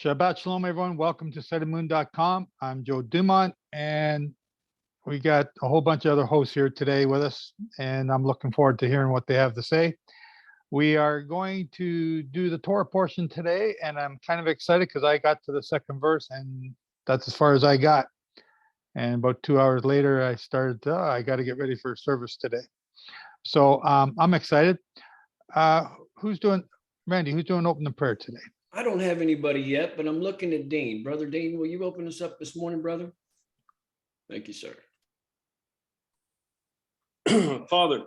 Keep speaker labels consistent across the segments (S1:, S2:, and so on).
S1: Shabbat Shalom, everyone. Welcome to setthemoon.com. I'm Joe Dumond, and we got a whole bunch of other hosts here today with us, and I'm looking forward to hearing what they have to say. We are going to do the Torah portion today, and I'm kind of excited because I got to the second verse, and that's as far as I got. And about 2 hours later, I started, I got to get ready for service today. So I'm excited. Who's doing, Randy, who's doing open the prayer today?
S2: I don't have anybody yet, but I'm looking at Dean. Brother Dean, will you open us up this morning, brother? Thank you, sir.
S3: Father,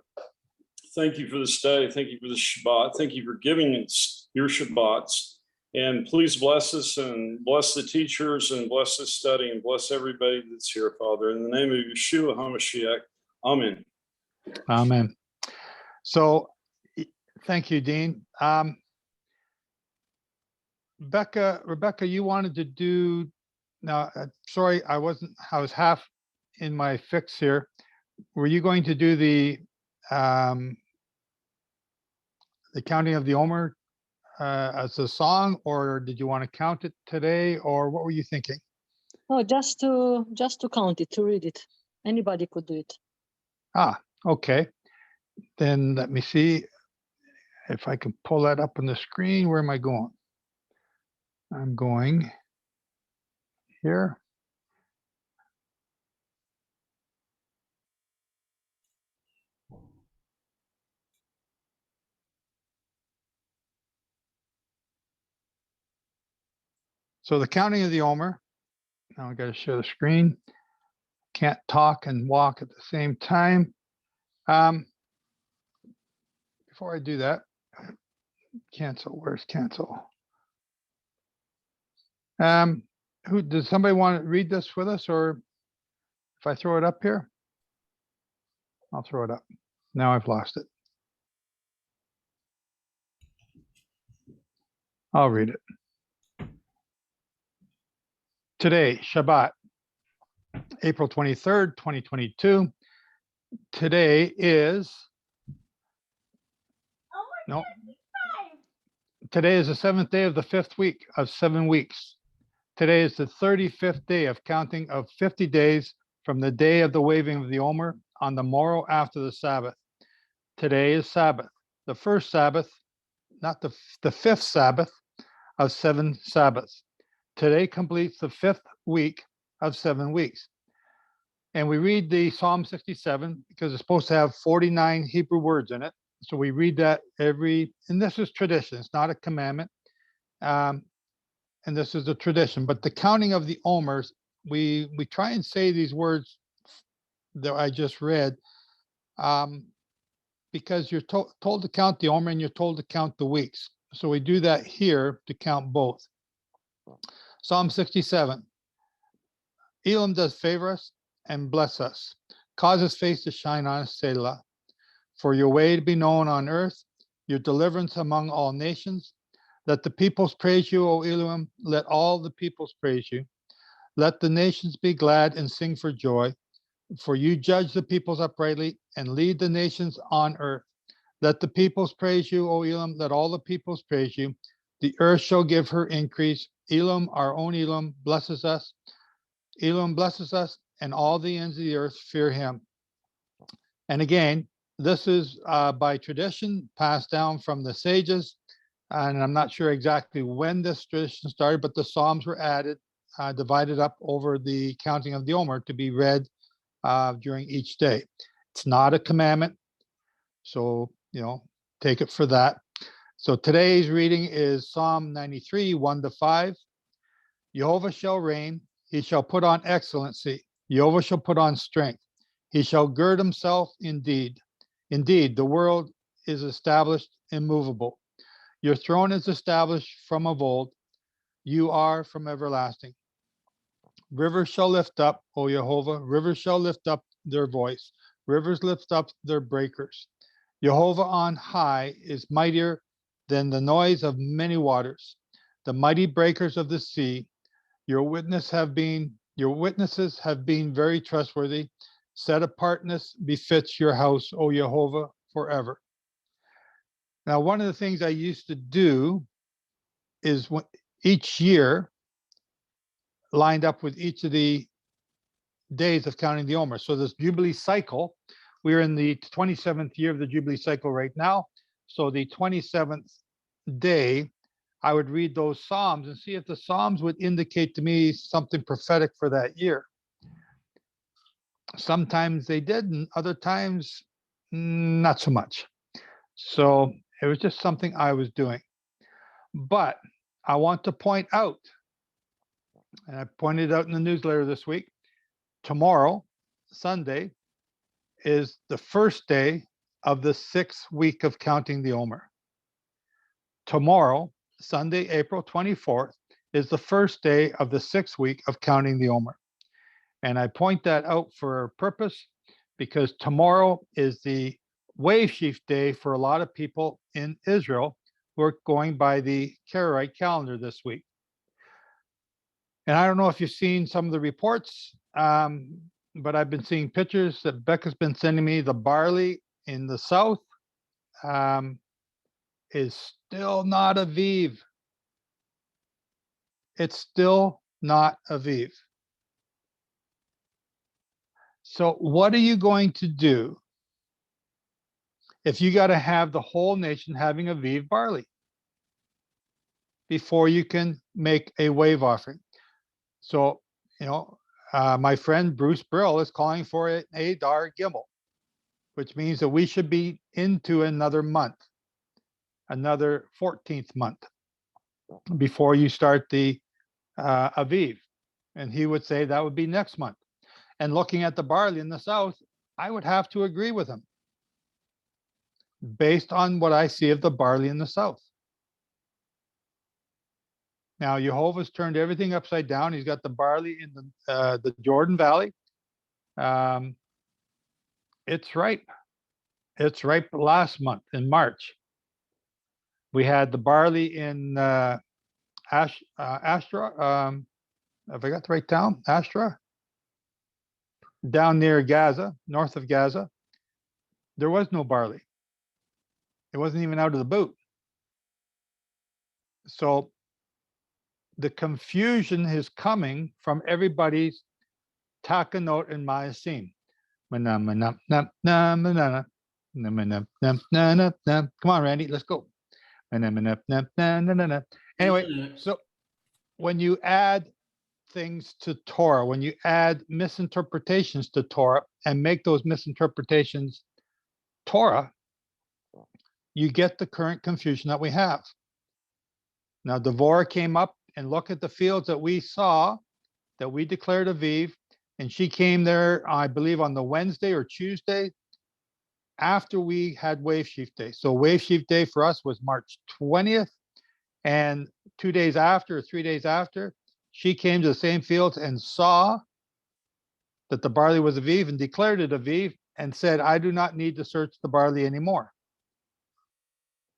S3: thank you for this day. Thank you for this Shabbat. Thank you for giving us your Shabbats. And please bless us and bless the teachers and bless this study and bless everybody that's here, Father. In the name of Yeshua HaMashiach, Amen.
S1: Amen. So thank you, Dean. Rebecca, you wanted to do, now, sorry, I was half in my fix here. Were you going to do the counting of the Omer as a song, or did you want to count it today, or what were you thinking?
S4: Oh, just to count it, to read it. Anybody could do it.
S1: Ah, okay. Then let me see if I can pull that up on the screen. Where am I going? I'm going here. So the counting of the Omer. Now I got to share the screen. Can't talk and walk at the same time. Before I do that, cancel. Where's cancel? Who does somebody want to read this with us, or if I throw it up here? I'll throw it up. Now I've lost it. I'll read it. Today, Shabbat, April 23rd, 2022. Today is, no, today is the 7th day of the 5th week of 7 weeks. Today is the 35th day of counting of 50 days from the day of the waving of the Omer on the morrow after the Sabbath. Today is Sabbath, the first Sabbath, not the fifth Sabbath of 7 Sabbaths. Today completes the 5th week of 7 weeks. And we read the Psalm 67 because it's supposed to have 49 Hebrew words in it. So we read that and this is tradition, it's not a commandment. And this is a tradition, but the counting of the Omers, we try and say these words that I just read, because you're told to count the Omer and you're told to count the weeks. So we do that here to count both. Psalm 67. Elam does favor us and bless us, cause his face to shine on us, Selah. For your way to be known on earth, your deliverance among all nations. Let the peoples praise you, O Elohim. Let all the peoples praise you. Let the nations be glad and sing for joy. For you judge the peoples uprightly and lead the nations on earth. Let the peoples praise you, O Elam. Let all the peoples praise you. The earth shall give her increase. Elam, our own Elam, blesses us. Elam blesses us, and all the ends of the earth fear him. And again, this is by tradition passed down from the sages. And I'm not sure exactly when this tradition started, but the Psalms were added, divided up over the counting of the Omer to be read during each day. It's not a commandment, so, take it for that. So today's reading is Psalm 93, 1-5. Jehovah shall reign, he shall put on excellency. Jehovah shall put on strength. He shall gird himself indeed. Indeed, the world is established immovable. Your throne is established from of old. You are from everlasting. Rivers shall lift up, O Jehovah. Rivers shall lift up their voice. Rivers lift up their breakers. Jehovah on high is mightier than the noise of many waters. The mighty breakers of the sea. Your witnesses have been very trustworthy. Set apartness befits your house, O Jehovah, forever. Now, one of the things I used to do is each year lined up with each of the days of counting the Omer. So this Jubilee cycle, we're in the 27th year of the Jubilee cycle right now. So the 27th day, I would read those Psalms and see if the Psalms would indicate to me something prophetic for that year. Sometimes they did, and other times, not so much. So it was just something I was doing. But I want to point out, and I pointed out in the newsletter this week, tomorrow, Sunday, is the first day of the 6th week of counting the Omer. Tomorrow, Sunday, April 24th, is the first day of the 6th week of counting the Omer. And I point that out for a purpose because tomorrow is the wave sheaf day for a lot of people in Israel who are going by the Karaite calendar this week. And I don't know if you've seen some of the reports, but I've been seeing pictures that Becca's been sending me. The barley in the south is still not Aviv. It's still not Aviv. So what are you going to do if you got to have the whole nation having Aviv barley before you can make a wave offering? So, my friend Bruce Brill is calling for an Adar Gimel, which means that we should be into another month, another 14th month before you start the Aviv. And he would say that would be next month. And looking at the barley in the south, I would have to agree with him based on what I see of the barley in the south. Now, Jehovah's turned everything upside down. He's got the barley in the Jordan Valley. It's ripe. It's ripe last month in March. We had the barley in Astra. Have I got the right town? Astra? Down near Gaza, north of Gaza. There was no barley. It wasn't even out of the boot. So the confusion is coming from everybody's takanot and maasim. Come on, Randy, let's go. Anyway, so when you add things to Torah, when you add misinterpretations to Torah and make those misinterpretations Torah, you get the current confusion that we have. Now, Devorah came up and looked at the fields that we saw, that we declared Aviv, and she came there, I believe, on the Wednesday or Tuesday after we had Wave Sheaf Day. So Wave Sheaf Day for us was March 20th, and 2 days after, or 3 days after, she came to the same fields and saw that the barley was Aviv and declared it Aviv and said, I do not need to search the barley anymore.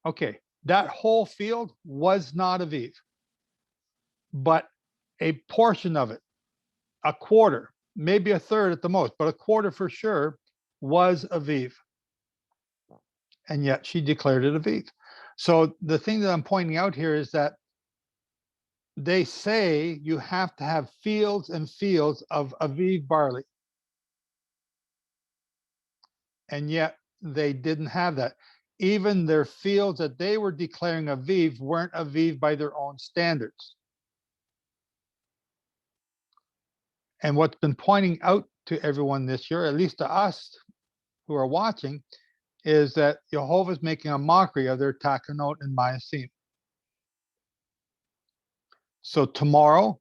S1: Okay, that whole field was not Aviv, but a portion of it, a quarter, maybe a third at the most, but a quarter for sure was Aviv. And yet she declared it Aviv. So the thing that I'm pointing out here is that they say you have to have fields and fields of Aviv barley. And yet they didn't have that. Even their fields that they were declaring Aviv weren't Aviv by their own standards. And what's been pointing out to everyone this year, at least to us who are watching, is that Jehovah's making a mockery of their takanot and maasim. So tomorrow,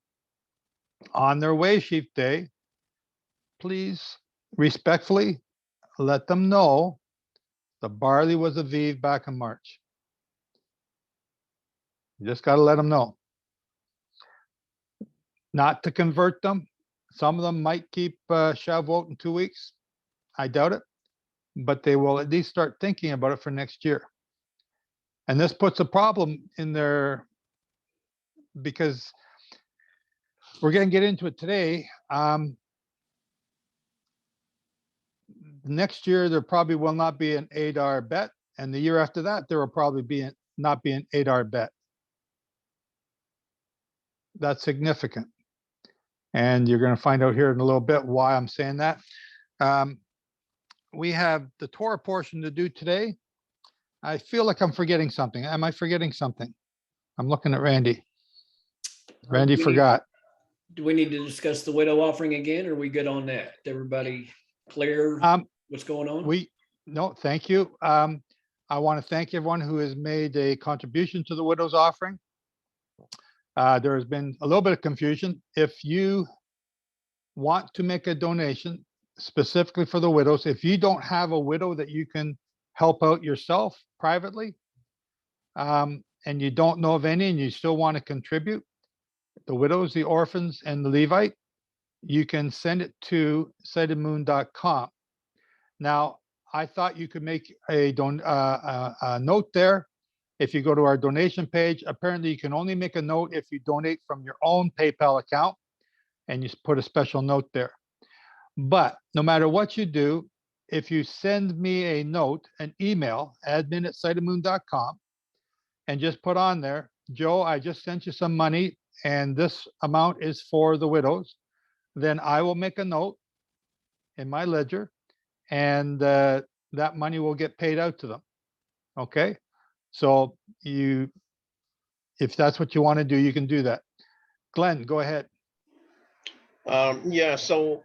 S1: on their Wave Sheaf Day, please respectfully let them know the barley was Aviv back in March. You just got to let them know. Not to convert them. Some of them might keep Shavuot in 2 weeks. I doubt it. But they will at least start thinking about it for next year. And this puts a problem in there because we're going to get into it today. Next year, there probably will not be an Adar bet. And the year after that, there will probably not be an Adar bet. That's significant. And you're going to find out here in a little bit why I'm saying that. We have the Torah portion to do today. I feel like I'm forgetting something. Am I forgetting something? I'm looking at Randy. Randy forgot.
S2: Do we need to discuss the widow offering again, or are we good on that? Everybody clear what's going on?
S1: No, thank you. I want to thank everyone who has made a contribution to the widow's offering. There has been a little bit of confusion. If you want to make a donation specifically for the widows, if you don't have a widow that you can help out yourself privately, and you don't know of any and you still want to contribute, the widows, the orphans, and the Levite, you can send it to sightedmoon.com. Now, I thought you could make a note there. If you go to our donation page, apparently you can only make a note if you donate from your own PayPal account, and you put a special note there. But no matter what you do, if you send me a note, an email, admin@sightedmoon.com, and just put on there, Joe, I just sent you some money and this amount is for the widows, then I will make a note in my ledger, and that money will get paid out to them. Okay? So if that's what you want to do, you can do that. Glenn, go ahead.
S5: Yeah, so,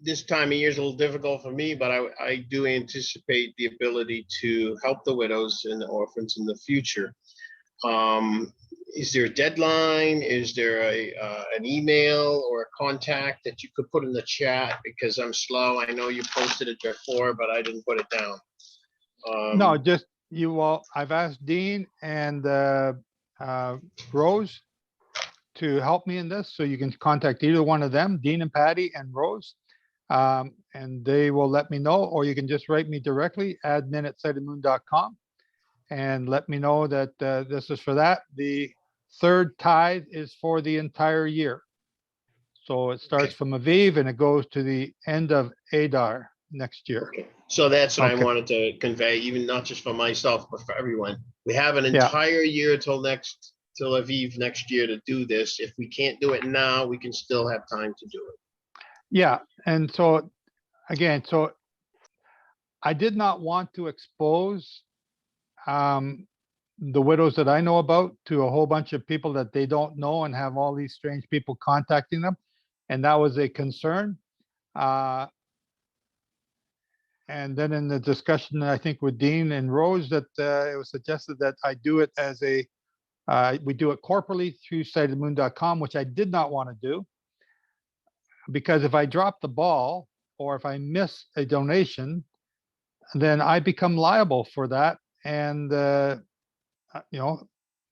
S5: this time of year is a little difficult for me, but I do anticipate the ability to help the widows and the orphans in the future. Is there a deadline? Is there an email or a contact that you could put in the chat? Because I'm slow. I know you posted it before, but I didn't put it down.
S1: No, just I've asked Dean and Rose to help me in this, so you can contact either one of them, Dean and Patty and Rose, and they will let me know, or you can just write me directly, admin@sightedmoon.com, and let me know that this is for that. The third tithe is for the entire year. So it starts from Aviv and it goes to the end of Adar next year.
S5: Okay. So that's what
S1: Okay.
S5: I wanted to convey, even not just for myself, but for everyone. We have an
S1: Yeah.
S5: entire year till Aviv next year to do this. If we can't do it now, we can still have time to do it.
S1: Yeah, and so again, I did not want to expose the widows that I know about to a whole bunch of people that they don't know and have all these strange people contacting them. And that was a concern. And then in the discussion, I think with Dean and Rose, that it was suggested that I do it as we do it corporately through sightedmoon.com, which I did not want to do. Because if I drop the ball or if I miss a donation, then I become liable for that. And,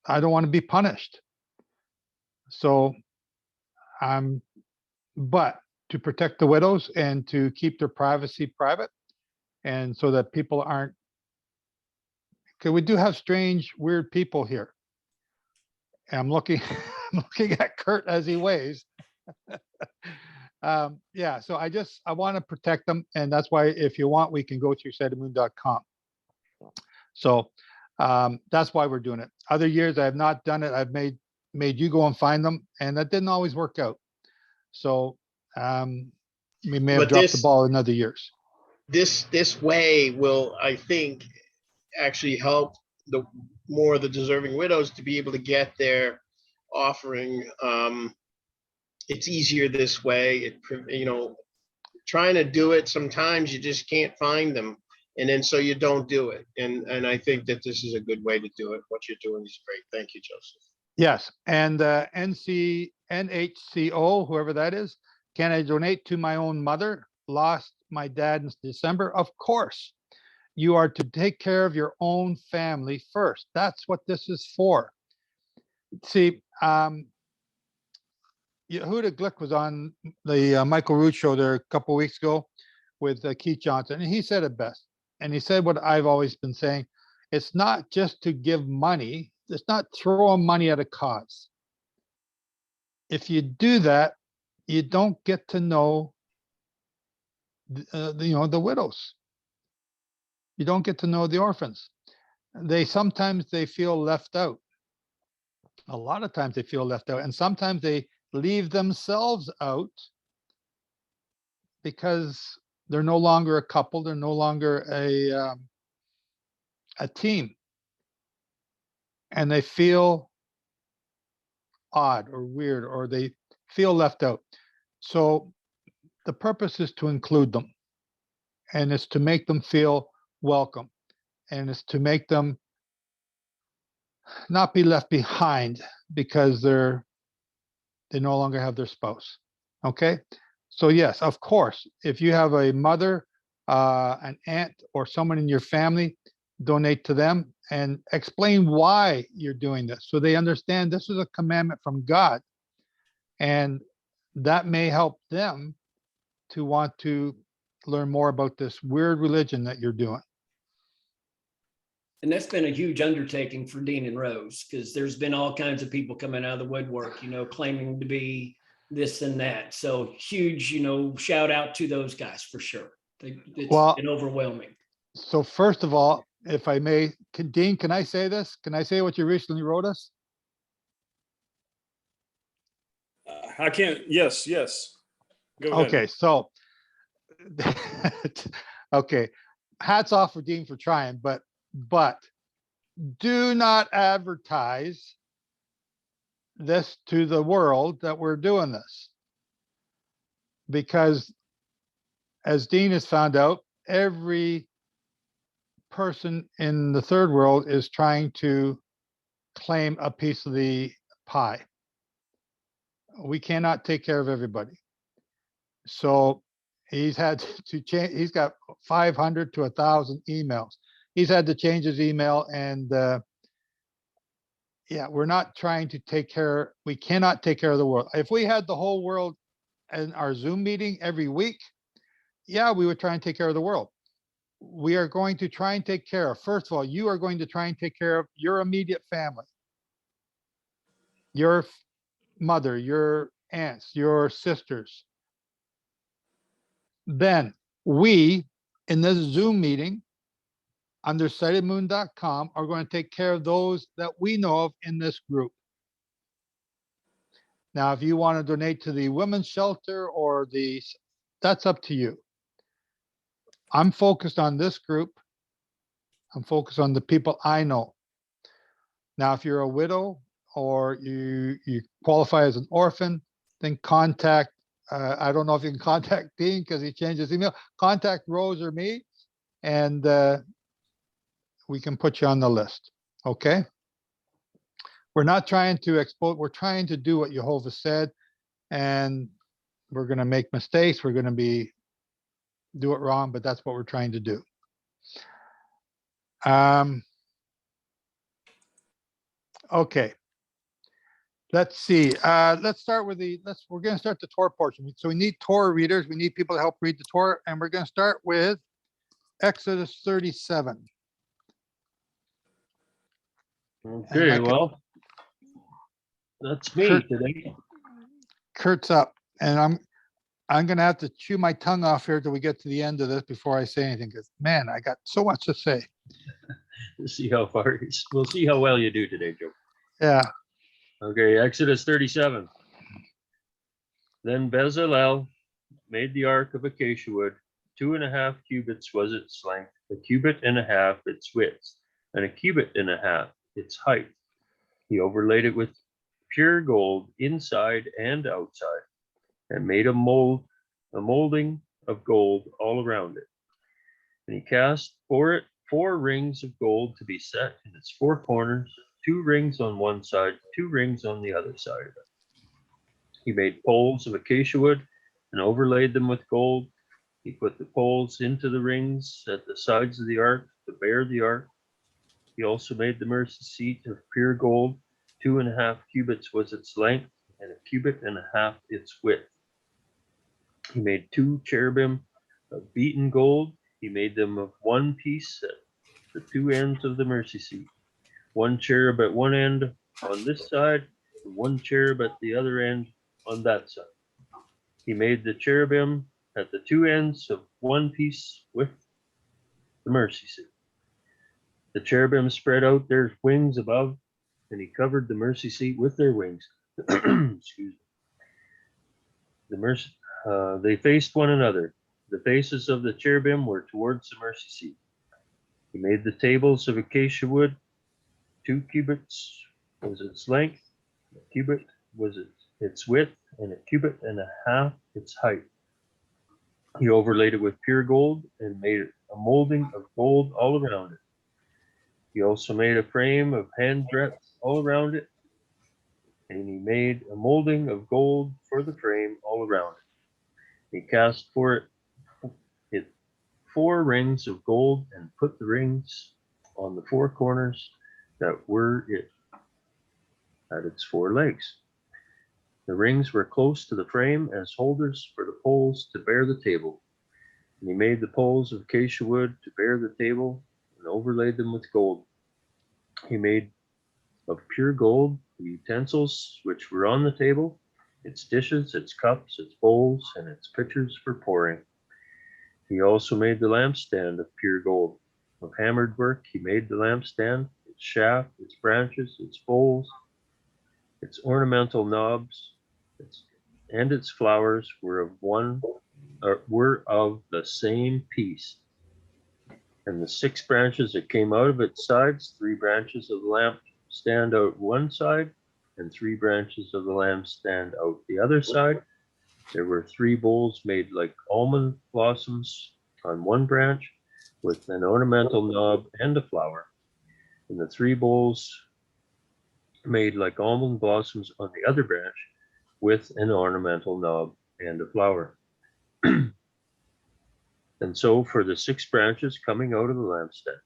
S1: I don't want to be punished. So, but to protect the widows and to keep their privacy private, and so that people aren't, because we do have strange, weird people here. And I'm looking at Kurt as he waves. Yeah, so I want to protect them, and that's why if you want, we can go through sightedmoon.com. So that's why we're doing it. Other years I have not done it. I've made you go and find them, and that didn't always work out. So we may have dropped the ball in other years.
S5: This way will, I think, actually help the more of the deserving widows to be able to get their offering. It's easier this way. Trying to do it, sometimes you just can't find them, and then so you don't do it. And I think that this is a good way to do it. What you're doing is great. Thank you, Joseph.
S1: Yes, and NHCO, whoever that is, can I donate to my own mother? Lost my dad in December. Of course, you are to take care of your own family first. That's what this is for. See, Yehuda Glick was on the Michael Root show there a couple of weeks ago with Keith Johnson, and he said it best. And he said what I've always been saying: it's not just to give money. It's not throwing money at a cause. If you do that, you don't get to know the widows. You don't get to know the orphans. Sometimes they feel left out. A lot of times they feel left out, and sometimes they leave themselves out because they're no longer a couple, they're no longer a team, and they feel odd or weird, or they feel left out. So the purpose is to include them, and it's to make them feel welcome, and it's to make them not be left behind because they no longer have their spouse. Okay, so yes, of course, if you have a mother, an aunt, or someone in your family, donate to them and explain why you're doing this, so they understand this is a commandment from God, and that may help them to want to learn more about this weird religion that you're doing.
S2: And that's been a huge undertaking for Dean and Rose, because there's been all kinds of people coming out of the woodwork, claiming to be this and that. So huge, shout out to those guys for sure. It's
S1: Well-
S2: been overwhelming.
S1: So first of all, if I may, Dean, can I say this? Can I say what you recently wrote us?
S3: I can't, yes. Go ahead.
S1: Okay, so okay, hats off for Dean for trying, but do not advertise this to the world that we're doing this, because as Dean has found out, every person in the third world is trying to claim a piece of the pie. We cannot take care of everybody. So he's had to change, he's got 500 to 1,000 emails. He's had to change his email, and yeah, we're not trying to take care, we cannot take care of the world. If we had the whole world in our Zoom meeting every week, yeah, we would try and take care of the world. We are going to try and take care of, first of all, you are going to try and take care of your immediate family, your mother, your aunts, your sisters. Then we, in this Zoom meeting, under sightedmoon.com, are going to take care of those that we know of in this group. Now, if you want to donate to the women's shelter or that's up to you. I'm focused on this group. I'm focused on the people I know. Now, if you're a widow or you qualify as an orphan, then contact, I don't know if you can contact Dean because he changed his email. Contact Rose or me, and we can put you on the list. Okay? We're not trying to expose, we're trying to do what Jehovah said, and we're going to make mistakes. We're going to do it wrong, but that's what we're trying to do. Okay. Let's see. Let's start with we're going to start the Torah portion. So we need Torah readers. We need people to help read the Torah, and we're going to start with Exodus 37.
S6: Okay, well, that's me
S1: Kurt-
S6: today.
S1: Kurt's up, and I'm going to have to chew my tongue off here till we get to the end of this before I say anything, because man, I got so much to say.
S6: We'll see how far, we'll see how well you do today, Joe.
S1: Yeah.
S6: Okay, Exodus 37. Then Bezalel made the ark of acacia wood. 2.5 cubits was its length, 1.5 cubits its width, and 1.5 cubits its height. He overlaid it with pure gold inside and outside, and made a molding of gold all around it. And he cast for it 4 rings of gold to be set in its 4 corners, 2 rings on one side, 2 rings on the other side of it. He made poles of acacia wood and overlaid them with gold. He put the poles into the rings at the sides of the ark to bear the ark. He also made the mercy seat of pure gold. 2.5 cubits was its length, and 1.5 cubits its width. He made 2 cherubim of beaten gold. He made them of one piece at the 2 ends of the mercy seat. 1 cherub at one end on this side, and 1 cherub at the other end on that side. He made the cherubim at the 2 ends of one piece with the mercy seat. The cherubim spread out their wings above and he covered the mercy seat with their wings. Excuse me. They faced one another. The faces of the cherubim were towards the mercy seat. He made the tables of acacia wood. 2 cubits was its length, a cubit was its width, and a cubit and a half its height. He overlaid it with pure gold and made a molding of gold all around it. He also made a frame of hand breadth all around it, and he made a molding of gold for the frame all around it. He cast for it 4 rings of gold and put the rings on the 4 corners that were it at its 4 legs. The rings were close to the frame as holders for the poles to bear the table. And he made the poles of acacia wood to bear the table and overlaid them with gold. He made of pure gold the utensils which were on the table, its dishes, its cups, its bowls, and its pitchers for pouring. He also made the lampstand of pure gold. Of hammered work he made the lampstand, its shaft, its branches, its bowls, its ornamental knobs, and its flowers were of the same piece. And the 6 branches that came out of its sides, 3 branches of the lampstand out one side, and 3 branches of the lampstand out the other side. There were 3 bowls made like almond blossoms on one branch, with an ornamental knob and a flower. And the 3 bowls made like almond blossoms on the other branch, with an ornamental knob and a flower. And so for the 6 branches coming out of the lampstand.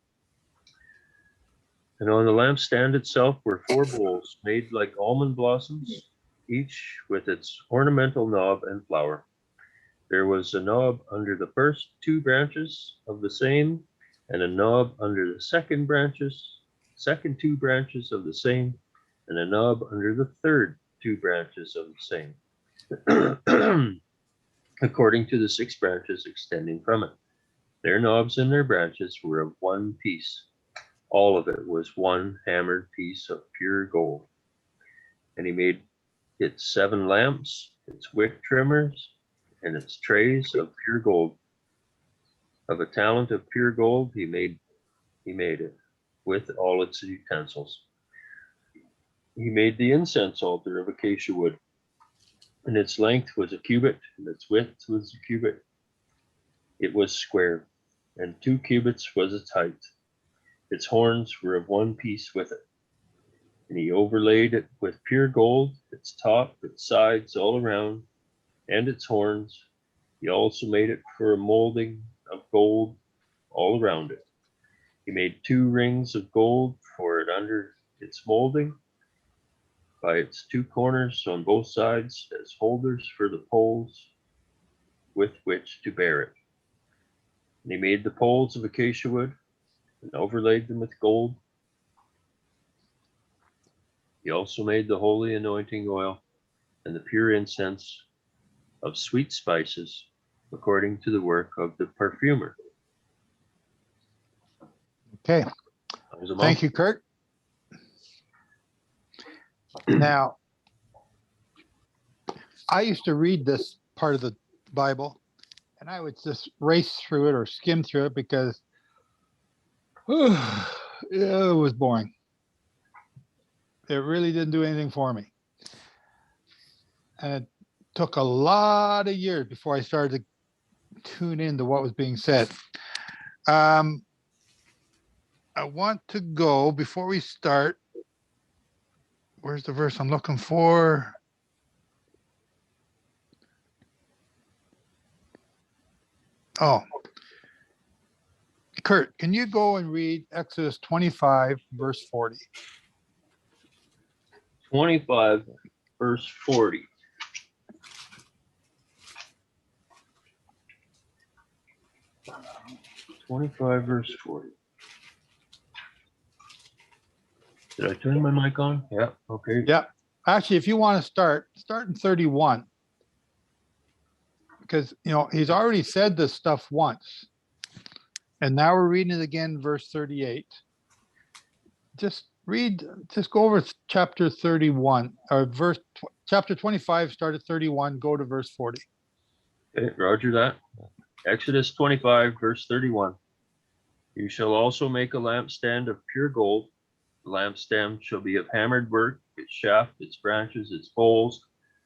S6: And on the lampstand itself were 4 bowls made like almond blossoms, each with its ornamental knob and flower. There was a knob under the first 2 branches of the same, and a knob under the second 2 branches of the same, and a knob under the third 2 branches of the same, according to the 6 branches extending from it. Their knobs and their branches were of one piece. All of it was one hammered piece of pure gold. And he made its 7 lamps, its wick trimmers, and its trays of pure gold. Of a talent of pure gold he made it with all its utensils. He made the incense altar of acacia wood, and its length was a cubit, and its width was a cubit. It was square, and 2 cubits was its height. Its horns were of one piece with it. And he overlaid it with pure gold, its top, its sides, all around, and its horns. He also made it for a molding of gold all around it. He made 2 rings of gold for it under its molding, by its 2 corners on both sides, as holders for the poles with which to bear it. And he made the poles of acacia wood and overlaid them with gold. He also made the holy anointing oil and the pure incense of sweet spices, according to the work of the perfumer.
S1: Okay, thank you, Kurt. Now, I used to read this part of the Bible, and I would just race through it or skim through it because it was boring. It really didn't do anything for me. And it took a lot of years before I started to tune into what was being said. I want to go, before we start, where's the verse I'm looking for? Oh, Kurt, can you go and read Exodus 25, verse 40?
S6: 25, verse 40. Verse 40. Did I turn my mic on? Yeah, okay.
S1: Yeah. Actually, if you want to start in 31. Because, he's already said this stuff once. And now we're reading it again, verse 38. Just just go over chapter 31 or chapter 25, start at 31, go to verse 40.
S6: Okay, roger that. Exodus 25, verse 31. You shall also make a lampstand of pure gold. The lampstand shall be of hammered work. Its shaft, its branches, its bowls,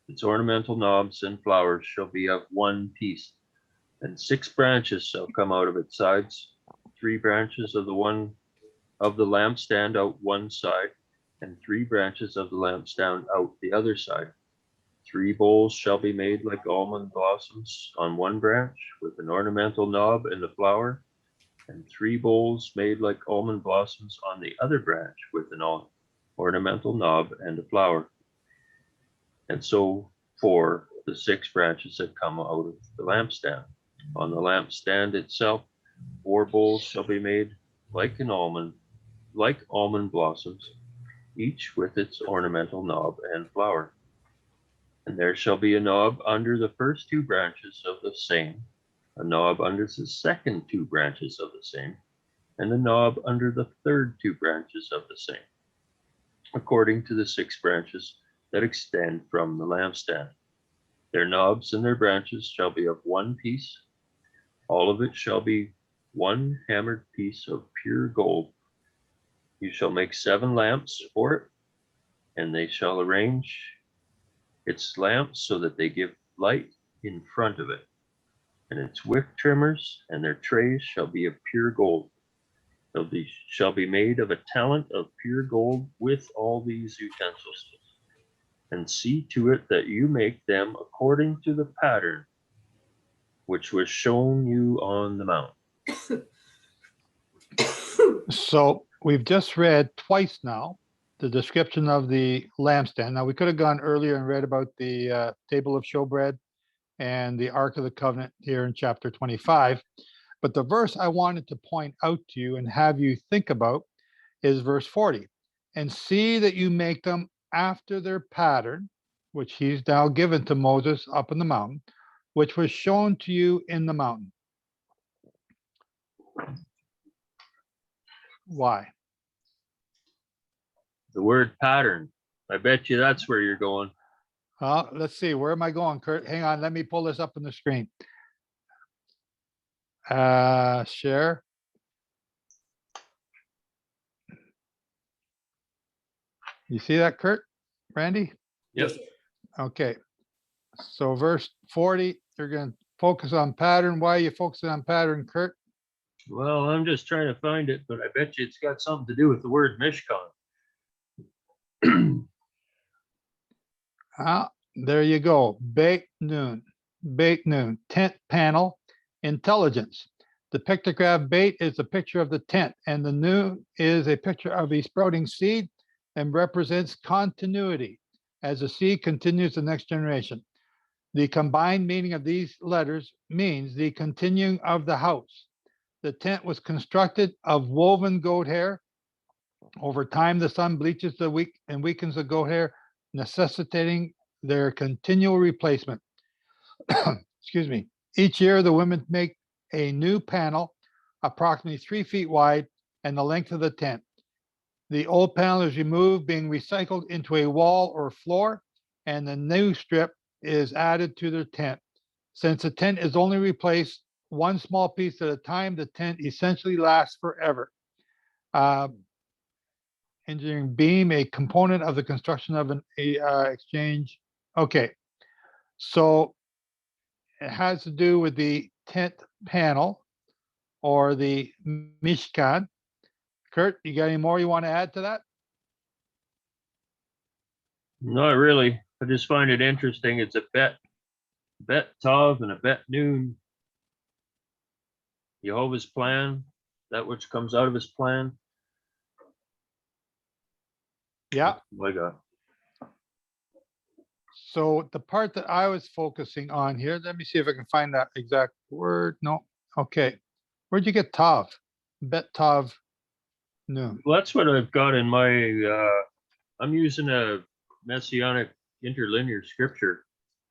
S6: its ornamental knobs and flowers shall be of one piece. And 6 branches shall come out of its sides, 3 branches of the lampstand out one side, and 3 branches of the lampstand out the other side. 3 bowls shall be made like almond blossoms on one branch, with an ornamental knob and a flower, and 3 bowls made like almond blossoms on the other branch, with an ornamental knob and a flower. And so for the 6 branches that come out of the lampstand. On the lampstand itself, 4 bowls shall be made like almond blossoms, each with its ornamental knob and flower. And there shall be a knob under the first 2 branches of the same, a knob under the second 2 branches of the same, and a knob under the third 2 branches of the same, according to the 6 branches that extend from the lampstand. Their knobs and their branches shall be of one piece. All of it shall be one hammered piece of pure gold. You shall make 7 lamps for it, and they shall arrange its lamps so that they give light in front of it. And its wick trimmers and their trays shall be of pure gold. Shall be made of a talent of pure gold with all these utensils. And see to it that you make them according to the pattern which was shown you on the mount.
S1: So we've just read twice now the description of the lampstand. Now we could have gone earlier and read about the table of showbread and the Ark of the Covenant here in chapter 25. But the verse I wanted to point out to you and have you think about is verse 40. And see that you make them after their pattern, which he's now given to Moses up in the mountain, which was shown to you in the mountain. Why?
S6: The word pattern. I bet you that's where you're going.
S1: Let's see. Where am I going, Kurt? Hang on. Let me pull this up on the screen. Share. You see that, Kurt? Randy?
S6: Yep.
S1: Okay. So verse 40, you're going to focus on pattern. Why are you focusing on pattern, Kurt?
S6: Well, I'm just trying to find it, but I bet you it's got something to do with the word Mishkan.
S1: There you go. Beit noon, tent panel, intelligence. The pictograph bait is a picture of the tent, and the noon is a picture of a sprouting seed and represents continuity as the seed continues the next generation. The combined meaning of these letters means the continuing of the house. The tent was constructed of woven goat hair. Over time, the sun bleaches the weak and weakens the goat hair, necessitating their continual replacement. Excuse me. Each year, the women make a new panel, approximately 3 feet wide, and the length of the tent. The old panel is removed, being recycled into a wall or floor, and the new strip is added to the tent. Since the tent is only replaced one small piece at a time, the tent essentially lasts forever. Engineering beam, a component of the construction of an exchange. Okay, so it has to do with the tent panel or the Mishkan. Kurt, you got any more you want to add to that?
S6: Not really. I just find it interesting. It's a bet Tov and a bet noon. Jehovah's plan, that which comes out of his plan.
S1: Yeah.
S6: My God.
S1: So the part that I was focusing on here, let me see if I can find that exact word. No. Okay. Where'd you get Tav? Bet Tav noon.
S6: Well, that's what I've got in my, I'm using a Messianic interlinear scripture.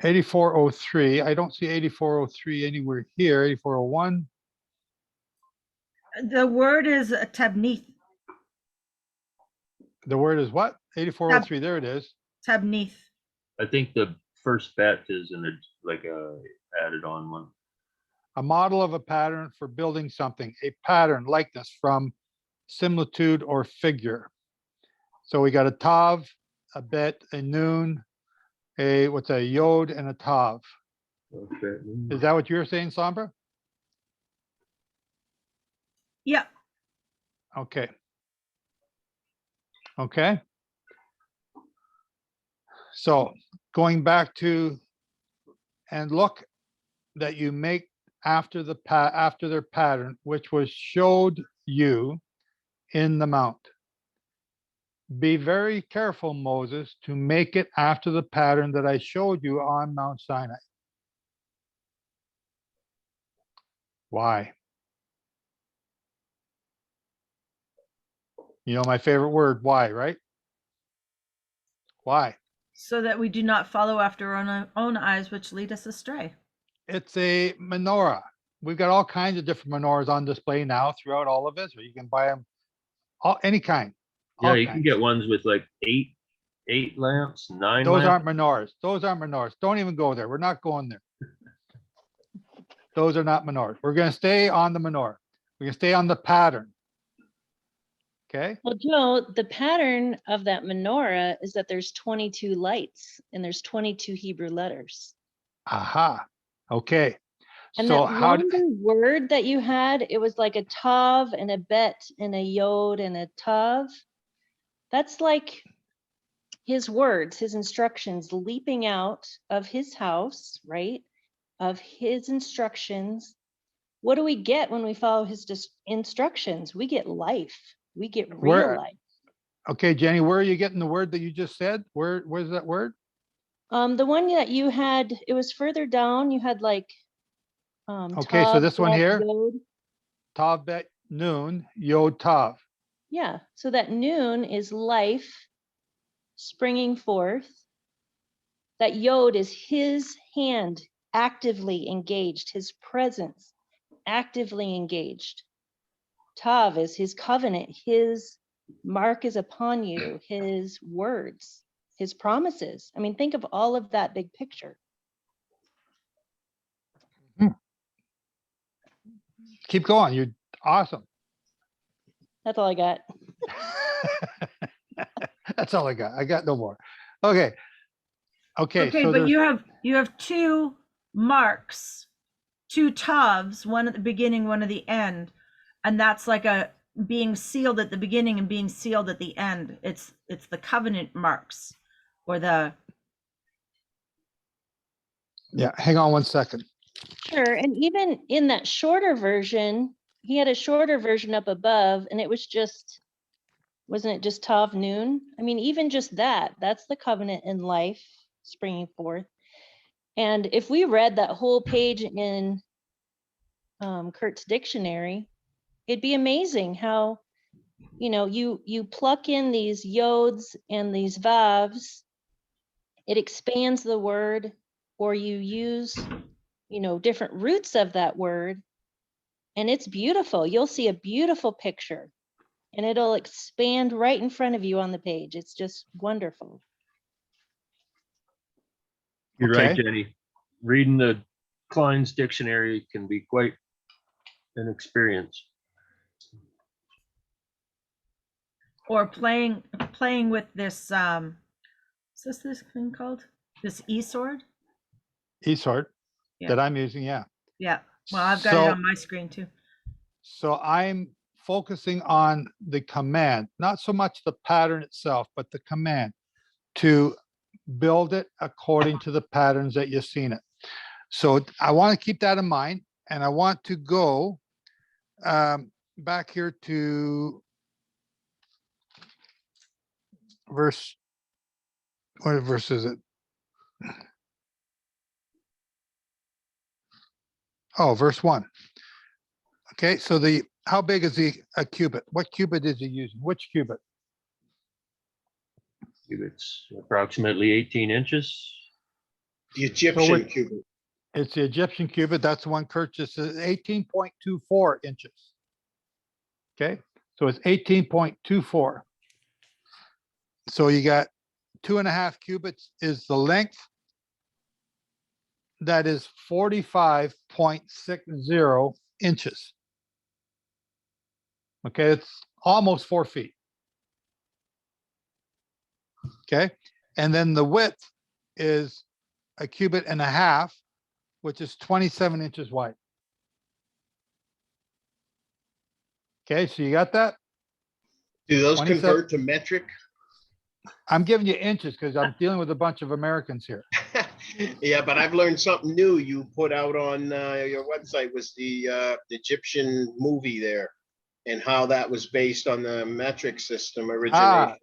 S1: 8403. I don't see 8403 anywhere here. 8401.
S7: The word is tabnith.
S1: The word is what? 8403, there it is.
S7: Tab neath.
S6: I think the first bet is in a added on one.
S1: A model of a pattern for building something, a pattern, likeness from similitude or figure. So we got a tav, a bet, a noon, what's a yod, and a tav.
S6: Okay.
S1: Is that what you're saying, Sombra?
S7: Yeah.
S1: Okay. Okay. So going back to, and look that you make after their pattern, which was showed you in the mount. Be very careful, Moses, to make it after the pattern that I showed you on Mount Sinai. Why? You know my favorite word, why, right? Why?
S7: So that we do not follow after our own eyes, which lead us astray.
S1: It's a menorah. We've got all kinds of different menorahs on display now throughout all of Israel. You can buy them any kind.
S6: Yeah,
S1: all
S6: you can
S1: kinds.
S6: get ones with like eight lamps, 9
S1: Those
S6: lamps.
S1: aren't menorahs. Those aren't menorahs. Don't even go there. We're not going there. Those are not menorahs. We're going to stay on the menorah. We're going to stay on the pattern. Okay.
S8: Well, Joe, the pattern of that menorah is that there's 22 lights and there's 22 Hebrew letters.
S1: Aha. Okay.
S8: And
S1: So
S8: that
S1: how
S8: longer word that you had, it was like a tav and a bet and a yod and a tav. That's like his words, his instructions leaping out of his house, right? Of his instructions. What do we get when we follow his instructions? We get life. We get real
S1: Where-
S8: life.
S1: okay, Jenny, where are you getting the word that you just said? Where's that word?
S8: The one that you had, it was further down. You had like
S1: Okay, so
S8: tav,
S1: this one
S8: bet,
S1: here?
S8: yod.
S1: Tav bet noon, yod tav.
S8: Yeah, so that noon is life springing forth. That yod is his hand actively engaged, his presence actively engaged. Tav is his covenant, his mark is upon you, his words, his promises. I mean, think of all of that big picture.
S1: Keep going. You're awesome.
S8: That's all I got.
S1: That's all I got. I got no more. Okay. Okay.
S7: Okay,
S1: So
S7: but
S1: there's,
S7: you have two marks, two tavs, one at the beginning, one at the end, and that's like a being sealed at the beginning and being sealed at the end. It's the covenant marks, or the
S1: yeah, hang on one second.
S8: Sure, and even in that shorter version, he had a shorter version up above, and it was just, wasn't it just Tav noon? I mean, even just that's the covenant in life springing forth. And if we read that whole page in Kurt's dictionary, it'd be amazing how, you pluck in these yods and these vavs, it expands the word, or you use different roots of that word, and it's beautiful. You'll see a beautiful picture, and it'll expand right in front of you on the page. It's just wonderful.
S6: You're right,
S1: Okay.
S6: Jenny. Reading the Klein's dictionary can be quite an experience.
S7: or playing with this what's this thing called? This e-sword?
S1: eSword
S7: Yeah.
S1: that I'm using. Yeah.
S7: Yeah. Well, I've got it
S1: So-
S7: on my screen too.
S1: So I'm focusing on the command, not so much the pattern itself, but the command to build it according to the patterns that you've seen it. So I want to keep that in mind, and I want to go back here to verse, what verse is it? Oh, verse 1. Okay, so how big is a cubit? What cubit is he using? Which cubit?
S6: It's approximately 18 inches.
S5: The Egyptian
S1: with-
S5: cubit.
S1: It's the Egyptian cubit. That's the one Kurt just says, 18.24 inches. Okay, so it's 18.24. So you got 2.5 cubits is the length. That is 45.60 inches. Okay, it's almost 4 feet. Okay, and then the width is 1.5 cubits, which is 27 inches wide. Okay, so you got that?
S5: Do those
S1: 27
S5: convert to metric?
S1: I'm giving you inches because I'm dealing with a bunch of Americans here.
S5: Yeah, but I've learned something new you put out on your website was the Egyptian movie there and how that was based on the metric system origination.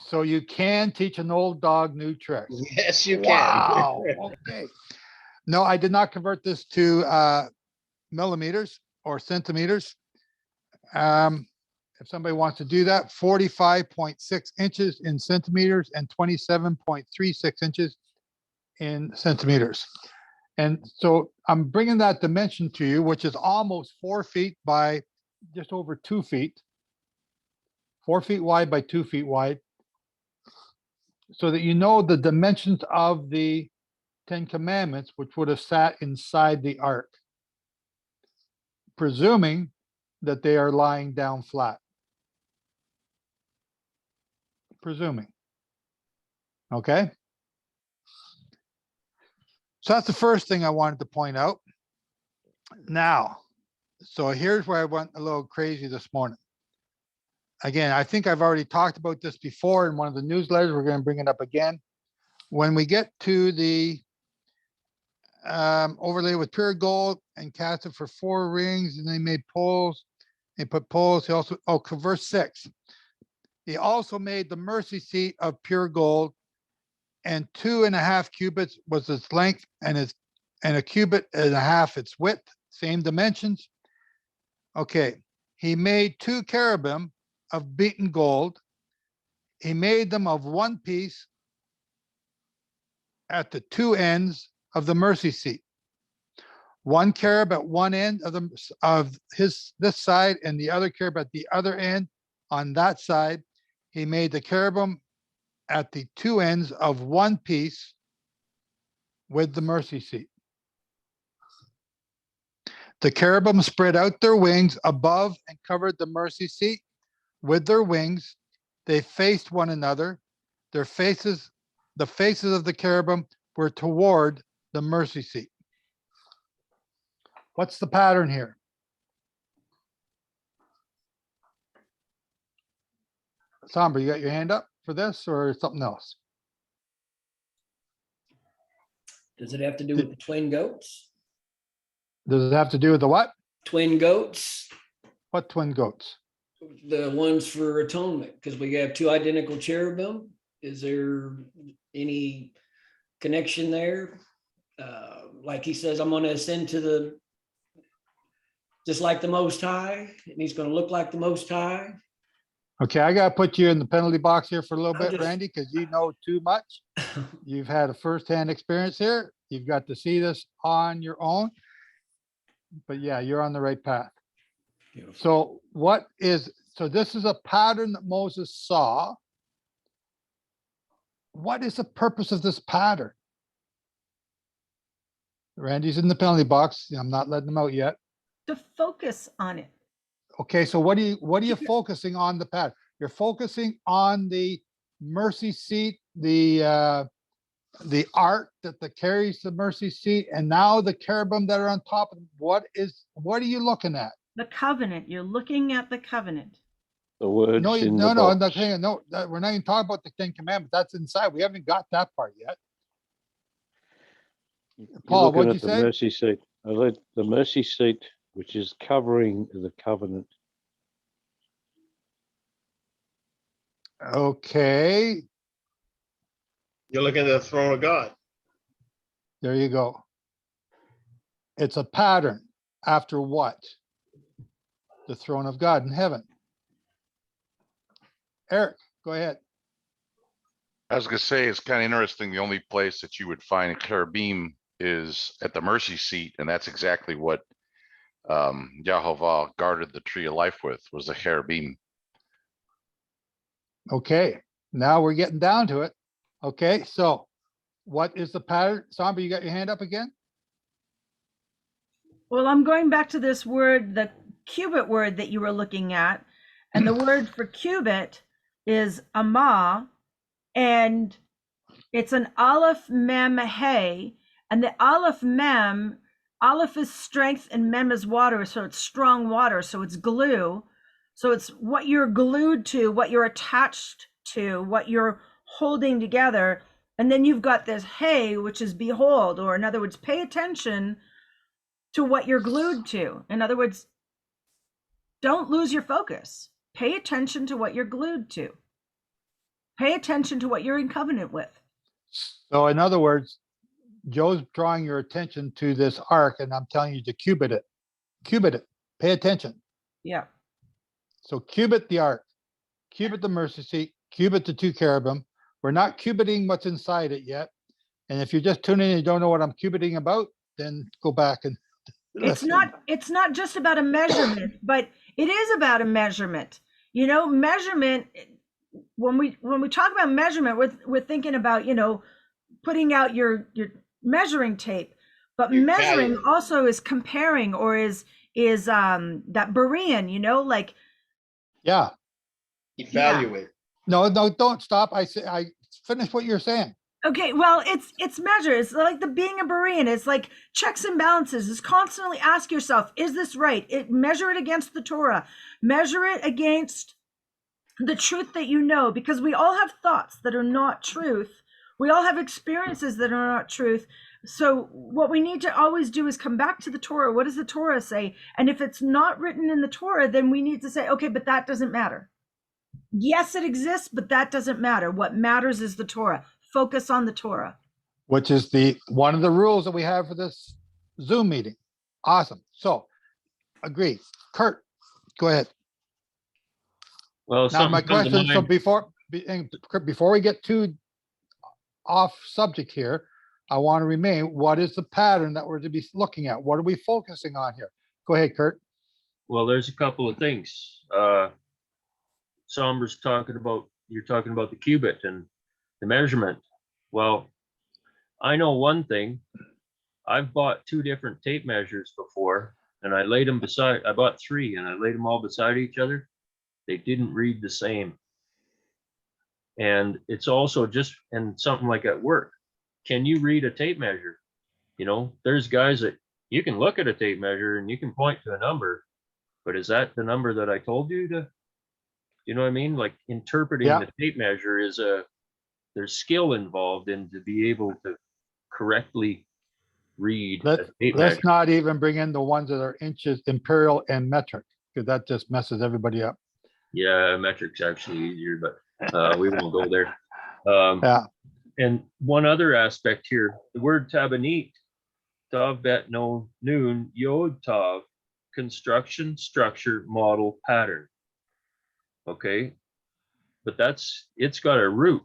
S1: So you can teach an old dog new tricks.
S5: Yes, you can.
S1: Wow. Okay. No, I did not convert this to millimeters or centimeters. If somebody wants to do that, 45.6 inches in centimeters and 27.36 inches in centimeters. And so I'm bringing that dimension to you, which is almost 4 feet by just over 2 feet, 4 feet wide by 2 feet wide, so that you know the dimensions of the 10 Commandments, which would have sat inside the ark, presuming that they are lying down flat. Presuming. Okay. So that's the first thing I wanted to point out. Now, so here's where I went a little crazy this morning. Again, I think I've already talked about this before in one of the newsletters. We're going to bring it up again. When we get to the overlay with pure gold and cast it for 4 rings, and they made poles. They put poles. He also, verse 6. He also made the mercy seat of pure gold, and 2.5 cubits was its length, and 1.5 cubits its width, same dimensions. Okay, he made 2 cherubim of beaten gold. He made them of one piece at the 2 ends of the mercy seat. 1 cherub at one end of this side, and the other cherub at the other end on that side. He made the cherubim at the 2 ends of one piece with the mercy seat. The cherubim spread out their wings above and covered the mercy seat with their wings. They faced one another. The faces of the cherubim were toward the mercy seat. What's the pattern here? Sombra, you got your hand up for this or something else?
S2: Does it have to do with the twin goats?
S1: Does it have to do with the what?
S2: Twin goats,
S1: What twin goats?
S2: the ones for atonement, because we have 2 identical cherubim. Is there any connection there? Like he says, I'm going to ascend to just like the Most High, and he's going to look like the Most High.
S1: Okay, I got to put you in the penalty box here for a little
S2: I'm
S1: bit,
S2: just-
S1: Randy, because you know too much. You've had a firsthand experience here. You've got to see this on your own. But yeah, you're on the right path.
S2: Beautiful.
S1: So this is a pattern that Moses saw. What is the purpose of this pattern? Randy's in the penalty box. I'm not letting him out yet.
S7: To focus on it.
S1: Okay, so what are you focusing on the pattern? You're focusing on the mercy seat, the ark that carries the mercy seat, and now the cherubim that are on top of them. What are you looking at?
S7: The covenant. You're looking at the covenant.
S6: The words
S1: No,
S6: in
S1: no,
S6: the
S1: no,
S6: box.
S1: we're not even talking about the 10 Commandments. That's inside. We haven't got that part yet.
S6: You're
S1: Paul,
S6: looking
S1: what'd
S6: at
S1: you
S6: the
S1: say?
S6: mercy seat. I read the mercy seat, which is covering the covenant.
S1: Okay,
S5: You're looking at the throne of God.
S1: there you go. It's a pattern after what? The throne of God in heaven. Eric, go ahead.
S9: I was gonna say, it's kind of interesting. The only place that you would find a cherubim is at the mercy seat, and that's exactly what Jehovah guarded the tree of life with, was the cherubim.
S1: Okay, Now we're getting down to it. Okay, so what is the pattern? Samba, you got your hand up again?
S7: Well, I'm going back to this word, the cubit word that you were looking at. And the word for cubit is amah, and it's an aleph mem hey. And the aleph mem, aleph is strength and mem is water. So it's strong water. So it's glue. So it's what you're glued to, what you're attached to, what you're holding together. And then you've got this hey, which is behold, or in other words, pay attention to what you're glued to. In other words, don't lose your focus. Pay attention to what you're glued to. Pay attention to what you're in covenant with.
S1: So in other words, Joe's drawing your attention to this ark, and I'm telling you to cubit it. Cubit it. Pay attention.
S7: Yeah.
S1: So cubit the ark, cubit the mercy seat, cubit the 2 cherubim. We're not cubiting what's inside it yet. And if you're just tuning in and you don't know what I'm cubiting about, then go back and
S7: It's
S1: listen.
S7: not just about a measurement, but it is about a measurement. You know, measurement, when we talk about measurement, we're thinking about, you know, putting out your measuring tape, but
S5: Your
S7: measuring
S5: value.
S7: also is comparing, or is that Berean, you know, like,
S1: Yeah.
S5: Evaluate.
S1: No, don't stop. I finish what you're saying.
S7: okay, well, it's measure. It's like the being a Berean. It's like checks and balances. It's constantly ask yourself, is this right? Measure it against the Torah. Measure it against the truth that you know, because we all have thoughts that are not truth. We all have experiences that are not truth. So what we need to always do is come back to the Torah. What does the Torah say? And if it's not written in the Torah, then we need to say, okay, but that doesn't matter. Yes, it exists, but that doesn't matter. What matters is the Torah. Focus on the Torah.
S1: Which is one of the rules that we have for this Zoom meeting. Awesome. So agree. Kurt, go ahead.
S6: Well,
S1: Now, my
S6: something comes to
S1: question, so
S6: mind.
S1: before we get too off subject here, I want to remain, what is the pattern that we're to be looking at? What are we focusing on here? Go ahead, Kurt.
S6: Well, there's a couple of things. Somber's you're talking about the cubit and the measurement. Well, I know one thing. I've bought 2 different tape measures before, and I bought 3 and I laid them all beside each other. They didn't read the same. And it's also and something like at work. Can you read a tape measure? You know, there's guys that you can look at a tape measure and you can point to a number, but is that the number that I told you to? You know what I mean? Like interpreting
S1: Yeah.
S6: the tape measure there's skill involved in to be able to correctly read a tape
S1: Let's
S6: measure.
S1: not even bring in the ones that are inches, imperial and metric, because that just messes everybody up.
S6: Yeah, metric's actually easier, but we won't go there.
S1: Yeah.
S6: And one other aspect here, the word tabanit, tav bet no noon, yod tav, construction, structure, model, pattern. Okay, but it's got a root.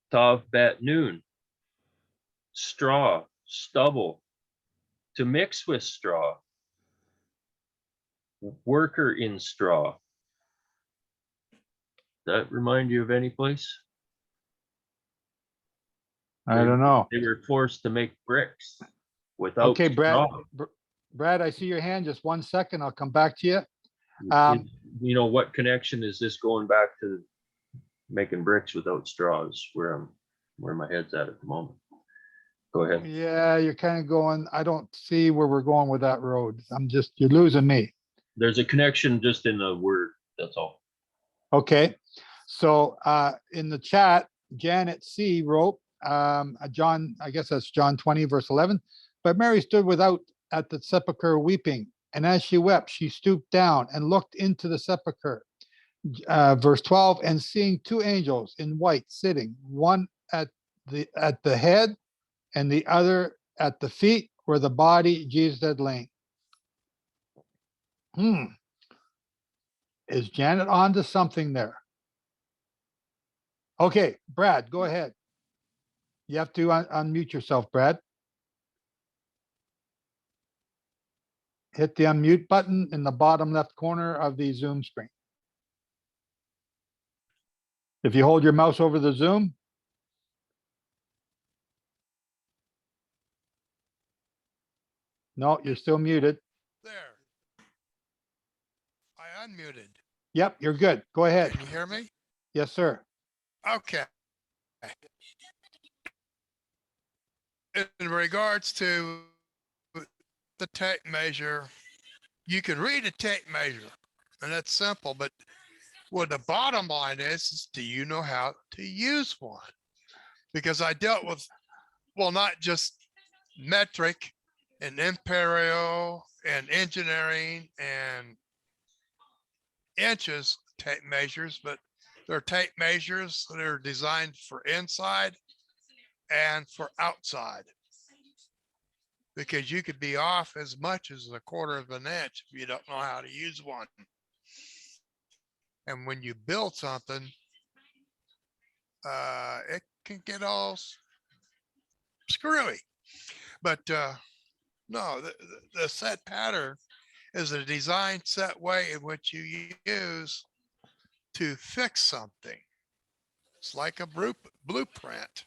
S6: Tav bet noon, straw, stubble, to mix with straw, worker in straw. That remind you of any place?
S1: I don't know.
S6: They were forced to make bricks without
S1: Okay, Brad.
S6: straw.
S1: Brad, I see your hand. Just 1 second. I'll come back to you.
S6: You know, what connection is this going back to making bricks without straws? Where my head's at the moment. Go ahead.
S1: Yeah, you're kind of going, I don't see where we're going with that road. You're losing me.
S6: There's a connection just in the word. That's all.
S1: Okay. So in the chat, Janet C wrote, John, I guess that's John 20, verse 11. But Mary stood without at the sepulchre weeping. And as she wept, she stooped down and looked into the sepulchre. Verse 12, and seeing 2 angels in white sitting, one at the head and the other at the feet where the body Jesus had lain. Is Janet on to something there? Okay, Brad, go ahead. You have to unmute yourself, Brad. Hit the unmute button in the bottom left corner of the Zoom screen. If you hold your mouse over the Zoom, no, you're still muted.
S10: There. I unmuted.
S1: Yep, you're good. Go ahead.
S10: Can you hear me?
S1: Yes, sir.
S10: Okay. In regards to the tape measure, you can read a tape measure, and that's simple, but what the bottom line is do you know how to use one? Because I dealt with, well, not just metric and imperial and engineering and inches tape measures, but there are tape measures that are designed for inside and for outside. Because you could be off as much as a quarter of an inch if you don't know how to use one. And when you build something, it can get all screwy. But no, the set pattern is a design set way in which you use to fix something. It's like a blueprint.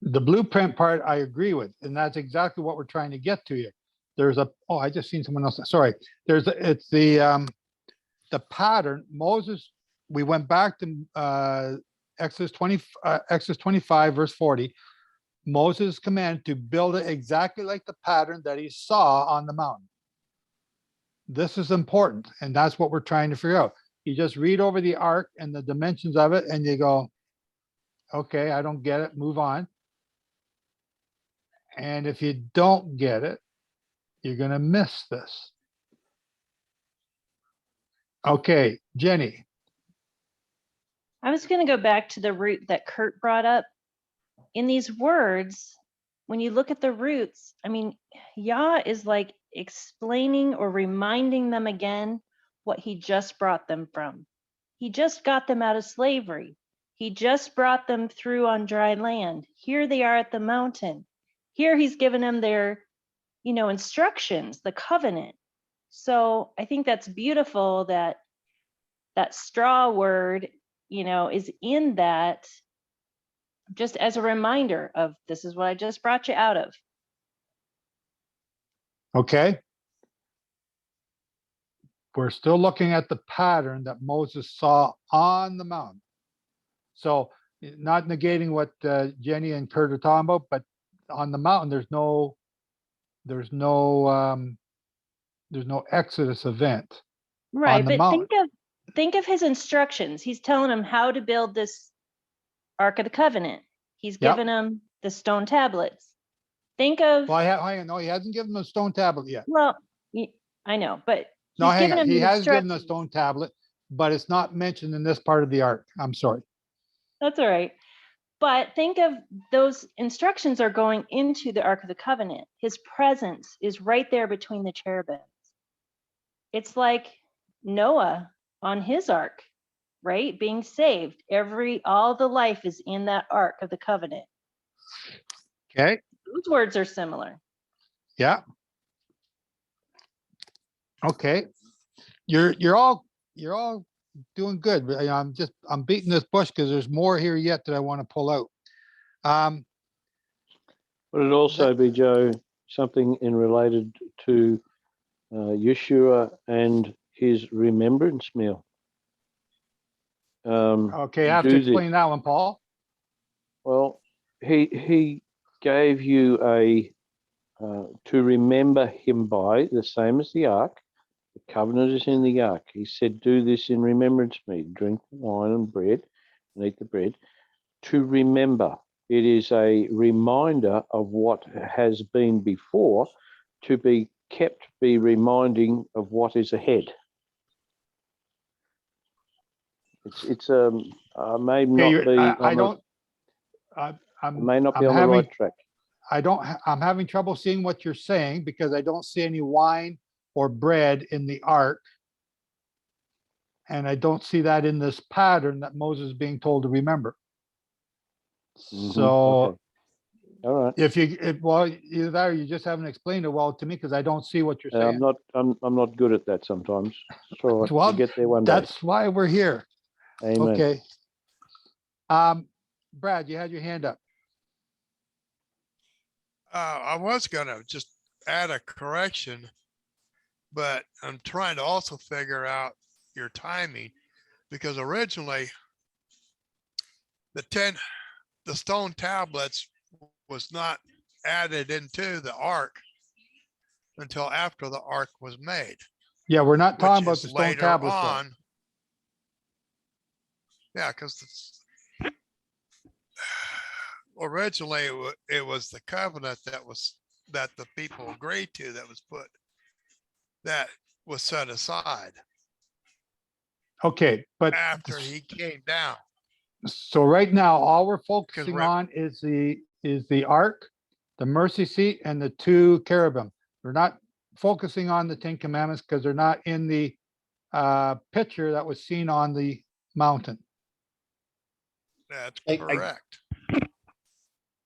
S1: The blueprint part, I agree with, and that's exactly what we're trying to get to here. There's a, oh, I just seen someone else. Sorry. It's the pattern. Moses, we went back to Exodus 25, verse 40. Moses commanded to build it exactly like the pattern that he saw on the mountain. This is important, and that's what we're trying to figure out. You just read over the ark and the dimensions of it, and you go, okay, I don't get it, move on. And if you don't get it, you're going to miss this. Okay, Jenny.
S8: I was going to go back to the root that Kurt brought up. In these words, when you look at the roots, I mean, Yah is like explaining or reminding them again what he just brought them from. He just got them out of slavery. He just brought them through on dry land. Here they are at the mountain. Here he's given them their, instructions, the covenant. So I think that's beautiful that that straw word, is in that just as a reminder of this is what I just brought you out of.
S1: Okay. We're still looking at the pattern that Moses saw on the mountain. So not negating what Jenny and Kurt are talking about, but on the mountain, there's no Exodus event.
S8: Right,
S1: the
S8: but
S1: mountain.
S8: think of his instructions. He's telling them how to build this Ark of the Covenant. He's
S1: Yep.
S8: given them the stone tablets. Think of,
S1: Well, hang on, no, he hasn't given them a stone tablet yet.
S8: well, I know, but
S1: No,
S8: he's
S1: hang
S8: given
S1: on,
S8: them
S1: he
S8: the
S1: has given a
S8: instructions.
S1: stone tablet, but it's not mentioned in this part of the ark. I'm sorry.
S8: That's all right. But think of those instructions are going into the Ark of the Covenant. His presence is right there between the cherubims. It's like Noah on his ark, right? Being saved. All the life is in that Ark of the Covenant.
S1: Okay,
S8: Those words are similar.
S1: yeah. Okay, you're all doing good. But, I'm beating this bush because there's more here yet that I want to pull out.
S11: Would it also be, Joe, something in related to Yeshua and his remembrance meal?
S1: Okay, I have to explain that one, Paul.
S11: Well, he gave you to remember him by, the same as the ark. The covenant is in the ark. He said, do this in remembrance of me. Drink wine and bread and eat the bread. To remember. It is a reminder of what has been before, to be reminding of what is ahead. It's may not be.
S1: I
S11: may not be on the right track.
S1: I'm having trouble seeing what you're saying because I don't see any wine or bread in the ark. And I don't see that in this pattern that Moses is being told to remember. So
S11: okay. All right.
S1: Either that or you just haven't explained it well to me because I don't see what you're saying.
S11: I'm not good at that sometimes. So
S1: Well,
S11: I'll get there one day.
S1: That's why we're here.
S11: Amen.
S1: Okay. Brad, you had your hand up.
S10: I was gonna just add a correction, but I'm trying to also figure out your timing, because originally the stone tablets was not added into the ark until after the ark was made,
S1: Yeah, we're not talking
S10: which
S1: about
S10: is
S1: the stone
S10: later
S1: tablets though.
S10: on. Yeah, because originally it was the covenant that the people agreed to that was set aside
S1: Okay, but
S10: after he came down.
S1: so right now, all we're focusing
S10: right-
S1: on is the ark, the mercy seat, and the two cherubim. We're not focusing on the Ten Commandments because they're not in the picture that was seen on the mountain.
S10: That's
S5: I-
S10: correct.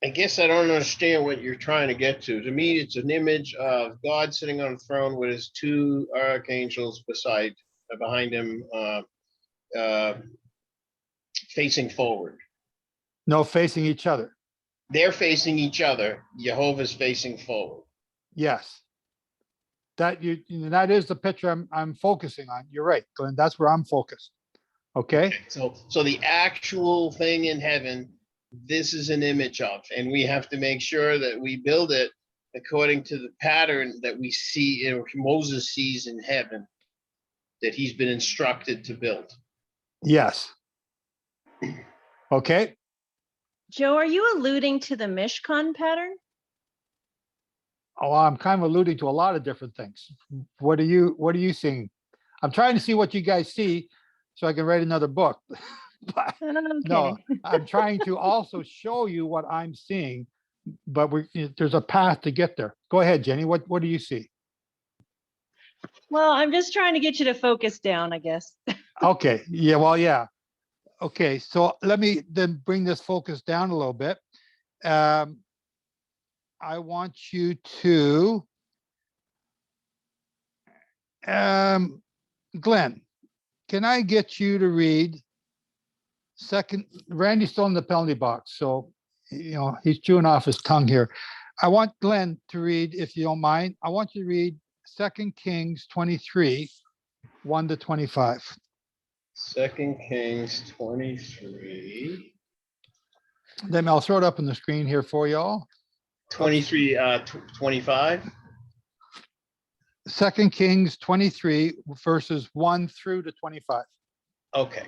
S5: I guess I don't understand what you're trying to get to. To me, it's an image of God sitting on a throne with his two archangels behind him, facing forward.
S1: No, facing each other.
S5: They're facing each other. Jehovah's facing forward.
S1: Yes. That is the picture I'm focusing on. You're right, Glenn. That's where I'm focused. Okay.
S5: So the actual thing in heaven, this is an image of, and we have to make sure that we build it according to the pattern that we see, or Moses sees in heaven, that he's been instructed to build.
S1: Yes. Okay.
S8: Joe, are you alluding to the Mishkan pattern?
S1: Oh, I'm kind of alluding to a lot of different things. What are you seeing? I'm trying to see what you guys see so I can write another book. But no,
S8: Okay.
S1: I'm trying to also show you what I'm seeing, but there's a path to get there. Go ahead, Jenny. What do you see?
S8: Well, I'm just trying to get you to focus down, I guess.
S1: Okay. Yeah. Well, yeah. Okay. So let me then bring this focus down a little bit. I want you to, Glenn, can I get you to read Randy's still in the penalty box, so, he's chewing off his tongue here. I want Glenn to read, if you don't mind. I want you to read 2 Kings 23, 1-25.
S5: 2 Kings 23.
S1: Then I'll throw it up on the screen here for y'all.
S5: 23, 25.
S1: 2 Kings 23, verses 1-25.
S5: Okay. All right.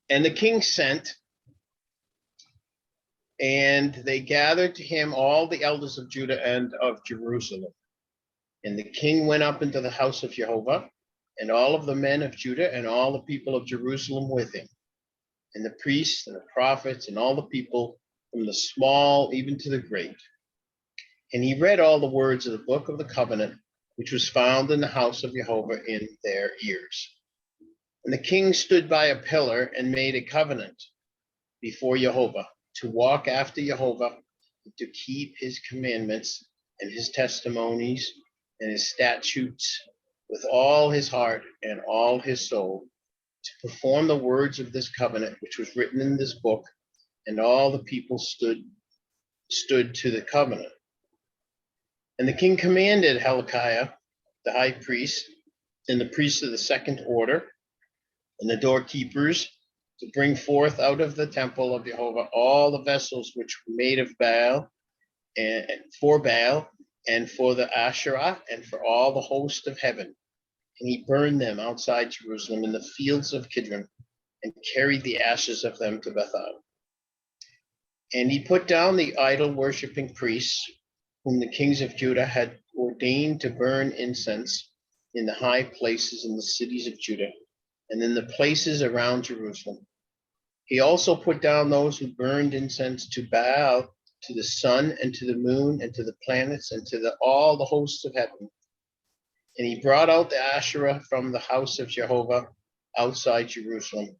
S5: And the king sent, and they gathered to him all the elders of Judah and of Jerusalem. And the king went up into the house of Jehovah, and all of the men of Judah and all the people of Jerusalem with him, and the priests and the prophets and all the people, from the small even to the great. And he read all the words of the book of the covenant, which was found in the house of Jehovah in their ears. And the king stood by a pillar and made a covenant before Jehovah to walk after Jehovah, and to keep his commandments and his testimonies and his statutes with all his heart and all his soul, to perform the words of this covenant which was written in this book. And all the people stood to the covenant. And the king commanded Hilkiah, the high priest, and the priests of the second order, and the doorkeepers, to bring forth out of the temple of Jehovah all the vessels which were made of Baal, and for Baal, and for the Asherah, and for all the host of heaven. And he burned them outside Jerusalem in the fields of Kidron, and carried the ashes of them to Bethel. And he put down the idol worshiping priests, whom the kings of Judah had ordained to burn incense in the high places in the cities of Judah, and in the places around Jerusalem. He also put down those who burned incense to Baal, to the sun, and to the moon, and to the planets, and to all the hosts of heaven. And he brought out the Asherah from the house of Jehovah outside Jerusalem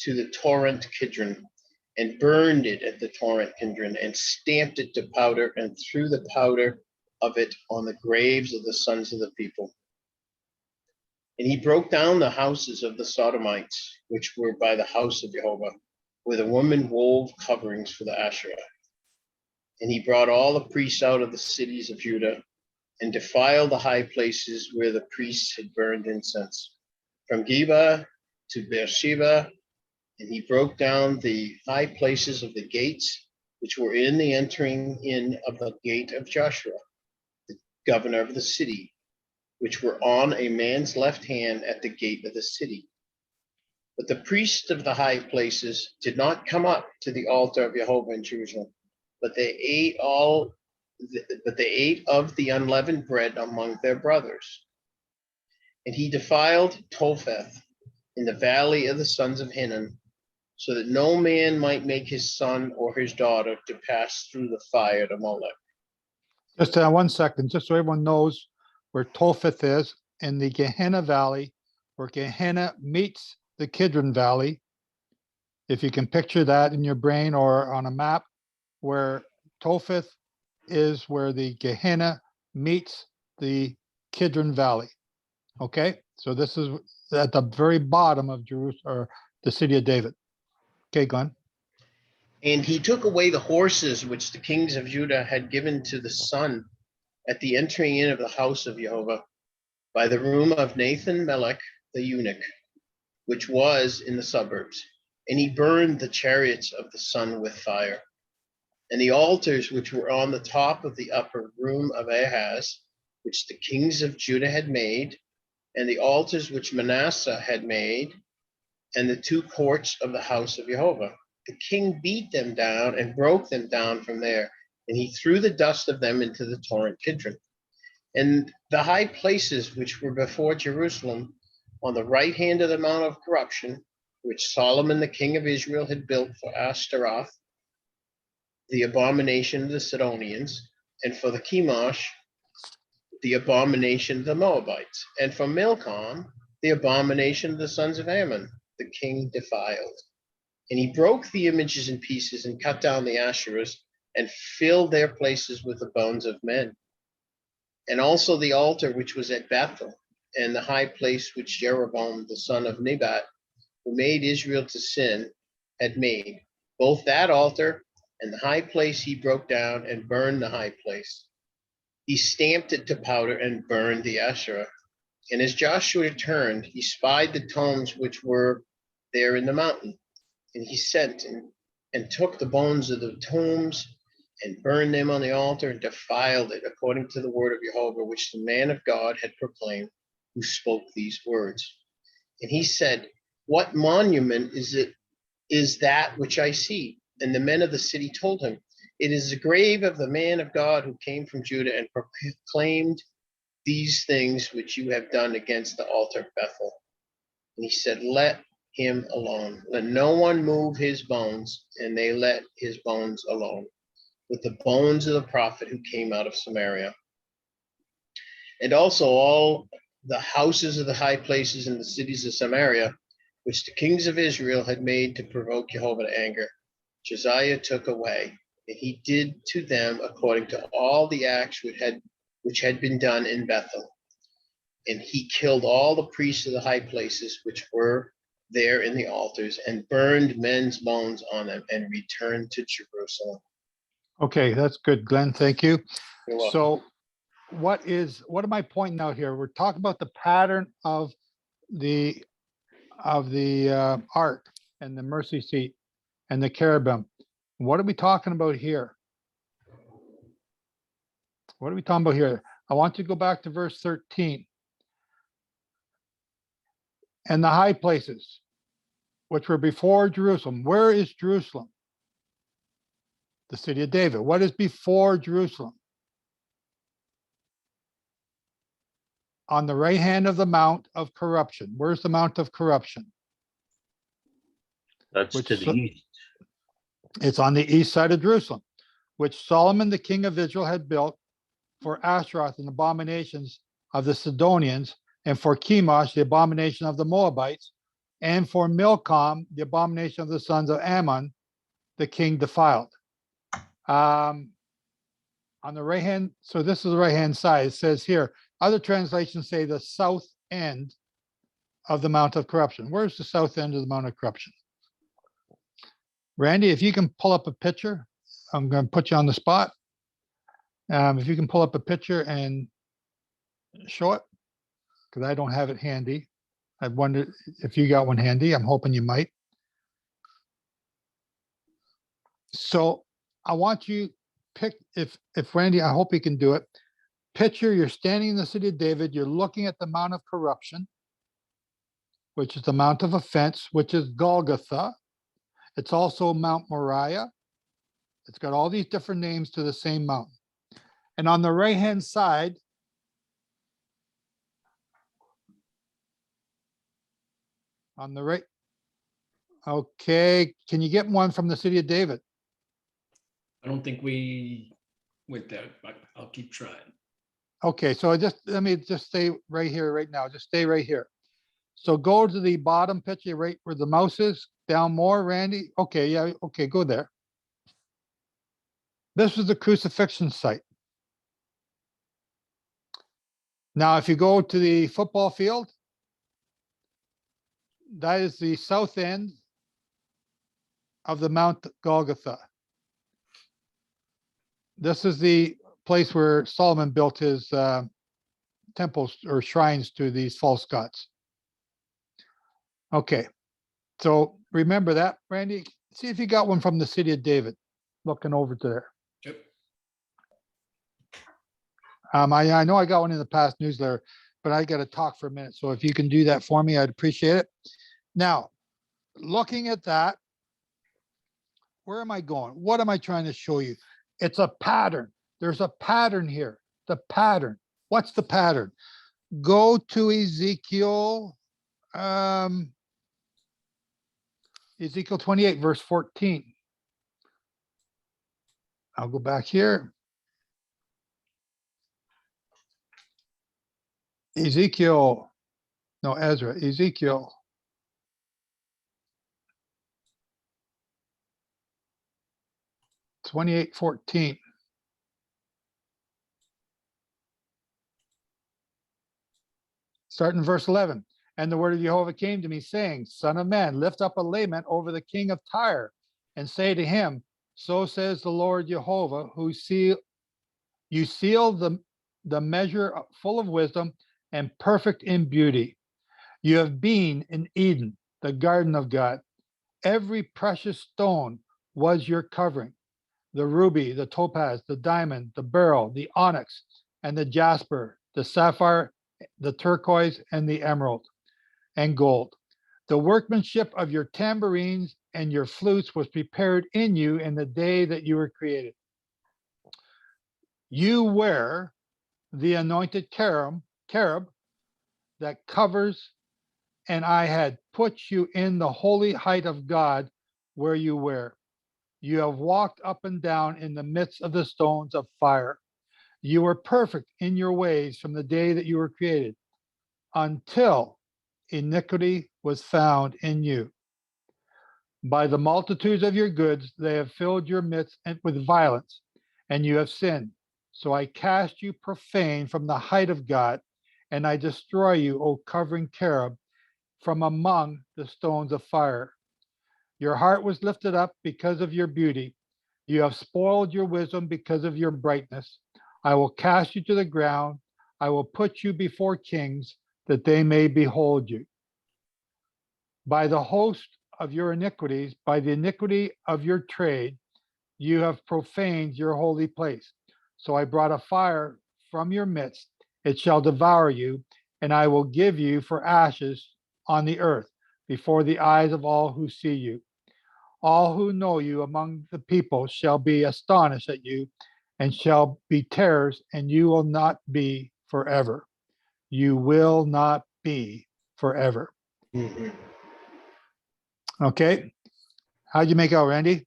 S5: to the torrent Kidron, and burned it at the torrent Kidron, and stamped it to powder, and threw the powder of it on the graves of the sons of the people. And he broke down the houses of the Sodomites, which were by the house of Jehovah, where the women wove coverings for the Asherah. And he brought all the priests out of the cities of Judah and defiled the high places where the priests had burned incense, from Geba to Beersheba. And he broke down the high places of the gates, which were in the entering in of the gate of Joshua, the governor of the city, which were on a man's left hand at the gate of the city. But the priests of the high places did not come up to the altar of Jehovah in Jerusalem, but they ate of the unleavened bread among their brothers. And he defiled Topheth in the valley of the sons of Hinnom, so that no man might make his son or his daughter to pass through the fire to Molech.
S1: Just 1 second, just so everyone knows where Topheth is, in the Gehenna Valley, where Gehenna meets the Kidron Valley. If you can picture that in your brain or on a map, where Topheth is where the Gehenna meets the Kidron Valley. Okay, so this is at the very bottom of Jerusalem, or the city of David. Okay, Glenn.
S5: And he took away the horses which the kings of Judah had given to the sun at the entering in of the house of Jehovah by the room of Nathan Melech the eunuch, which was in the suburbs. And he burned the chariots of the sun with fire. And the altars which were on the top of the upper room of Ahaz, which the kings of Judah had made, and the altars which Manasseh had made, and the 2 courts of the house of Jehovah. The king beat them down and broke them down from there, and he threw the dust of them into the torrent Kidron. And the high places which were before Jerusalem, on the right hand of the Mount of Corruption, which Solomon the king of Israel had built for Ashtaroth, the abomination of the Sidonians, and for the Chemosh, the abomination of the Moabites, and for Milcom, the abomination of the sons of Ammon, the king defiled. And he broke the images in pieces and cut down the Asherahs and filled their places with the bones of men. And also the altar which was at Bethel, and the high place which Jeroboam the son of Nebat, who made Israel to sin, had made. Both that altar and the high place he broke down and burned the high place. He stamped it to powder and burned the Asherah. And as Joshua returned, he spied the tombs which were there in the mountain. And he sent and took the bones of the tombs and burned them on the altar and defiled it according to the word of Jehovah, which the man of God had proclaimed, who spoke these words. And he said, "What monument is that which I see?" And the men of the city told him, "It is the grave of the man of God who came from Judah and proclaimed these things which you have done against the altar of Bethel." And he said, "Let him alone. Let no one move his bones." And they let his bones alone, with the bones of the prophet who came out of Samaria. And also all the houses of the high places in the cities of Samaria, which the kings of Israel had made to provoke Jehovah to anger, Josiah took away, and he did to them according to all the acts which had been done in Bethel. And he killed all the priests of the high places which were there in the altars, and burned men's bones on them, and returned to Jerusalem.
S1: Okay, that's good, Glenn. Thank you.
S5: You're welcome.
S1: So what am I pointing out here? We're talking about the pattern of the ark and the mercy seat and the cherubim. What are we talking about here? What are we talking about here? I want you to go back to verse 13. And the high places, which were before Jerusalem. Where is Jerusalem? The city of David. What is before Jerusalem? On the right hand of the Mount of Corruption. Where's the Mount of Corruption?
S6: That's
S1: Which
S6: to the
S1: so-
S6: east.
S1: It's on the east side of Jerusalem, which Solomon, the king of Israel, had built for Ashtaroth and abominations of the Sidonians, and for Chemosh, the abomination of the Moabites, and for Milcom, the abomination of the sons of Ammon, the king defiled. On the right hand, so this is the right hand side. It says here, other translations say the south end of the Mount of Corruption. Where's the south end of the Mount of Corruption? Randy, if you can pull up a picture, I'm going to put you on the spot. If you can pull up a picture and show it, because I don't have it handy. I wondered if you got one handy. I'm hoping you might. So I want you pick, if Randy, I hope he can do it. Picture you're standing in the city of David, you're looking at the Mount of Corruption, which is the Mount of Offence, which is Golgotha. It's also Mount Moriah. It's got all these different names to the same mountain. And on the right-hand side, on the right, okay, can you get one from the city of David?
S2: I don't think we went there, but I'll keep trying.
S1: Okay, so let me just stay right here right now. Just stay right here. So go to the bottom picture, right where the mouse is, down more, Randy. Okay, yeah, okay, go there. This is the crucifixion site. Now, if you go to the football field, that is the south end of the Mount Golgotha. This is the place where Solomon built his temples or shrines to these false gods. Okay, so remember that, Randy. See if you got one from the city of David, looking over to there.
S2: Yep.
S1: I know I got one in the past newsletter, but I got to talk for a minute. So if you can do that for me, I'd appreciate it. Now, looking at that, where am I going? What am I trying to show you? It's a pattern. There's a pattern here. The pattern. What's the pattern? Go to Ezekiel, Ezekiel 28, verse 14. I'll go back here. Ezekiel, no, Ezra, Ezekiel. (28:14). Starting verse 11. And the word of Jehovah came to me, saying, Son of man, lift up a lament over the king of Tyre, and say to him, So says the Lord Jehovah, you seal the measure full of wisdom and perfect in beauty. You have been in Eden, the garden of God. Every precious stone was your covering. The ruby, the topaz, the diamond, the beryl, the onyx, and the jasper, the sapphire, the turquoise, and the emerald, and gold. The workmanship of your tambourines and your flutes was prepared in you in the day that you were created. You wear the anointed cherub that covers, and I had put you in the holy height of God where you wear. You have walked up and down in the midst of the stones of fire. You were perfect in your ways from the day that you were created, until iniquity was found in you. By the multitudes of your goods, they have filled your midst with violence, and you have sinned. So I cast you profane from the height of God, and I destroy you, O covering cherub, from among the stones of fire. Your heart was lifted up because of your beauty. You have spoiled your wisdom because of your brightness. I will cast you to the ground. I will put you before kings, that they may behold you. By the host of your iniquities, by the iniquity of your trade, you have profaned your holy place. So I brought a fire from your midst. It shall devour you, and I will give you for ashes on the earth before the eyes of all who see you. All who know you among the people shall be astonished at you, and shall be terrors, and you will not be forever. You will not be forever.
S5: Mhm.
S1: Okay. How'd you make out, Randy?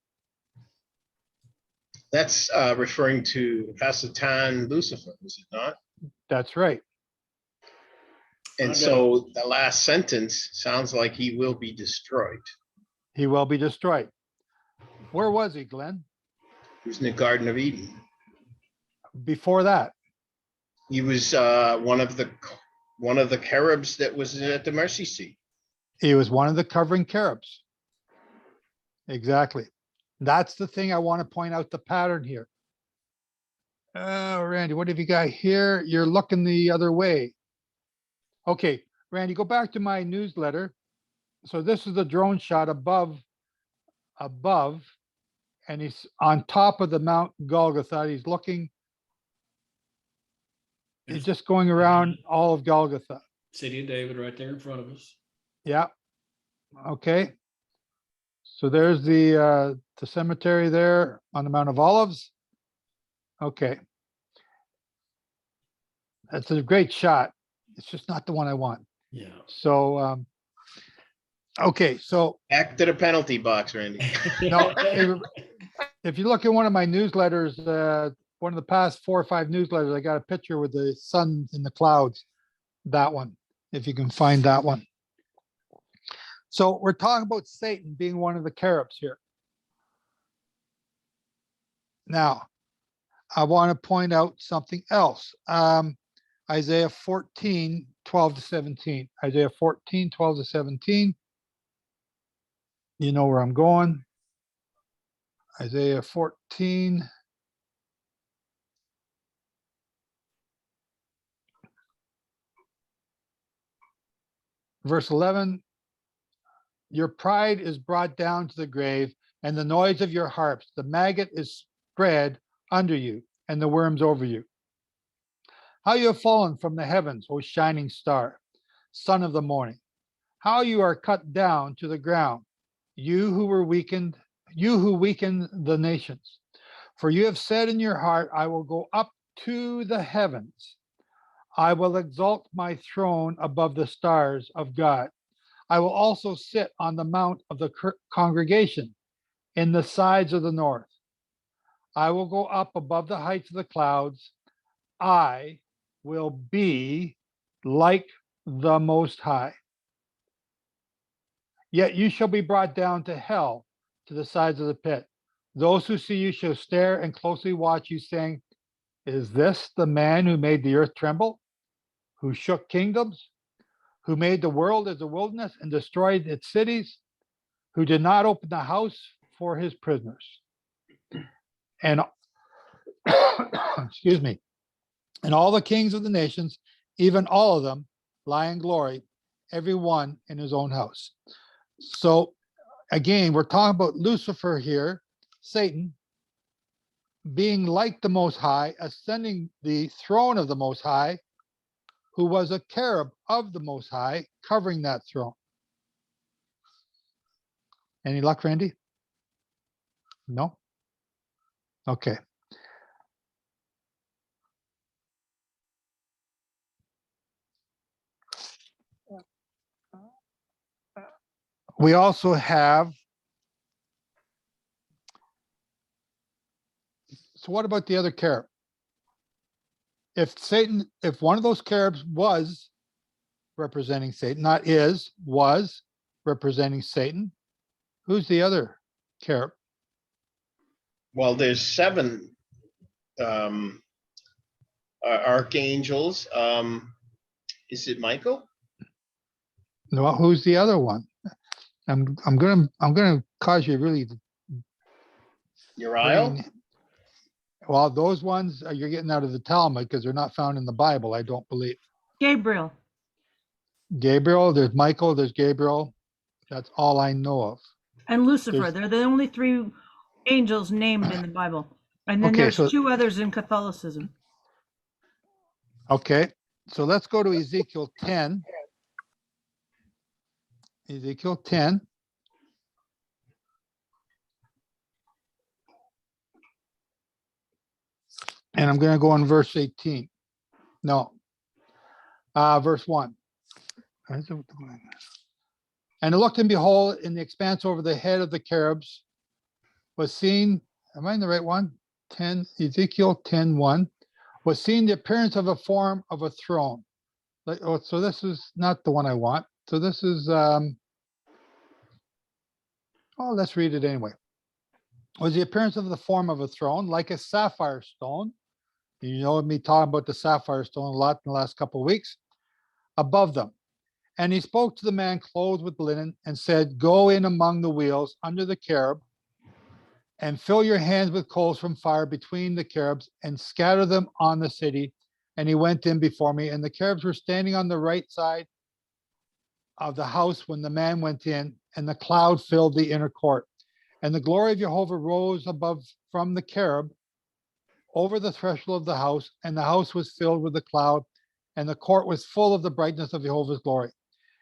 S5: That's referring to Hasatan Lucifer, is it not?
S1: That's right.
S5: And so the last sentence sounds like he will be destroyed.
S1: He will be destroyed. Where was he, Glenn?
S5: He was in the Garden of Eden.
S1: Before that?
S5: He was one of the one of the cherubs that was at the mercy seat.
S1: He was one of the covering cherubs. Exactly. That's the thing I want to point out the pattern here. Randy, what have you got here? You're looking the other way. Okay, Randy, go back to my newsletter. So this is the drone shot above, and he's on top of the Mount Golgotha. He's looking, he's just going around all of Golgotha.
S2: City of David right there in front of us.
S1: Yeah. Okay. So there's the cemetery there on the Mount of Olives. Okay. That's a great shot. It's just not the one I want.
S2: Yeah.
S1: So, okay. So
S5: Back to the penalty box, Randy.
S1: no, if you look at one of my newsletters, one of the past 4 or 5 newsletters, I got a picture with the sun in the clouds. That one, if you can find that one. So we're talking about Satan being one of the cherubs here. Now, I want to point out something else. Isaiah 14, 12 to 17. Isaiah 14, 12 to 17. You know where I'm going. Isaiah 14. Verse 11. Your pride is brought down to the grave, and the noise of your harps. The maggot is spread under you, and the worms over you. How you have fallen from the heavens, O shining star, son of the morning. How you are cut down to the ground, you who weakened the nations. For you have said in your heart, I will go up to the heavens. I will exalt my throne above the stars of God. I will also sit on the mount of the congregation in the sides of the north. I will go up above the heights of the clouds. I will be like the Most High. Yet you shall be brought down to hell, to the sides of the pit. Those who see you shall stare and closely watch you, saying, is this the man who made the earth tremble, who shook kingdoms, who made the world as a wilderness and destroyed its cities, who did not open the house for his prisoners? And excuse me, and all the kings of the nations, even all of them, lie in glory, every one in his own house. So again, we're talking about Lucifer here, Satan, being like the Most High, ascending the throne of the Most High, who was a cherub of the Most High, covering that throne. Any luck, Randy? No? Okay. We also have, so what about the other cherub? If Satan, if one of those cherubs was representing Satan, not is, was representing Satan, who's the other cherub?
S5: Well, there's 7 archangels. Is it Michael?
S1: No, who's the other one? I'm gonna cause you really.
S5: Uriel?
S1: Well, those ones you're getting out of the Talmud because they're not found in the Bible, I don't believe.
S7: Gabriel.
S1: Gabriel, there's Michael, there's Gabriel. That's all I know of.
S7: And Lucifer.
S1: There's-
S7: They're the only 3 angels named in the Bible. And then
S1: Okay,
S7: there's
S1: so-
S7: 2 others in Catholicism.
S1: Okay, so let's go to Ezekiel 10. Ezekiel 10. And I'm going to go on verse 18. No. Verse 1. And I looked, and behold, in the expanse over the head of the cherubs was seen, am I in the right one? 10, Ezekiel 10:1, was seen the appearance of a form of a throne. So this is not the one I want. So this is, let's read it anyway. Was the appearance of the form of a throne like a sapphire stone. You know me talking about the sapphire stone a lot in the last couple of weeks. above them. And he spoke to the man clothed with linen and said, go in among the wheels under the cherub and fill your hands with coals from fire between the cherubs and scatter them on the city. And he went in before me, and the cherubs were standing on the right side of the house when the man went in, and the cloud filled the inner court. And the glory of Jehovah rose above from the cherub over the threshold of the house, and the house was filled with the cloud, and the court was full of the brightness of Jehovah's glory.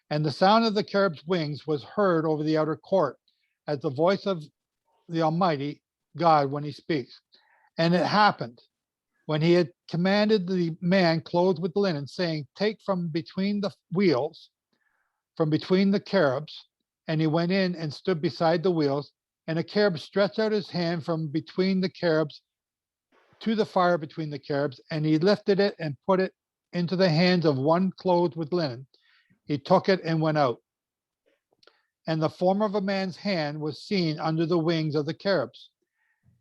S1: And the sound of the cherub's wings was heard over the outer court, as the voice of the Almighty God when he speaks. And it happened, when he had commanded the man clothed with linen, saying, take from between the wheels, from between the cherubs, and he went in and stood beside the wheels, and a cherub stretched out his hand from between the cherubs to the fire between the cherubs, and he lifted it and put it into the hands of one clothed with linen. He took it and went out. And the form of a man's hand was seen under the wings of the cherubs.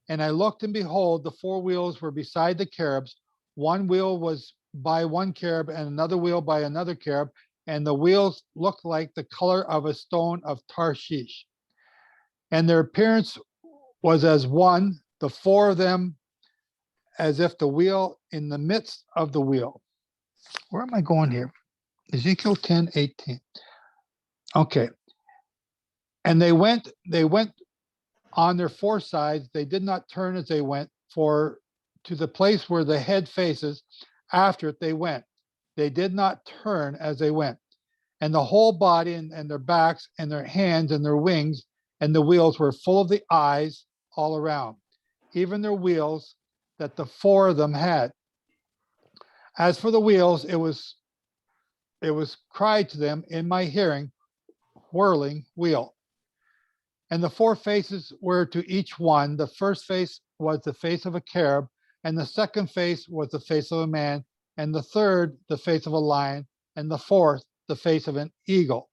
S1: And I looked, and behold, the four wheels were beside the cherubs. One wheel was by one cherub, and another wheel by another cherub, and the wheels looked like the color of a stone of Tarshish. And their appearance was as one, the four of them, as if the wheel in the midst of the wheel. Where am I going here? Ezekiel 10:18. Okay. And they went on their four sides. They did not turn as they went, for to the place where the head faces, after it they went. They did not turn as they went. And the whole body and their backs and their hands and their wings and the wheels were full of the eyes all around, even their wheels that the four of them had. As for the wheels, it was cried to them in my hearing, whirling wheel. And the four faces were to each one. The first face was the face of a cherub, and the second face was the face of a man, and the third the face of a lion, and the fourth the face of an eagle.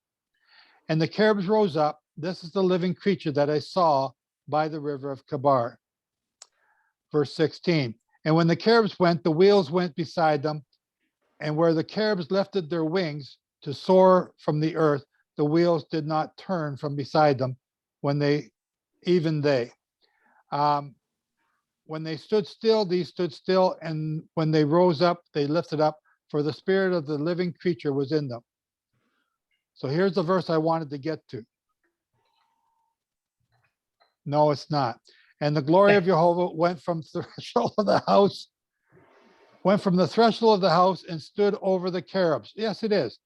S1: And the cherubs rose up. This is the living creature that I saw by the river of Kabar. Verse 16. And when the cherubs went, the wheels went beside them, and where the cherubs lifted their wings to soar from the earth, the wheels did not turn from beside them when they when they stood still, these stood still, and when they rose up, they lifted up, for the spirit of the living creature was in them. So here's the verse I wanted to get to. No, it's not. And the glory of Jehovah went from the threshold of the house, and stood over the cherubs. Yes, it is.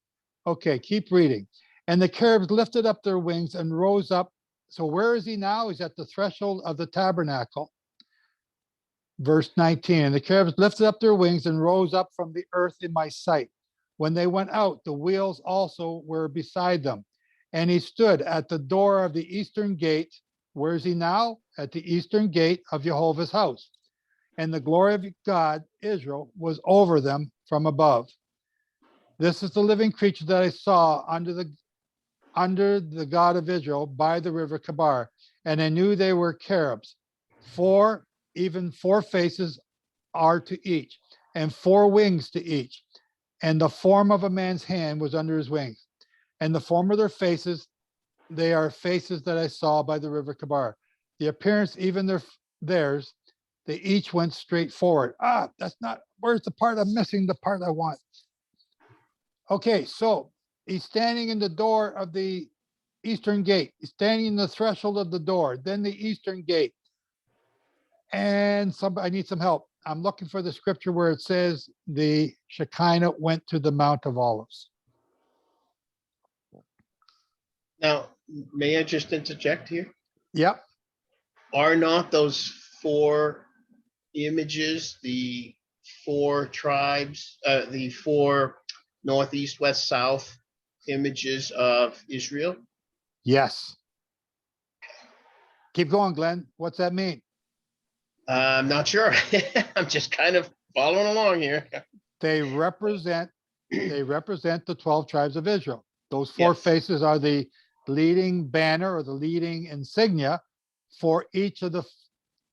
S1: Okay, keep reading. And the cherubs lifted up their wings and rose up. So where is he now? He's at the threshold of the tabernacle. Verse 19, and the cherubs lifted up their wings and rose up from the earth in my sight. When they went out, the wheels also were beside them. And he stood at the door of the eastern gate. Where is he now? At the eastern gate of Jehovah's house. And the glory of God, Israel, was over them from above. This is the living creature that I saw under the God of Israel by the river Kabar. And I knew they were cherubs. Even four faces are to each, and four wings to each. And the form of a man's hand was under his wings. And the form of their faces, they are faces that I saw by the river Kabar. The appearance, even theirs, they each went straight forward. That's not, where's the part I'm missing? The part I want. Okay, so he's standing in the door of the eastern gate. He's standing in the threshold of the door, then the eastern gate. And I need some help. I'm looking for the scripture where it says the Shekinah went to the Mount of Olives.
S5: Now, may I just interject here?
S1: Yep.
S5: Are not those four images the four tribes, the four north, east, west, south images of Israel?
S1: Yes. Keep going, Glenn. What's that mean?
S5: I'm not sure. I'm just kind of following along here.
S1: They represent the 12 tribes of Israel. Those four
S5: Yes.
S1: faces are the leading banner or the leading insignia for each of the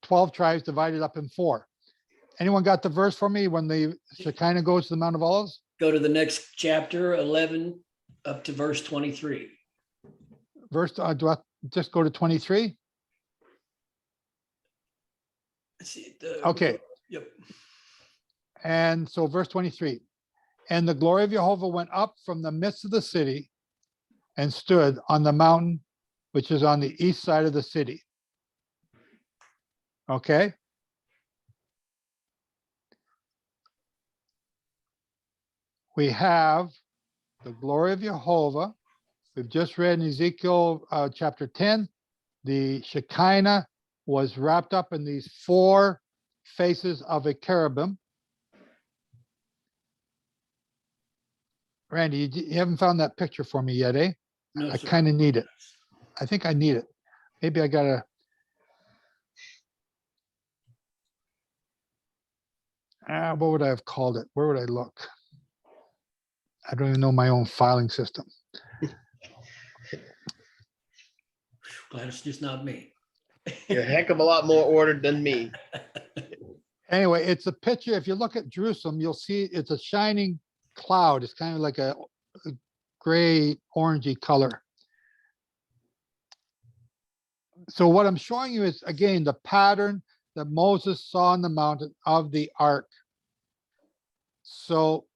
S1: 12 tribes divided up in four. Anyone got the verse for me when the Shekinah goes to the Mount of Olives?
S2: Go to the next chapter, 11, up to verse 23.
S1: Do I just go to 23?
S2: Let's see,
S1: Okay.
S2: Yep.
S1: And so verse 23, and the glory of Jehovah went up from the midst of the city and stood on the mountain, which is on the east side of the city. Okay. We have the glory of Jehovah. We've just read in Ezekiel chapter 10, the Shekinah was wrapped up in these four faces of a cherubim. Randy, you haven't found that picture for me yet, eh?
S2: No,
S1: I
S2: sir.
S1: kind of need it. I think I need it. Maybe I gotta. What would I have called it? Where would I look? I don't even know my own filing system.
S2: Glad it's just not me.
S5: You're a heck of a lot more ordered than me.
S1: Anyway, it's a picture. If you look at Jerusalem, you'll see it's a shining cloud. It's kind of like a gray, orangey color. So what I'm showing you is, again, the pattern that Moses saw on the mountain of the ark. So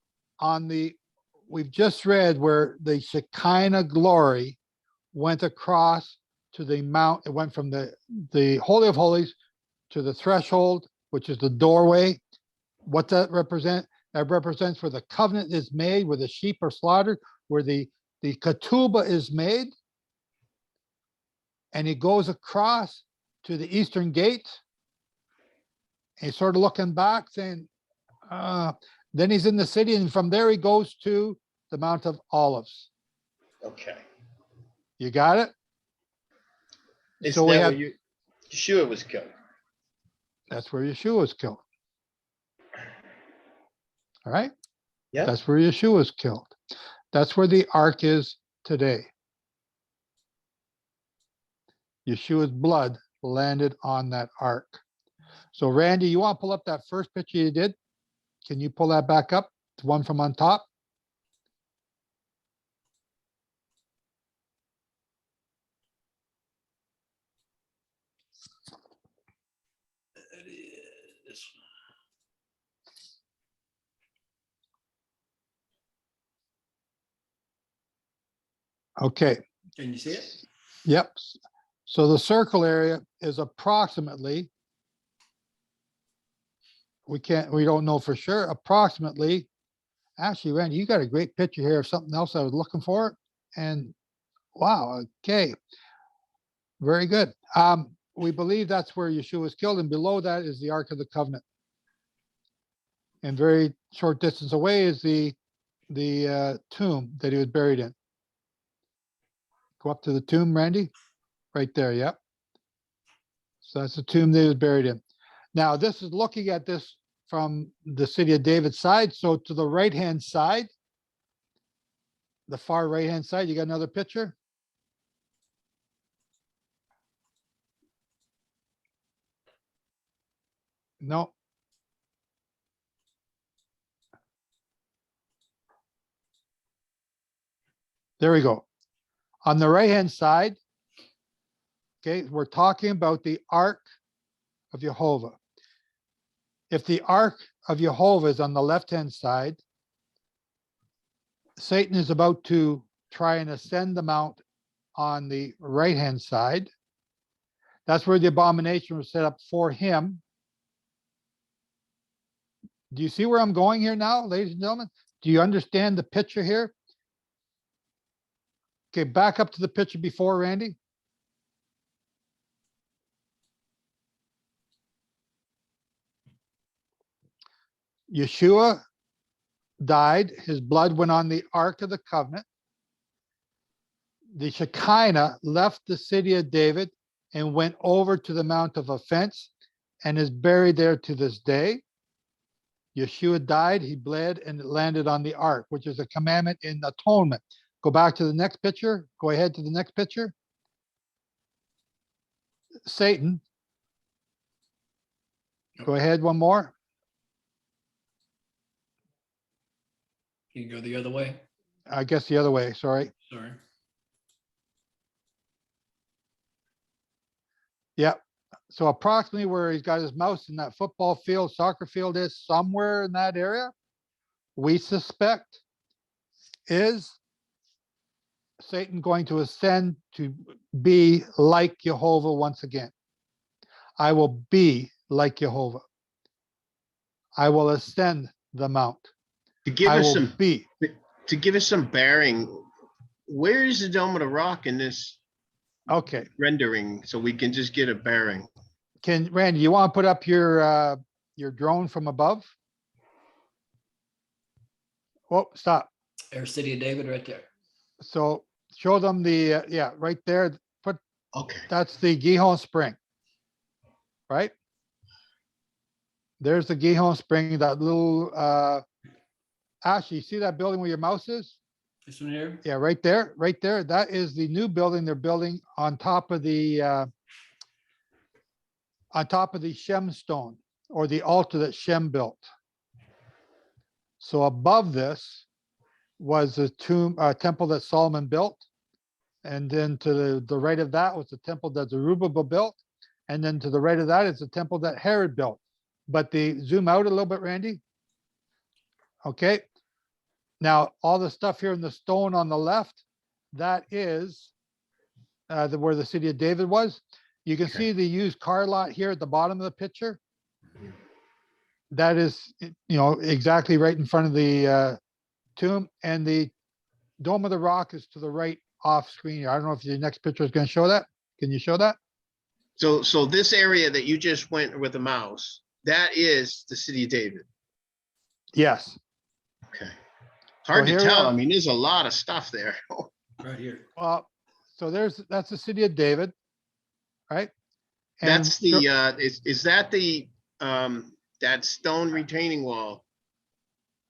S1: we've just read where the Shekinah glory went across to the mount. It went from the Holy of Holies to the threshold, which is the doorway. What that represent? That represents where the covenant is made, where the sheep are slaughtered, where the ketubah is made. And he goes across to the eastern gate. And he's sort of looking back saying, then he's in the city, and from there he goes to the Mount of Olives.
S5: Okay.
S1: You got it?
S5: Isn't
S1: So we
S5: that
S1: have,
S5: where Yeshua was killed?
S1: that's where Yeshua was killed. All right?
S5: Yeah.
S1: That's where Yeshua was killed. That's where the ark is today. Yeshua's blood landed on that ark. So Randy, you want to pull up that first picture you did? Can you pull that back up? The one from on top?
S2: That is-
S1: Okay.
S2: Can you see it?
S1: Yep. So the circle area is approximately, we don't know for sure, approximately, actually, Randy, you got a great picture here of something else I was looking for. And wow, okay. Very good. We believe that's where Yeshua was killed, and below that is the Ark of the Covenant. And very short distance away is the tomb that he was buried in. Go up to the tomb, Randy. Right there, yep. So that's the tomb that he was buried in. Now, this is looking at this from the city of David's side. So to the right-hand side, the far right-hand side, you got another picture? No. There we go. On the right-hand side, okay, we're talking about the Ark of Jehovah. If the Ark of Jehovah is on the left-hand side, Satan is about to try and ascend the mount on the right-hand side. That's where the abomination was set up for him. Do you see where I'm going here now, ladies and gentlemen? Do you understand the picture here? Okay, back up to the picture before, Randy. Yeshua died. His blood went on the Ark of the Covenant. The Shekinah left the city of David and went over to the Mount of Offence and is buried there to this day. Yeshua died, he bled, and it landed on the ark, which is a commandment in atonement. Go back to the next picture. Go ahead to the next picture. Satan. Go ahead, one more.
S2: You go the other way.
S1: I guess the other way, sorry.
S2: Sorry.
S1: Yep. So approximately where he's got his mouse in that football field, soccer field is somewhere in that area, we suspect is Satan going to ascend to be like Jehovah once again. I will be like Jehovah. I will ascend the mount.
S5: To give
S1: I
S5: us
S1: will
S5: some,
S1: be.
S5: to give us some bearing, where is the Dome of the Rock in this
S1: Okay.
S5: rendering, so we can just get a bearing?
S1: Randy, you want to put up your drone from above? Oh, stop.
S2: There's City of David right there.
S1: So show them the, yeah, right there.
S5: Okay.
S1: That's the Gihon Spring, right? There's the Gihon Spring, that little, Ashley, see that building where your mouse is?
S2: This one here.
S1: Yeah, right there, right there. That is the new building they're building on top of the Shem stone, or the altar that Shem built. So above this was the temple that Solomon built. And then to the right of that was the temple that Zerubbabel built. And then to the right of that is the temple that Herod built. But zoom out a little bit, Randy. Okay. Now, all the stuff here in the stone on the left, that is where the city of David was. You can see the used car lot here at the bottom of the picture. That is, exactly right in front of the tomb, and the Dome of the Rock is to the right off screen here. I don't know if the next picture is going to show that. Can you show that?
S5: So this area that you just went with the mouse, that is the City of David.
S1: Yes.
S5: Okay. Hard to
S1: here we
S5: tell.
S1: are.
S5: I mean, there's a lot of stuff there.
S2: Right here.
S1: So that's the city of David, right? And
S5: That's the, is that the, that stone retaining wall?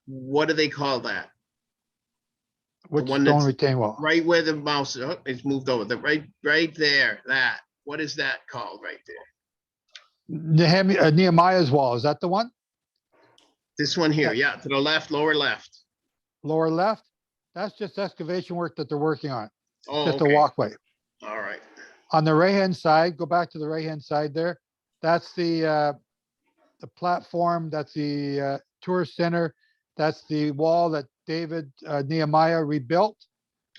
S5: What do they call that?
S1: which
S5: one
S1: stone
S5: that's
S1: retaining wall?
S5: Right where the mouse is moved over, right there, that, what is that called right there?
S1: Nehemiah's wall. Is that the one?
S5: This one here, yeah, to the left, lower left.
S1: Lower left? That's just excavation work that they're working on.
S5: Oh,
S1: Just a
S5: okay.
S1: walkway.
S5: All right.
S1: On the right-hand side, go back to the right-hand side there. That's the platform. That's the tourist center. That's the wall that Nehemiah rebuilt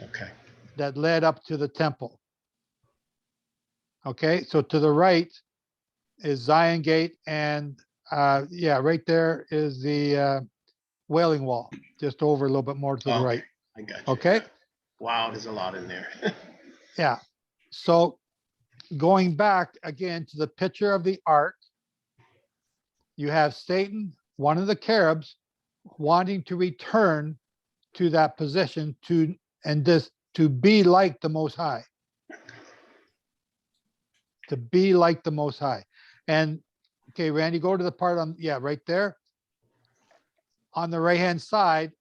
S5: Okay.
S1: that led up to the temple. Okay, so to the right is Zion Gate, and right there is the Wailing Wall, just over a little bit more to the right.
S5: I got you.
S1: Okay.
S5: Wow, there's a lot in there.
S1: Yeah. So going back again to the picture of the ark, you have Satan, one of the cherubs, wanting to return to that position to be like the Most High. To be like the Most High. And okay, Randy, go to the part right there. On the right-hand side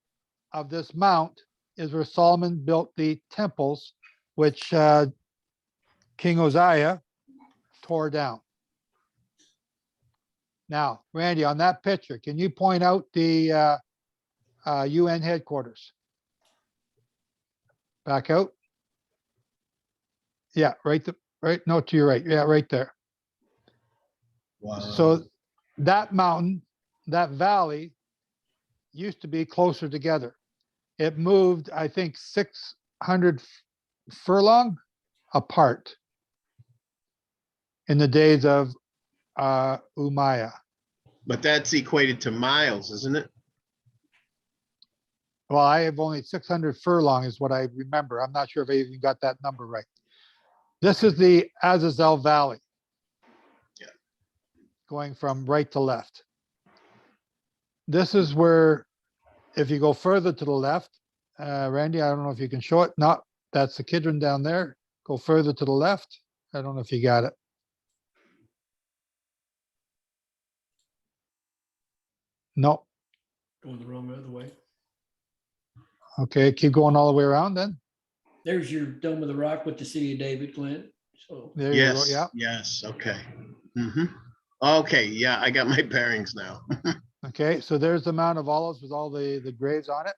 S1: of this mount is where Solomon built the temples, which King Uzziah tore down. Now, Randy, on that picture, can you point out the UN headquarters? Back out. Yeah, no, to your right. Yeah, right there.
S5: Wow.
S1: So that mountain, that valley used to be closer together. It moved, I think, 600 furlong apart in the days of Umayah.
S5: But that's equated to miles, isn't it?
S1: Well, I have only 600 furlong is what I remember. I'm not sure if I even got that number right. This is the Azazel Valley.
S5: Yeah.
S1: Going from right to left. This is where, if you go further to the left, Randy, I don't know if you can show it. No, that's the Kidron down there. Go further to the left. I don't know if you got it. No.
S2: Going the wrong other way.
S1: Okay, keep going all the way around then.
S2: There's your Dome of the Rock with the City of David, Clint. So
S1: There you go.
S5: Yes.
S1: Yeah.
S5: Yes. Okay. Okay. Yeah, I got my bearings now.
S1: Okay, so there's the Mount of Olives with all the graves on it.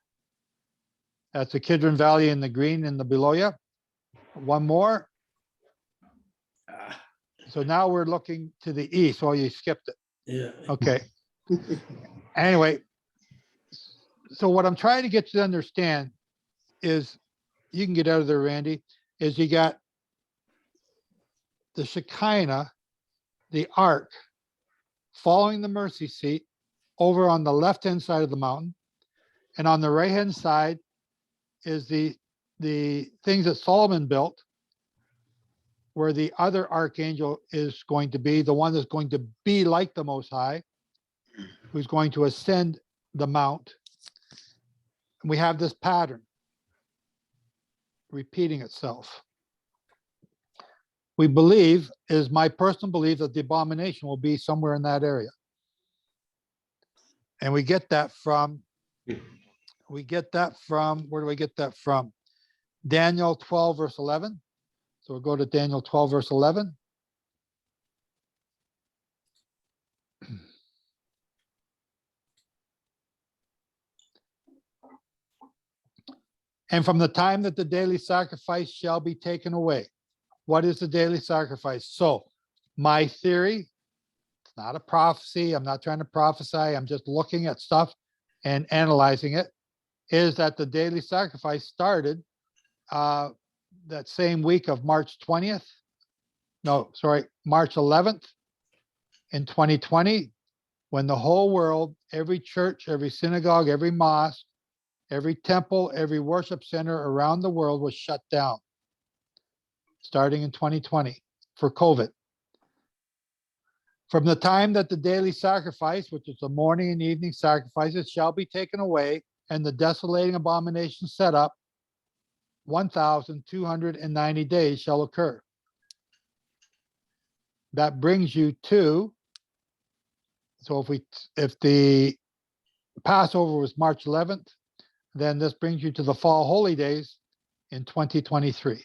S1: That's the Kidron Valley in the green in the below you. One more.
S2: Ah,
S1: So now we're looking to the east. Oh, you skipped it.
S2: yeah.
S1: Okay. Anyway, so what I'm trying to get you to understand is, you can get out of there, Randy, is you got the Shekinah, the ark, following the mercy seat over on the left-hand side of the mountain. And on the right-hand side is the things that Solomon built, where the other archangel is going to be, the one that's going to be like the Most High, who's going to ascend the mount. And we have this pattern repeating itself. We believe, is my personal belief, that the abomination will be somewhere in that area. And we get that from, where do we get that from? Daniel 12, verse 11. So we'll go to Daniel 12, verse 11. And from the time that the daily sacrifice shall be taken away. What is the daily sacrifice? So my theory, it's not a prophecy. I'm not trying to prophesy. I'm just looking at stuff and analyzing it, is that the daily sacrifice started that same week of March 20th. No, sorry, March 11th in 2020, when the whole world, every church, every synagogue, every mosque, every temple, every worship center around the world was shut down, starting in 2020 for COVID. From the time that the daily sacrifice, which is the morning and evening sacrifices, shall be taken away, and the desolating abomination set up, 1,290 days shall occur. That brings you to, so if the Passover was March 11th, then this brings you to the fall holy days in 2023.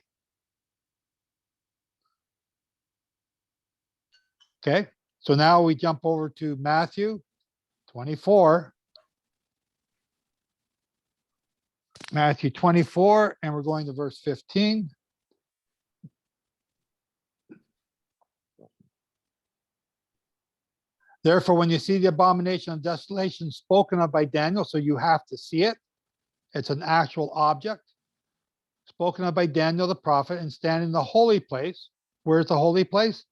S1: Okay, so now we jump over to Matthew 24. Matthew 24, and we're going to verse 15. Therefore, when you see the abomination of desolation spoken of by Daniel, so you have to see it. It's an actual object spoken of by Daniel the prophet, and stand in the holy place. Where's the holy place?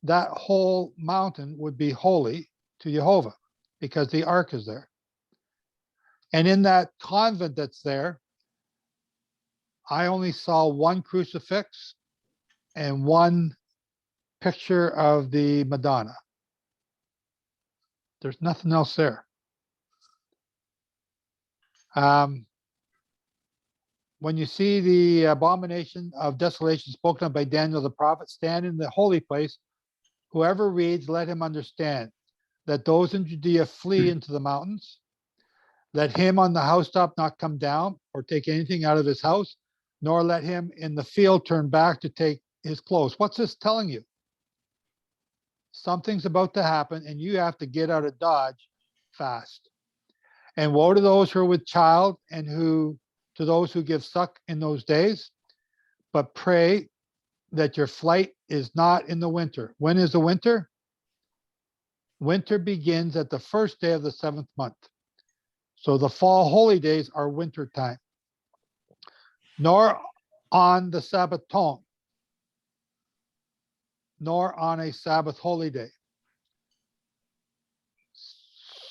S1: That whole mountain would be holy to Jehovah because the ark is there. And in that convent that's there, I only saw one crucifix and one picture of the Madonna. There's nothing else there. When you see the abomination of desolation spoken of by Daniel the prophet, stand in the holy place. Whoever reads, let him understand that those in Judea flee into the mountains. Let him on the housetop not come down or take anything out of his house, nor let him in the field turn back to take his clothes. What's this telling you? Something's about to happen and you have to get out of Dodge fast. And woe to those who are with child and to those who give suck in those days, but pray that your flight is not in the winter. When is the winter? Winter begins at the first day of the 7th month. So the fall holy days are winter time. Nor on the Sabbaton, nor on a Sabbath holy day.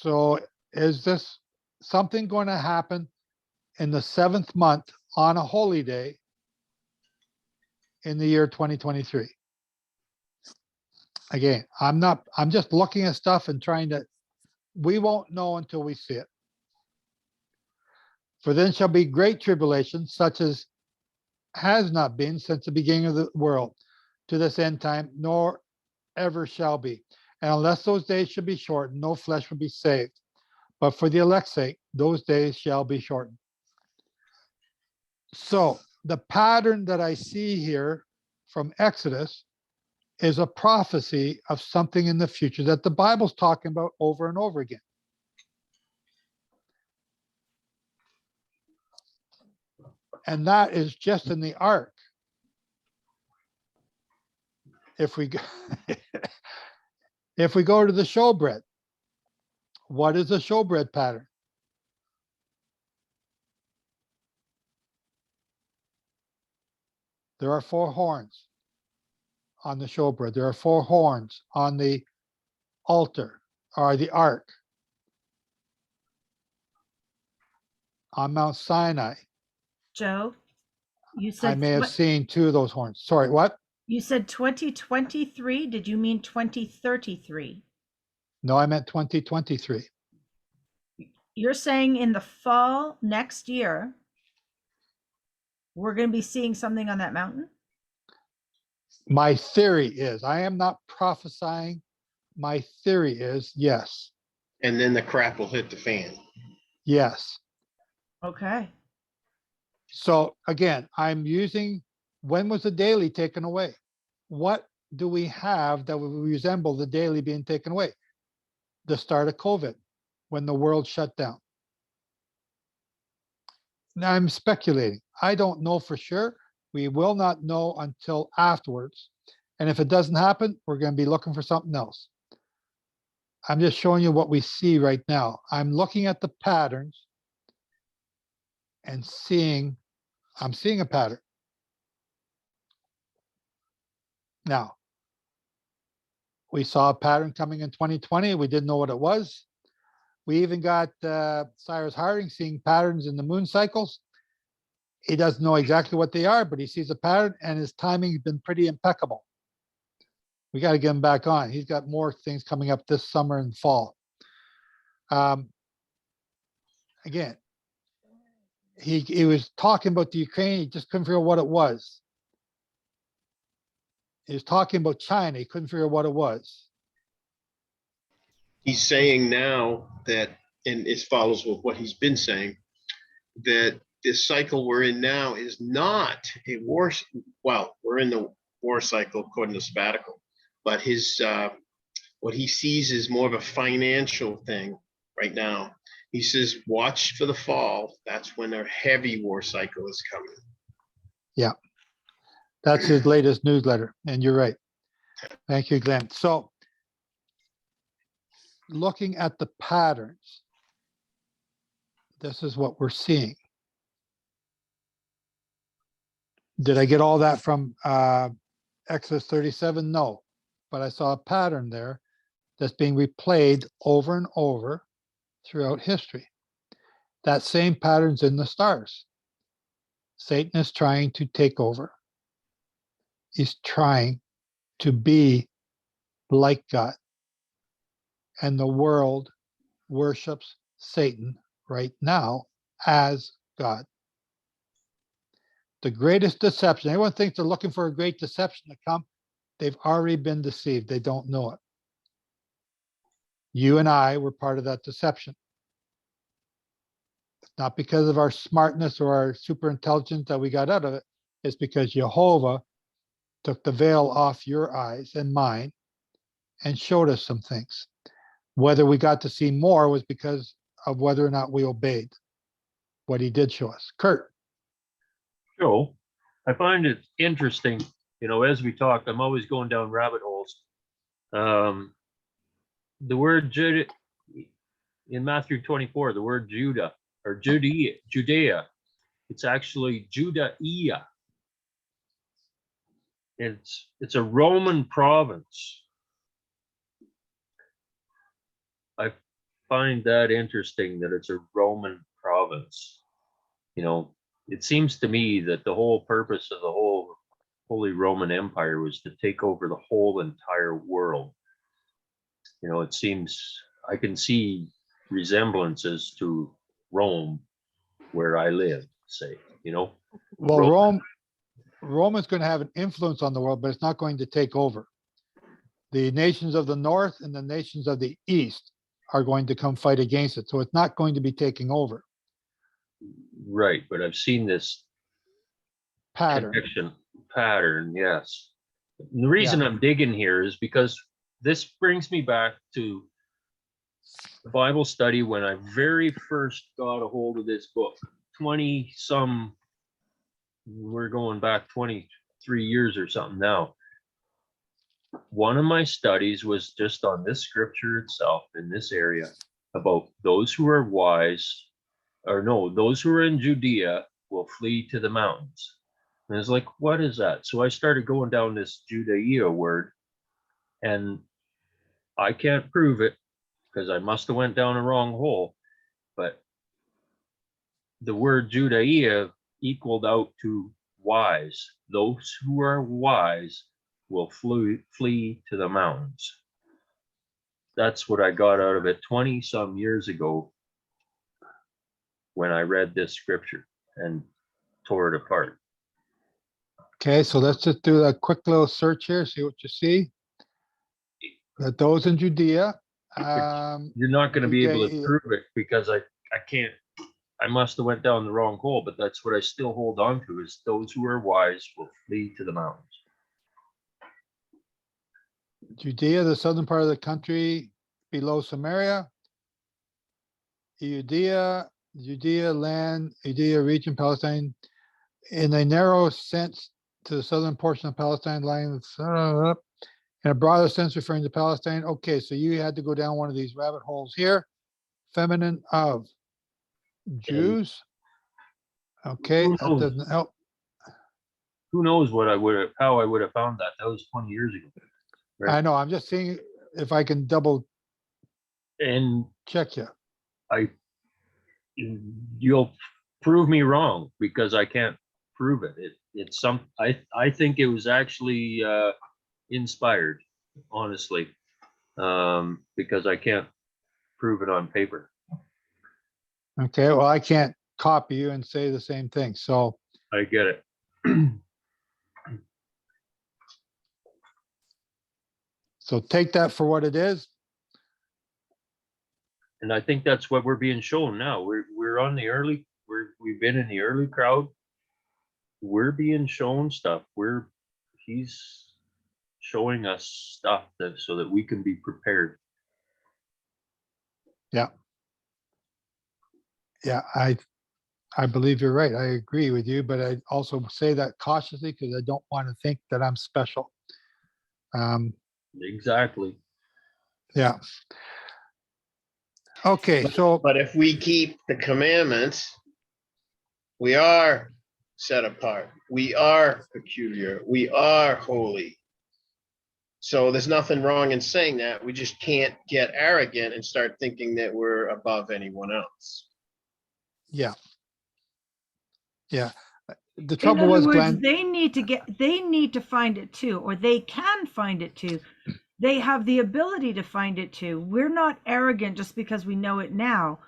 S1: So is this something going to happen in the 7th month on a holy day in the year 2023? Again, I'm just looking at stuff and we won't know until we see it. For then shall be great tribulation, such as has not been since the beginning of the world to this end time, nor ever shall be. And unless those days should be shortened, no flesh will be saved. But for the elect's sake, those days shall be shortened. So the pattern that I see here from Exodus is a prophecy of something in the future that the Bible's talking about over and over again. And that is just in the ark. If we go, if we go to the showbread, what is the showbread pattern? There are 4 horns on the showbread. There are 4 horns on the altar or the ark on Mount Sinai.
S7: Joe, you
S1: I
S7: said
S1: may have seen 2 of those horns. Sorry, what?
S7: you said 2023. Did you mean 2033?
S1: No, I meant 2023.
S7: You're saying in the fall next year, we're going to be seeing something on that mountain?
S1: My theory is, I am not prophesying. My theory is yes,
S5: And then the crap will hit the fan.
S1: yes.
S7: Okay.
S1: So again, I'm using, when was the daily taken away? What do we have that would resemble the daily being taken away? The start of COVID, when the world shut down. Now I'm speculating. I don't know for sure. We will not know until afterwards. And if it doesn't happen, we're going to be looking for something else. I'm just showing you what we see right now. I'm looking at the patterns and I'm seeing a pattern. Now, we saw a pattern coming in 2020. We didn't know what it was. We even got Cyrus Harding seeing patterns in the moon cycles. He doesn't know exactly what they are, but he sees a pattern and his timing's been pretty impeccable. We got to get him back on. He's got more things coming up this summer and fall. Again, he was talking about the Ukraine. He just couldn't figure out what it was. He was talking about China. He couldn't figure out what it was.
S5: He's saying now that, and it follows with what he's been saying, that this cycle we're in now is not a war. Well, we're in the war cycle according to Sabbatical, but his what he sees is more of a financial thing right now. He says, watch for the fall. That's when a heavy war cycle is coming.
S1: Yeah, that's his latest newsletter. And you're right. Thank you, Glenn. So looking at the patterns, this is what we're seeing. Did I get all that from Exodus 37? No, but I saw a pattern there that's being replayed over and over throughout history. That same pattern's in the stars. Satan is trying to take over. He's trying to be like God. And the world worships Satan right now as God. The greatest deception. Everyone thinks they're looking for a great deception to come. They've already been deceived. They don't know it. You and I were part of that deception. It's not because of our smartness or our super intelligence that we got out of it. It's because Jehovah took the veil off your eyes and mine and showed us some things. Whether we got to see more was because of whether or not we obeyed what he did show us. Kurt.
S6: Joe, I find it interesting, as we talk, I'm always going down rabbit holes. The word Judah in Matthew 24, the word Judah or Judea, it's actually Judaea. It's a Roman province. I find that interesting that it's a Roman province. It seems to me that the whole purpose of the whole Holy Roman Empire was to take over the whole entire world. It seems I can see resemblances to Rome where I live, say,
S1: Well, Rome is going to have an influence on the world, but it's not going to take over. The nations of the north and the nations of the east are going to come fight against it. So it's not going to be taking over.
S6: Right, but I've seen this
S1: Pattern.
S6: Pattern, yes. And the reason I'm digging here is because this brings me back to the Bible study when I very first got a hold of this book 20 some we're going back 23 years or something now. One of my studies was just on this scripture itself in this area about those who are wise, or no, those who are in Judea will flee to the mountains. And it's like, what is that? So I started going down this Judea word, and I can't prove it because I must have went down a wrong hole. But the word Judea equaled out to wise. Those who are wise will flee to the mountains. That's what I got out of it 20 some years ago when I read this scripture and tore it apart.
S1: Okay, so let's just do a quick little search here, see what you see. That those in Judea.
S6: You're not going to be able to
S1: Judea-
S6: prove it because I can't. I must have went down the wrong hole, but that's what I still hold on to is those who are wise will flee to the mountains.
S1: Judea, the southern part of the country below Samaria. Judea land, Judea region, Palestine, in a narrow sense to the southern portion of Palestine lying in a broader sense referring to Palestine. Okay, so you had to go down one of these rabbit holes here. Feminine of Jews. Okay,
S6: Who
S1: that
S6: knows?
S1: doesn't help.
S6: Who knows what how I would have found that? That was 20 years ago. Right.
S1: I know, I'm just seeing if I can double
S6: And
S1: check you.
S6: you'll prove me wrong because I can't prove it. It's I think it was actually inspired, honestly, because I can't prove it on paper.
S1: Okay, well, I can't copy you and say the same thing, so.
S6: I get it.
S1: So take that for what it is.
S6: And I think that's what we're being shown now. We're on the early. We've been in the early crowd. We're being shown stuff. He's showing us stuff so that we can be prepared.
S1: Yeah. Yeah, I believe you're right. I agree with you, but I also say that cautiously because I don't want to think that I'm special.
S6: Exactly.
S1: Yeah. Okay, so
S5: But if we keep the commandments, we are set apart. We are peculiar. We are holy. So there's nothing wrong in saying that. We just can't get arrogant and start thinking that we're above anyone else.
S1: yeah. Yeah. The
S7: In
S1: trouble
S7: other
S1: was,
S7: words,
S1: Glenn,
S7: they need to find it too, or they can find it too. They have the ability to find it too. We're not arrogant just because we know it now.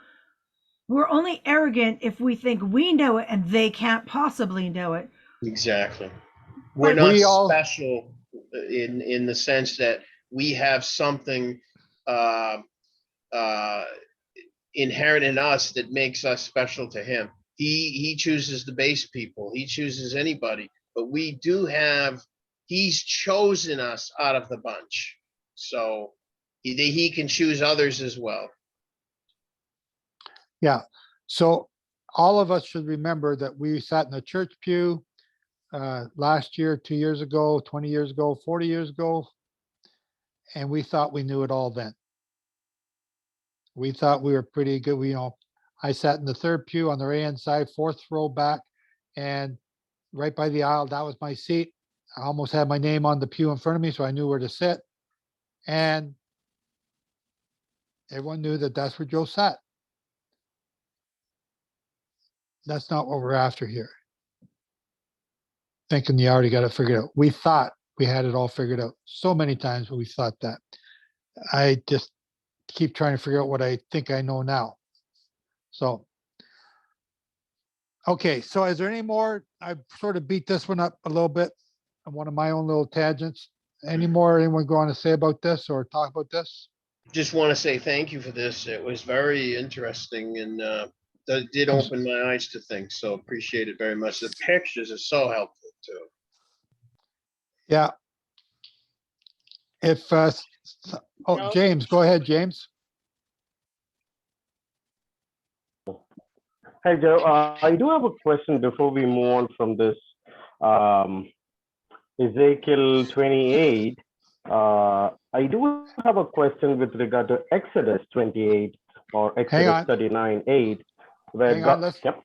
S7: We're only arrogant if we think we know it and they can't possibly know it.
S5: Exactly. We're
S7: But
S5: not
S1: we all-
S5: special in the sense that we have something inherent in us that makes us special to him. He chooses the base people. He chooses anybody, but we do have. He's chosen us out of the bunch, so he can choose others as well.
S1: yeah. So all of us should remember that we sat in the church pew last year, 2 years ago, 20 years ago, 40 years ago, and we thought we knew it all then. We thought we were pretty good. I sat in the third pew on the right-hand side, fourth row back, and right by the aisle, that was my seat. I almost had my name on the pew in front of me, so I knew where to sit. And everyone knew that that's where Joe sat. That's not what we're after here. Thinking you already got it figured out. We thought we had it all figured out so many times, but we thought that. I just keep trying to figure out what I think I know now. So, okay, so is there any more? I sort of beat this one up a little bit on one of my own little tangents. Any more anyone going to say about this or talk about this?
S5: Just want to say thank you for this. It was very interesting and that did open my eyes to things. So appreciate it very much. The pictures are so helpful too.
S1: Yeah. If,
S5: No.
S1: James, go ahead, James.
S12: Hi, Joe. I do have a question before we move on from this Ezekiel 28. I do have a question with regard to Exodus 28 or
S1: Hang
S12: Exodus
S1: on.
S12: 39:8, where
S1: Hang on,
S12: God,
S1: let's,
S12: yep,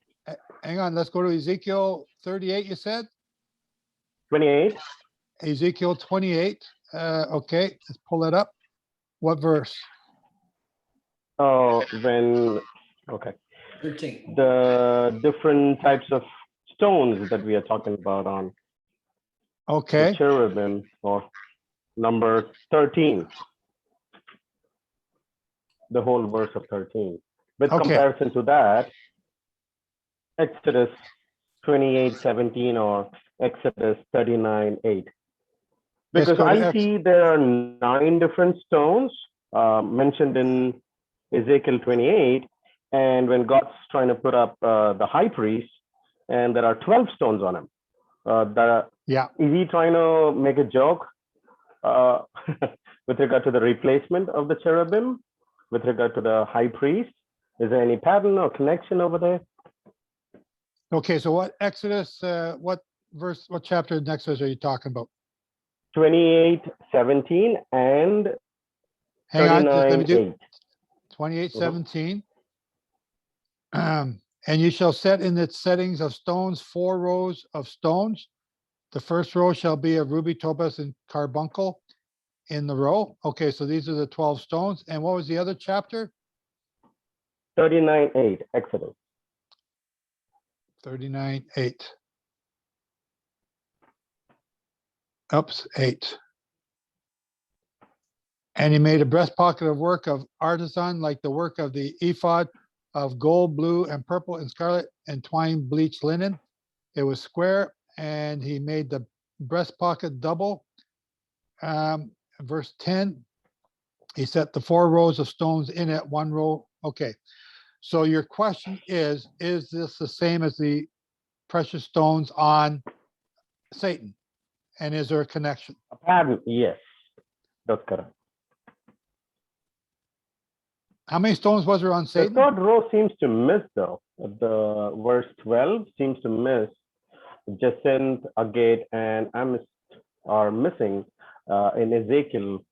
S1: hang on, let's go to Ezekiel 38, you said?
S12: 28.
S1: Ezekiel 28, okay, let's pull it up. What verse?
S12: When, okay,
S2: 13.
S12: the different types of stones that we are talking about on the
S1: Okay,
S12: cherubim, or number 13, the whole verse of 13. With
S1: Okay.
S12: comparison to that, Exodus 28:17 or Exodus 39:8.
S1: Let's
S12: Because
S1: go to
S12: I see there are 9 different stones mentioned in Ezekiel 28, and when God's trying to put up the high priest, and there are 12 stones on him.
S1: Yeah,
S12: Is he trying to make a joke with regard to the replacement of the cherubim, with regard to the high priest? Is there any pattern or connection over there?
S1: okay, so what Exodus, what verse, what chapter in Exodus are you talking about?
S12: 28:17 and
S1: Hang on, just let me do
S12: 39:8.
S1: 28:17. And you shall set in its settings of stones 4 rows of stones. The first row shall be of ruby, topaz, and carbuncle in the row. Okay, so these are the 12 stones. And what was the other chapter?
S12: 39:8, Exodus.
S1: 39:8. Oops, 8. And he made a breast pocket of work of artisan, like the work of the ephod, of gold, blue, and purple, and scarlet, and twined bleached linen. It was square, and he made the breast pocket double. Verse 10, he set the 4 rows of stones in it, 1 row. Okay, so your question is this the same as the precious stones on Satan? And is there a connection?
S12: A pattern, yes, that's correct.
S1: How many stones was there on
S12: The
S1: Satan?
S12: 3rd row seems to miss, though. The verse 12 seems to miss. Jacinth, Agate, and Amist are missing in Ezekiel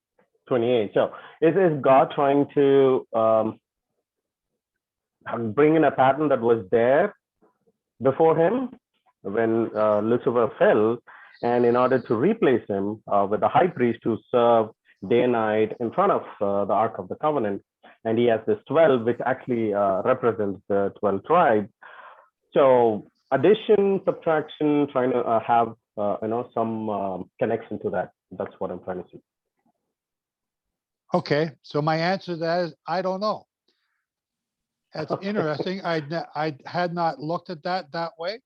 S12: 28. So is God trying to bring in a pattern that was there before him when Lucifer fell, and in order to replace him with the high priest who served day and night in front of the Ark of the Covenant, and he has this 12, which actually represents the 12 tribes. So addition, subtraction, trying to have some connection to that. That's what I'm trying to see.
S1: Okay, so my answer to that is I don't know. That's interesting. I had not looked at that way,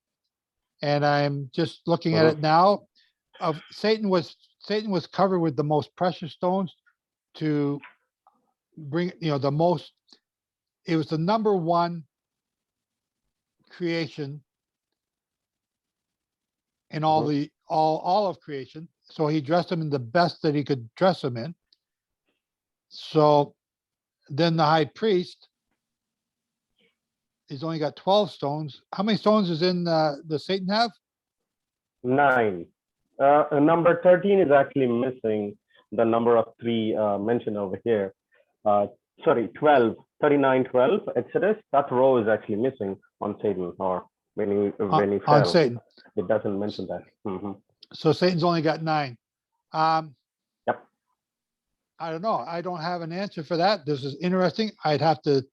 S1: and I'm just looking at it now. Satan was covered with the most precious stones to bring, the most. It was the number 1 creation in all the all of creation. So he dressed him in the best that he could dress him in. So then the high priest, he's only got 12 stones. How many stones is in the Satan have?
S12: 9. Number 13 is actually missing the number of 3 mentioned over here. Sorry, 12, 39:12, Exodus. That row is actually missing on Satan, or when he fell.
S1: On Satan.
S12: It doesn't mention that.
S1: So Satan's only got 9.
S12: Yep.
S1: I don't know. I don't have an answer for that. This is interesting. I'd have to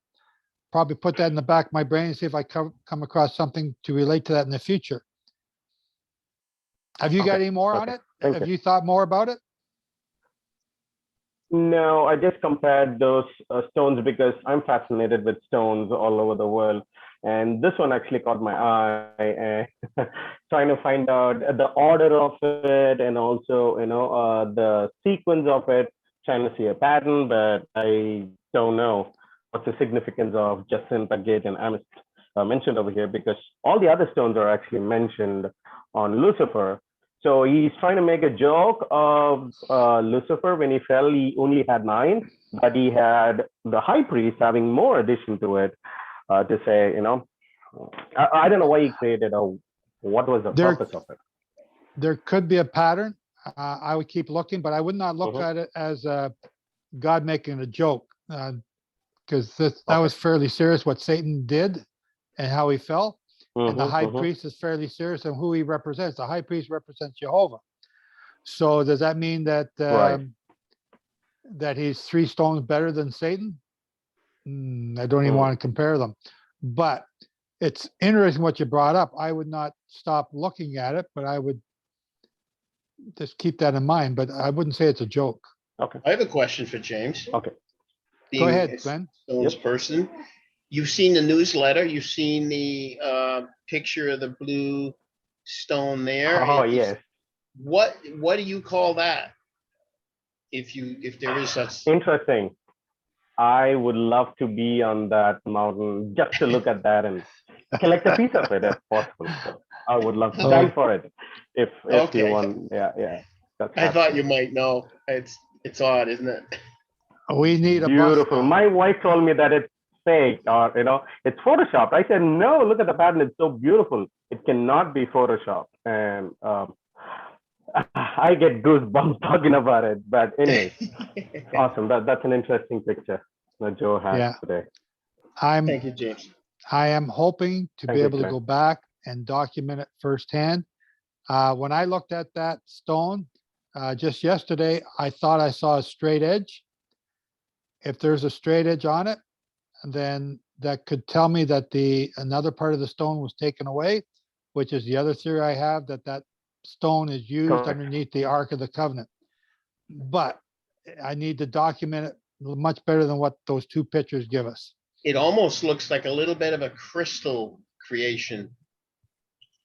S1: probably put that in the back of my brain and see if I come across something to relate to that in the future. Have you got
S12: Okay,
S1: any more on
S12: okay.
S1: it?
S12: Thank
S1: Have
S12: you.
S1: you thought more about it?
S12: No, I just compared those stones because I'm fascinated with stones all over the world. And this one actually caught my eye, and trying to find out the order of it, and also, the sequence of it, trying to see a pattern, but I don't know what's the significance of Jacinth, Agate, and Amist mentioned over here, because all the other stones are actually mentioned on Lucifer. So he's trying to make a joke of Lucifer. When he fell, he only had 9, but he had the high priest having more addition to it to say, I don't know why he created a. What was the
S1: There-
S12: purpose of it?
S1: There could be a pattern. I would keep looking, but I would not look
S12: Mhm.
S1: at it as God making a joke. Because that
S12: Okay.
S1: was fairly serious what Satan did and how he fell. And the
S12: Mhm,
S1: high
S12: mhm.
S1: priest is fairly serious and who he represents. The high priest represents Jehovah. So does that mean that
S12: Right.
S1: that he's 3 stones better than Satan? I don't even
S12: Mm.
S1: want to compare them. But it's interesting what you brought up. I would not stop looking at it, but I would just keep that in mind. But I wouldn't say it's a joke.
S12: Okay.
S5: I have a question for James.
S12: Okay.
S1: Go
S5: Being
S1: ahead,
S5: a
S1: Glenn.
S5: Stone's person. You've seen the newsletter, you've seen the picture of the blue stone there.
S12: Oh
S5: Is-
S12: yes.
S5: What do you call that? If there is such,
S12: Interesting. I would love to be on that mountain just to look at that and collect a piece of it if possible. So I would love to die for it if
S5: Okay.
S12: you want. Yeah. That's
S5: I thought
S12: absolutely
S5: you might know. It's odd, isn't it?
S1: We need a bus
S12: beautiful.
S1: stop.
S12: My wife told me that it's fake or it's photoshopped. I said no. Look at the pattern. It's so beautiful. It cannot be photoshopped. And I get goosebumps talking about it. But anyway, awesome. That's an interesting picture that Joe has
S1: Yeah.
S12: today.
S5: Thank you, James.
S1: I am hoping to
S12: Thank
S1: be
S12: you,
S1: able to
S12: Glenn.
S1: go back and document it firsthand. When I looked at that stone just yesterday, I thought I saw a straight edge. If there's a straight edge on it, then that could tell me that another part of the stone was taken away, which is the other theory I have, that stone is used
S12: Correct.
S1: underneath the Ark of the Covenant. But I need to document it much better than what those 2 pictures give us.
S5: It almost looks like a little bit of a crystal creation.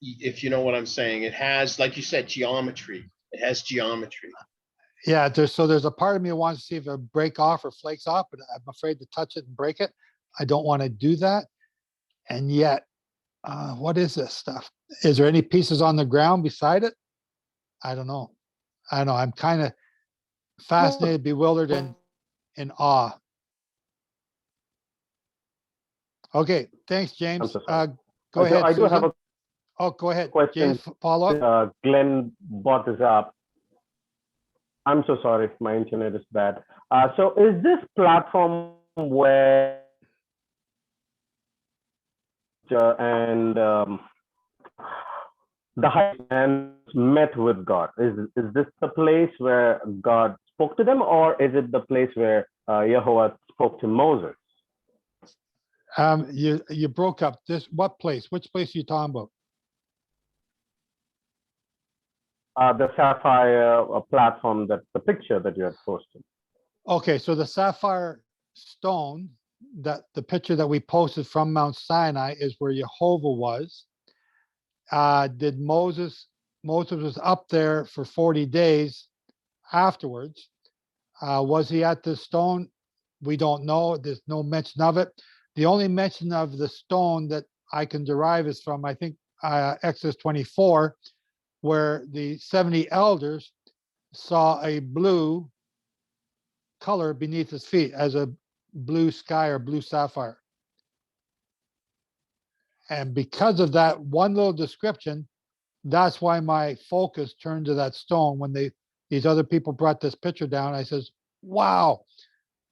S5: If you know what I'm saying. It has, like you said, geometry. It has geometry.
S1: Yeah, there's a part of me that wants to see if it break off or flakes off, but I'm afraid to touch it and break it. I don't want to do that. And yet, what is this stuff? Is there any pieces on the ground beside it? I don't know. I'm kind of fascinated, bewildered, and in awe. Okay, thanks,
S12: I'm
S1: James.
S12: so sorry.
S1: Go ahead,
S12: I do have
S1: Susan.
S12: a
S1: Oh, go ahead.
S12: question.
S1: James, follow up.
S12: Glenn brought this up. I'm so sorry if my internet is bad. So is this platform where and the high man met with God? Is this the place where God spoke to them, or is it the place where Jehovah spoke to Moses?
S1: You broke up. What place? Which place are you talking about?
S12: The sapphire platform, that the picture that you had posted.
S1: Okay, so the Sapphire Stone, that the picture that we posted from Mount Sinai is where Jehovah was. Did Moses was up there for 40 days afterwards. Was he at the stone? We don't know. There's no mention of it. The only mention of the stone that I can derive is from, I think, Exodus 24, where the 70 elders saw a blue color beneath his feet as a blue sky or blue sapphire. And because of that one little description, that's why my focus turned to that stone when these other people brought this picture down. I says, wow,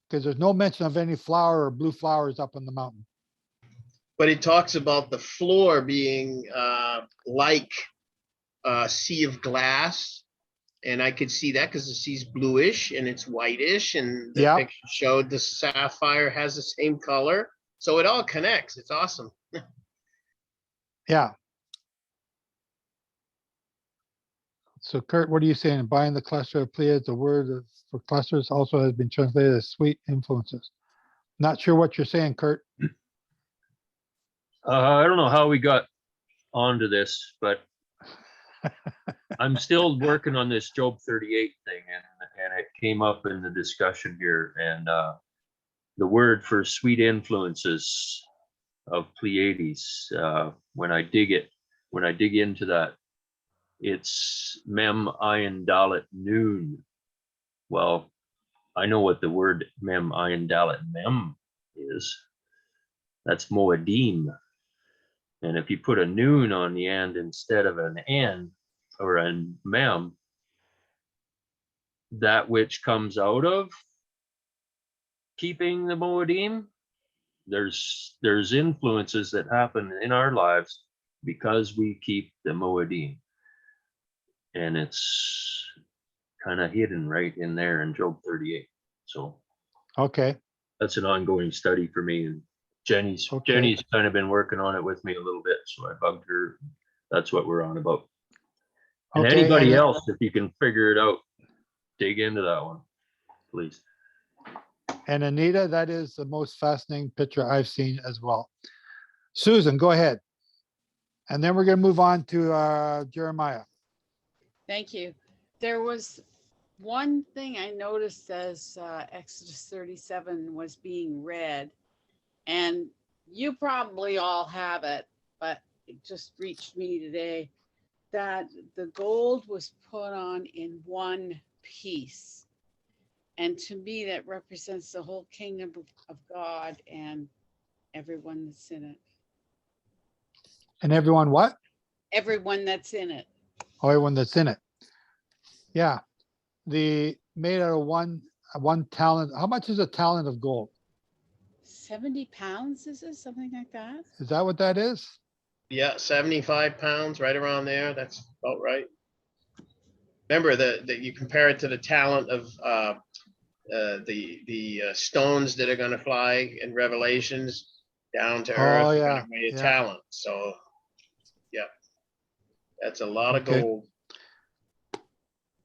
S1: because there's no mention of any flower or blue flowers up on the mountain.
S5: But it talks about the floor being like a sea of glass. And I could see that because the sea's bluish and it's whitish, and the
S1: Yeah.
S5: picture showed the sapphire has the same color. So it all connects. It's awesome.
S1: Yeah. So Kurt, what are you saying? Buying the cluster of Pleiades, the word for clusters also has been translated as sweet influences. Not sure what you're saying, Kurt.
S6: I don't know how we got onto this, but I'm still working on this Job 38 thing, and it came up in the discussion here. And the word for sweet influences of Pleiades, when I dig into that, it's Mem, Ayin, Dalet, Noon. Well, I know what the word Mem, Ayin, Dalet, Mem is. That's Moedim. And if you put a noon on the end instead of an N or a mem, that which comes out of keeping the Moedim, there's influences that happen in our lives because we keep the Moedim. And it's kind of hidden right in there in Job 38. So
S1: Okay,
S6: that's an ongoing study for me. And Jenny's kind of been working on it with me a little bit. So I bugged her. That's what we're on about. And
S1: okay.
S6: anybody
S1: and-
S6: else, if you can figure it out, dig into that one, please.
S1: And Anita, that is the most fascinating picture I've seen as well. Susan, go ahead. And then we're gonna move on to Jeremiah.
S13: Thank you. There was one thing I noticed as Exodus 37 was being read, and you probably all have it, but it just reached me today, that the gold was put on in one piece. And to me, that represents the whole kingdom of God and everyone that's in it.
S1: And everyone what?
S13: Everyone that's in it.
S1: Oh, everyone that's in it. Yeah, the made out of one talent. How much is a talent of gold?
S13: 70 pounds, is it something like that?
S1: Is that what that is?
S5: Yeah, 75 pounds, right around there. That's about right. Remember that you compare it to the talent of the stones that are going to fly in Revelations down to earth.
S1: Oh,
S5: They're
S1: yeah,
S5: gonna weigh a
S1: yeah.
S5: talent. So, yeah, that's a lot of
S1: Okay.
S5: gold.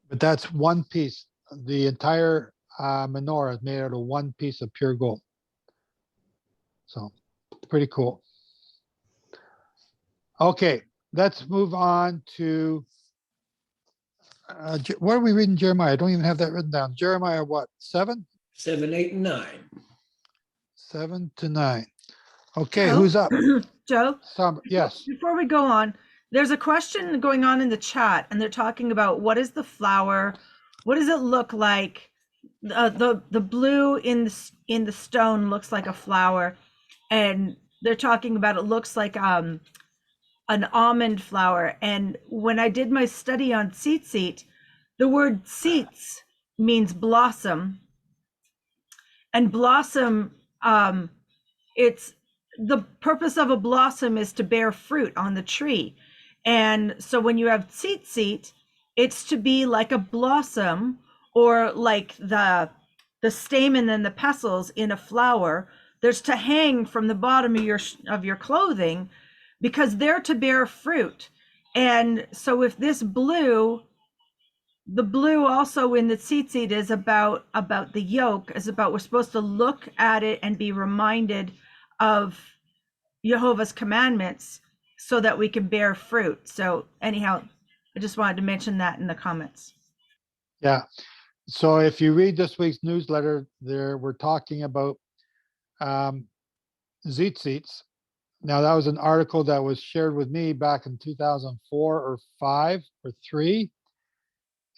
S1: But that's one piece. The entire menorah is made out of one piece of pure gold. So pretty cool. Okay, let's move on to what are we reading, Jeremiah? I don't even have that written down. Jeremiah, what, 7?
S2: 7, 8, and 9.
S1: 7 to 9. Okay,
S7: Joe?
S1: who's up?
S7: Joe,
S1: Yes.
S7: before we go on, there's a question going on in the chat, and they're talking about what is the flower? What does it look like? The blue in the stone looks like a flower, and they're talking about it looks like an almond flower. And when I did my study on tzitzit, the word tzitz means blossom, and blossom, it's the purpose of a blossom is to bear fruit on the tree. And so when you have tzitzit, it's to be like a blossom, or like the stamen and the pestils in a flower. There's to hang from the bottom of your clothing, because they're to bear fruit. And so if this blue, the blue also in the tzitzit is about the yoke, is about, we're supposed to look at it and be reminded of Jehovah's commandments so that we can bear fruit. So anyhow, I just wanted to mention that in the comments.
S1: Yeah. So if you read this week's newsletter, there we're talking about tzitzits. Now that was an article that was shared with me back in 2004 or 5 or 3,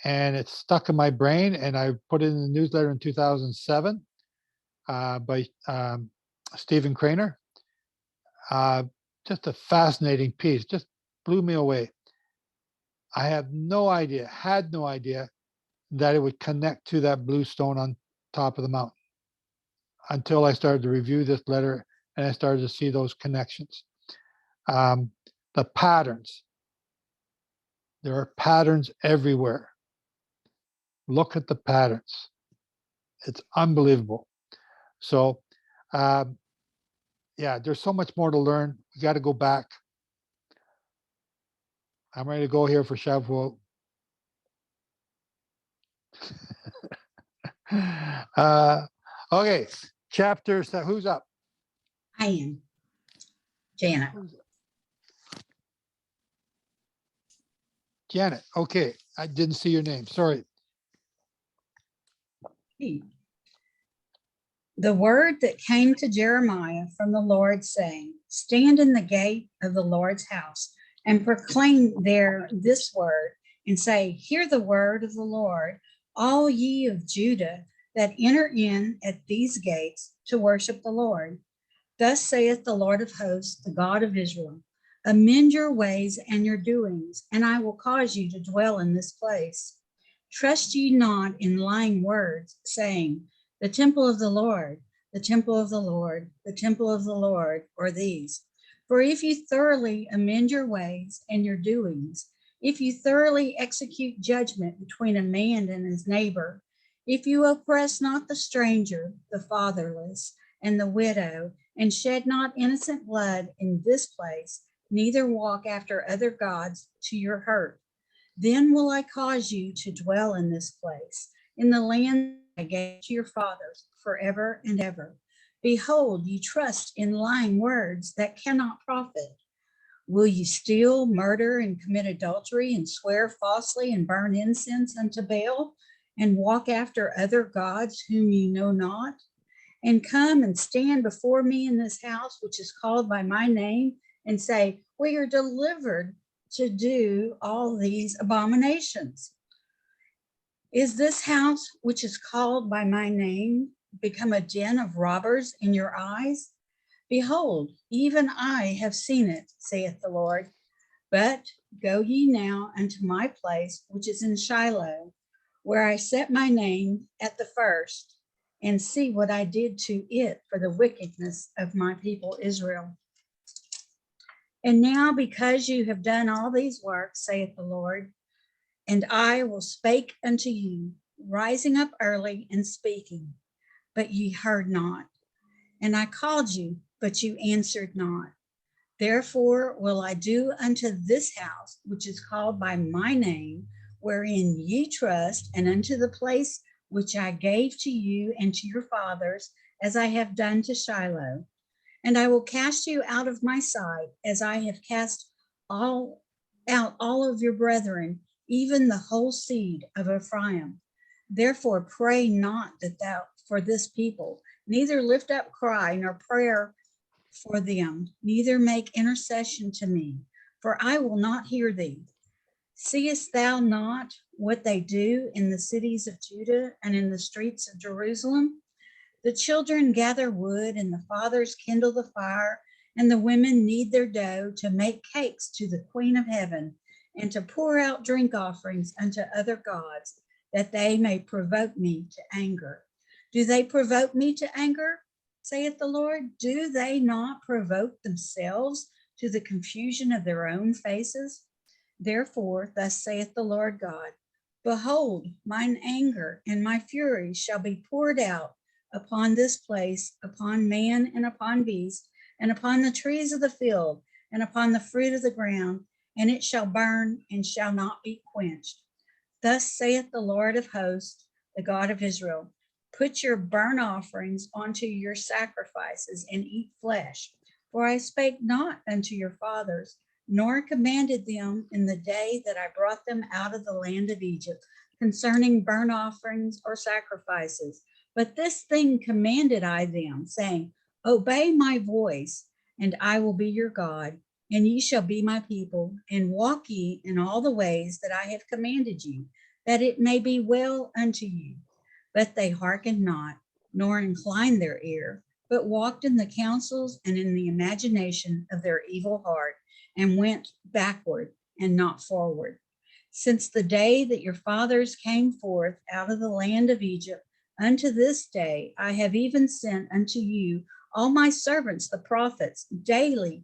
S1: and it stuck in my brain. And I put it in the newsletter in 2007 by Stephen Craner. Just a fascinating piece. Just blew me away. I had no idea that it would connect to that blue stone on top of the mountain until I started to review this letter and I started to see those connections. The patterns. There are patterns everywhere. Look at the patterns. It's unbelievable. So, yeah, there's so much more to learn. We got to go back. I'm ready to go here for Shavuot. Okay, chapter. Who's up?
S14: I am. Janet.
S1: Janet. Okay, I didn't see your name. Sorry.
S14: The word that came to Jeremiah from the Lord, saying, stand in the gate of the Lord's house and proclaim there this word, and say, hear the word of the Lord, all ye of Judah that enter in at these gates to worship the Lord. Thus saith the Lord of hosts, the God of Israel, Amend your ways and your doings, and I will cause you to dwell in this place. Trust ye not in lying words, saying, the temple of the Lord, the temple of the Lord, the temple of the Lord, or these. For if you thoroughly amend your ways and your doings, if you thoroughly execute judgment between a man and his neighbor, if you oppress not the stranger, the fatherless, and the widow, and shed not innocent blood in this place, neither walk after other gods to your hurt, then will I cause you to dwell in this place, in the land I gave to your fathers forever and ever. Behold, you trust in lying words that cannot profit. Will you steal, murder, and commit adultery, and swear falsely, and burn incense unto Baal, and walk after other gods whom you know not? And come and stand before me in this house, which is called by my name, and say, we are delivered to do all these abominations. Is this house, which is called by my name, become a den of robbers in your eyes? Behold, even I have seen it, saith the Lord. But go ye now unto my place, which is in Shiloh, where I set my name at the first, and see what I did to it for the wickedness of my people Israel. And now, because you have done all these works, saith the Lord, and I will spake unto you, rising up early and speaking, but ye heard not. And I called you, but you answered not. Therefore will I do unto this house, which is called by my name, wherein ye trust, and unto the place which I gave to you and to your fathers, as I have done to Shiloh. And I will cast you out of my sight, as I have cast out all of your brethren, even the whole seed of Ephraim. Therefore pray not for this people, neither lift up cry nor prayer for them, neither make intercession to me, for I will not hear thee. Seest thou not what they do in the cities of Judah and in the streets of Jerusalem? The children gather wood, and the fathers kindle the fire, and the women knead their dough to make cakes to the Queen of Heaven, and to pour out drink offerings unto other gods, that they may provoke me to anger. Do they provoke me to anger, saith the Lord? Do they not provoke themselves to the confusion of their own faces? Therefore, thus saith the Lord God, behold, mine anger and my fury shall be poured out upon this place, upon man and upon beast, and upon the trees of the field, and upon the fruit of the ground, and it shall burn and shall not be quenched. Thus saith the Lord of hosts, the God of Israel, put your burnt offerings onto your sacrifices, and eat flesh. For I spake not unto your fathers, nor commanded them in the day that I brought them out of the land of Egypt, concerning burnt offerings or sacrifices. But this thing commanded I them, saying, obey my voice, and I will be your God, and ye shall be my people, and walk ye in all the ways that I have commanded you, that it may be well unto you. But they hearkened not, nor inclined their ear, but walked in the counsels and in the imagination of their evil heart, and went backward and not forward. Since the day that your fathers came forth out of the land of Egypt, unto this day I have even sent unto you all my servants the prophets, daily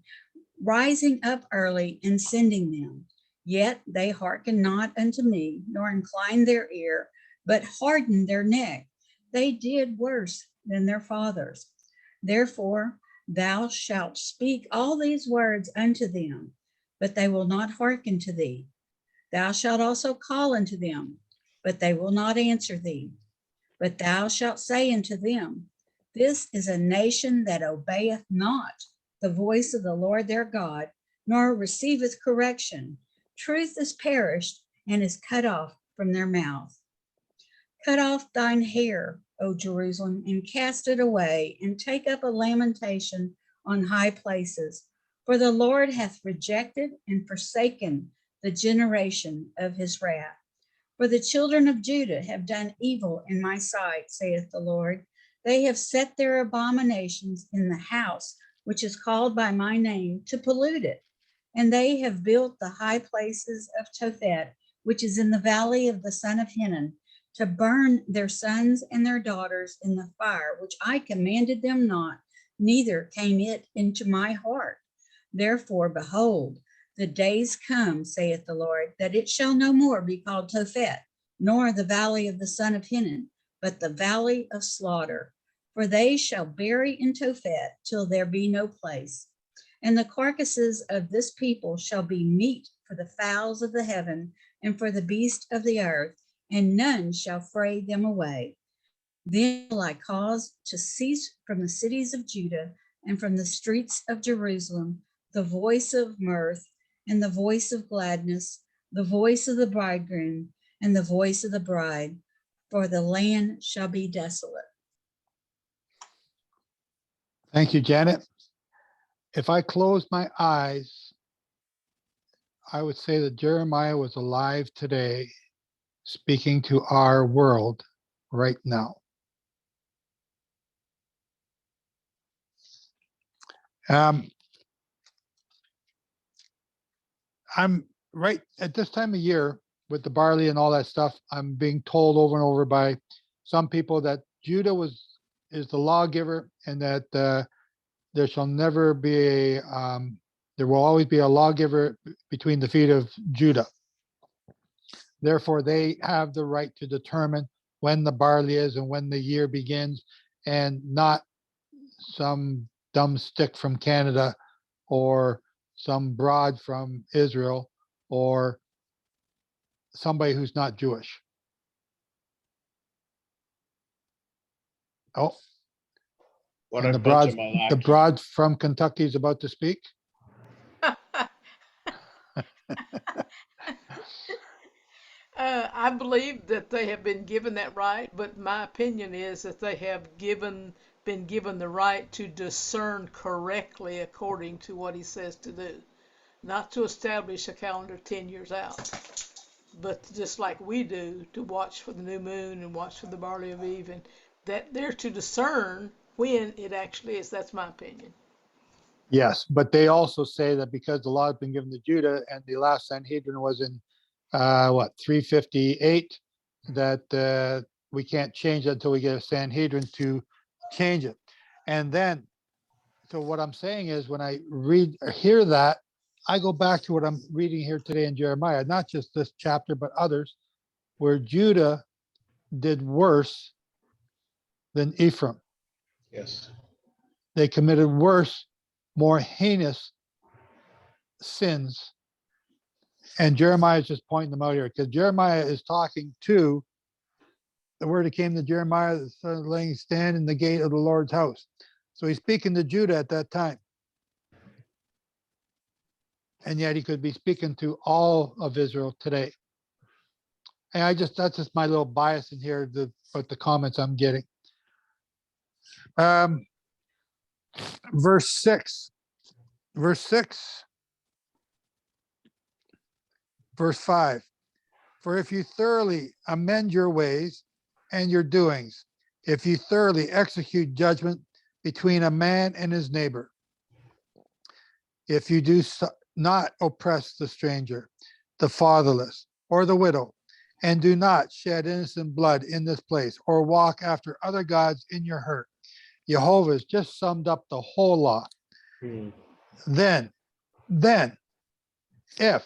S14: rising up early and sending them. Yet they hearkened not unto me, nor inclined their ear, but hardened their neck. They did worse than their fathers. Therefore thou shalt speak all these words unto them, but they will not hearken to thee. Thou shalt also call unto them, but they will not answer thee. But thou shalt say unto them, this is a nation that obeyeth not the voice of the Lord their God, nor receiveth correction. Truth is perished and is cut off from their mouth. Cut off thine hair, O Jerusalem, and cast it away, and take up a lamentation on high places. For the Lord hath rejected and forsaken the generation of his wrath. For the children of Judah have done evil in my sight, saith the Lord. They have set their abominations in the house which is called by my name, to pollute it, And they have built the high places of Tophet, which is in the valley of the son of Hinnom, to burn their sons and their daughters in the fire, which I commanded them not, neither came it into my heart. Therefore, behold, the days come, saith the Lord, that it shall no more be called Tophet, nor the valley of the son of Hinnom, but the valley of slaughter. For they shall bury in Tophet till there be no place. And the carcasses of this people shall be meat for the fowls of the heaven and for the beasts of the earth, and none shall fray them away. Then will I cause to cease from the cities of Judah and from the streets of Jerusalem the voice of mirth and the voice of gladness, the voice of the bridegroom and the voice of the bride, for the land shall be desolate.
S1: Thank you, Janet. If I closed my eyes, I would say that Jeremiah was alive today, speaking to our world right now. I'm right at this time of year with the barley and all that stuff. I'm being told over and over by some people that Judah is the lawgiver, and that there shall never be there will always be a lawgiver between the feet of Judah. Therefore, they have the right to determine when the barley is and when the year begins, and not some dumb stick from Canada or some broad from Israel or somebody who's not Jewish. Oh,
S5: What
S1: and
S5: a
S1: the
S5: bunch
S1: broad,
S5: of
S1: the
S5: malarkey.
S1: broad from Kentucky is about to speak.
S15: I believe that they have been given that right, but my opinion is that they have been given the right to discern correctly according to what he says to do, not to establish a calendar 10 years out, but just like we do, to watch for the new moon and watch for the barley of Eve, and that they're to discern when it actually is. That's my opinion.
S1: Yes, but they also say that because the law has been given to Judah and the last Sanhedrin was in 358, that we can't change it until we get a Sanhedrin to change it. And then, so what I'm saying is, when I read or hear that, I go back to what I'm reading here today in Jeremiah, not just this chapter, but others, where Judah did worse than Ephraim.
S5: Yes.
S1: They committed worse, more heinous sins. And Jeremiah is just pointing them out here, because Jeremiah is talking to the word that came to Jeremiah, the son of laying stand in the gate of the Lord's house. So he's speaking to Judah at that time. And yet he could be speaking to all of Israel today. And that's just my little bias in here, but the comments I'm getting. Verse 6. Verse 5. For if you thoroughly amend your ways and your doings, if you thoroughly execute judgment between a man and his neighbor, if you do not oppress the stranger, the fatherless, or the widow, and do not shed innocent blood in this place, or walk after other gods in your hurt. Jehovah has just summed up the whole law. Then, if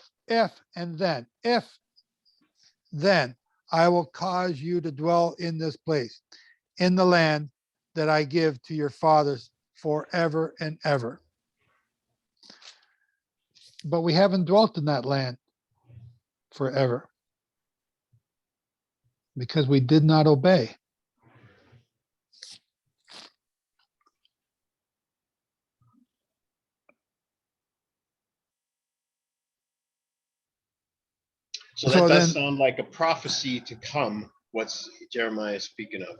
S1: then I will cause you to dwell in this place, in the land that I give to your fathers forever and ever. But we haven't dwelt in that land forever because we did not obey.
S5: So that does sound like a prophecy to come, what's Jeremiah speaking of.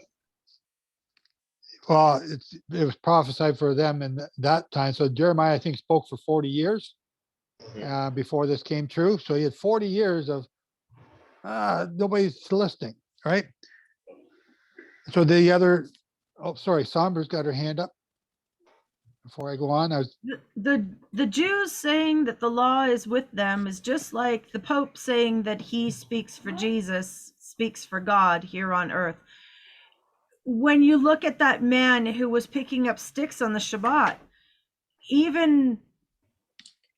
S1: Well, it was prophesied for them in that time. So Jeremiah, I think, spoke for 40 years before this came true. So he had 40 years of nobody's listening, right? So the other, Sombra's got her hand up. before I go on,
S7: The Jews saying that the law is with them is just like the Pope saying that he speaks for Jesus, speaks for God here on earth. When you look at that man who was picking up sticks on the Shabbat, even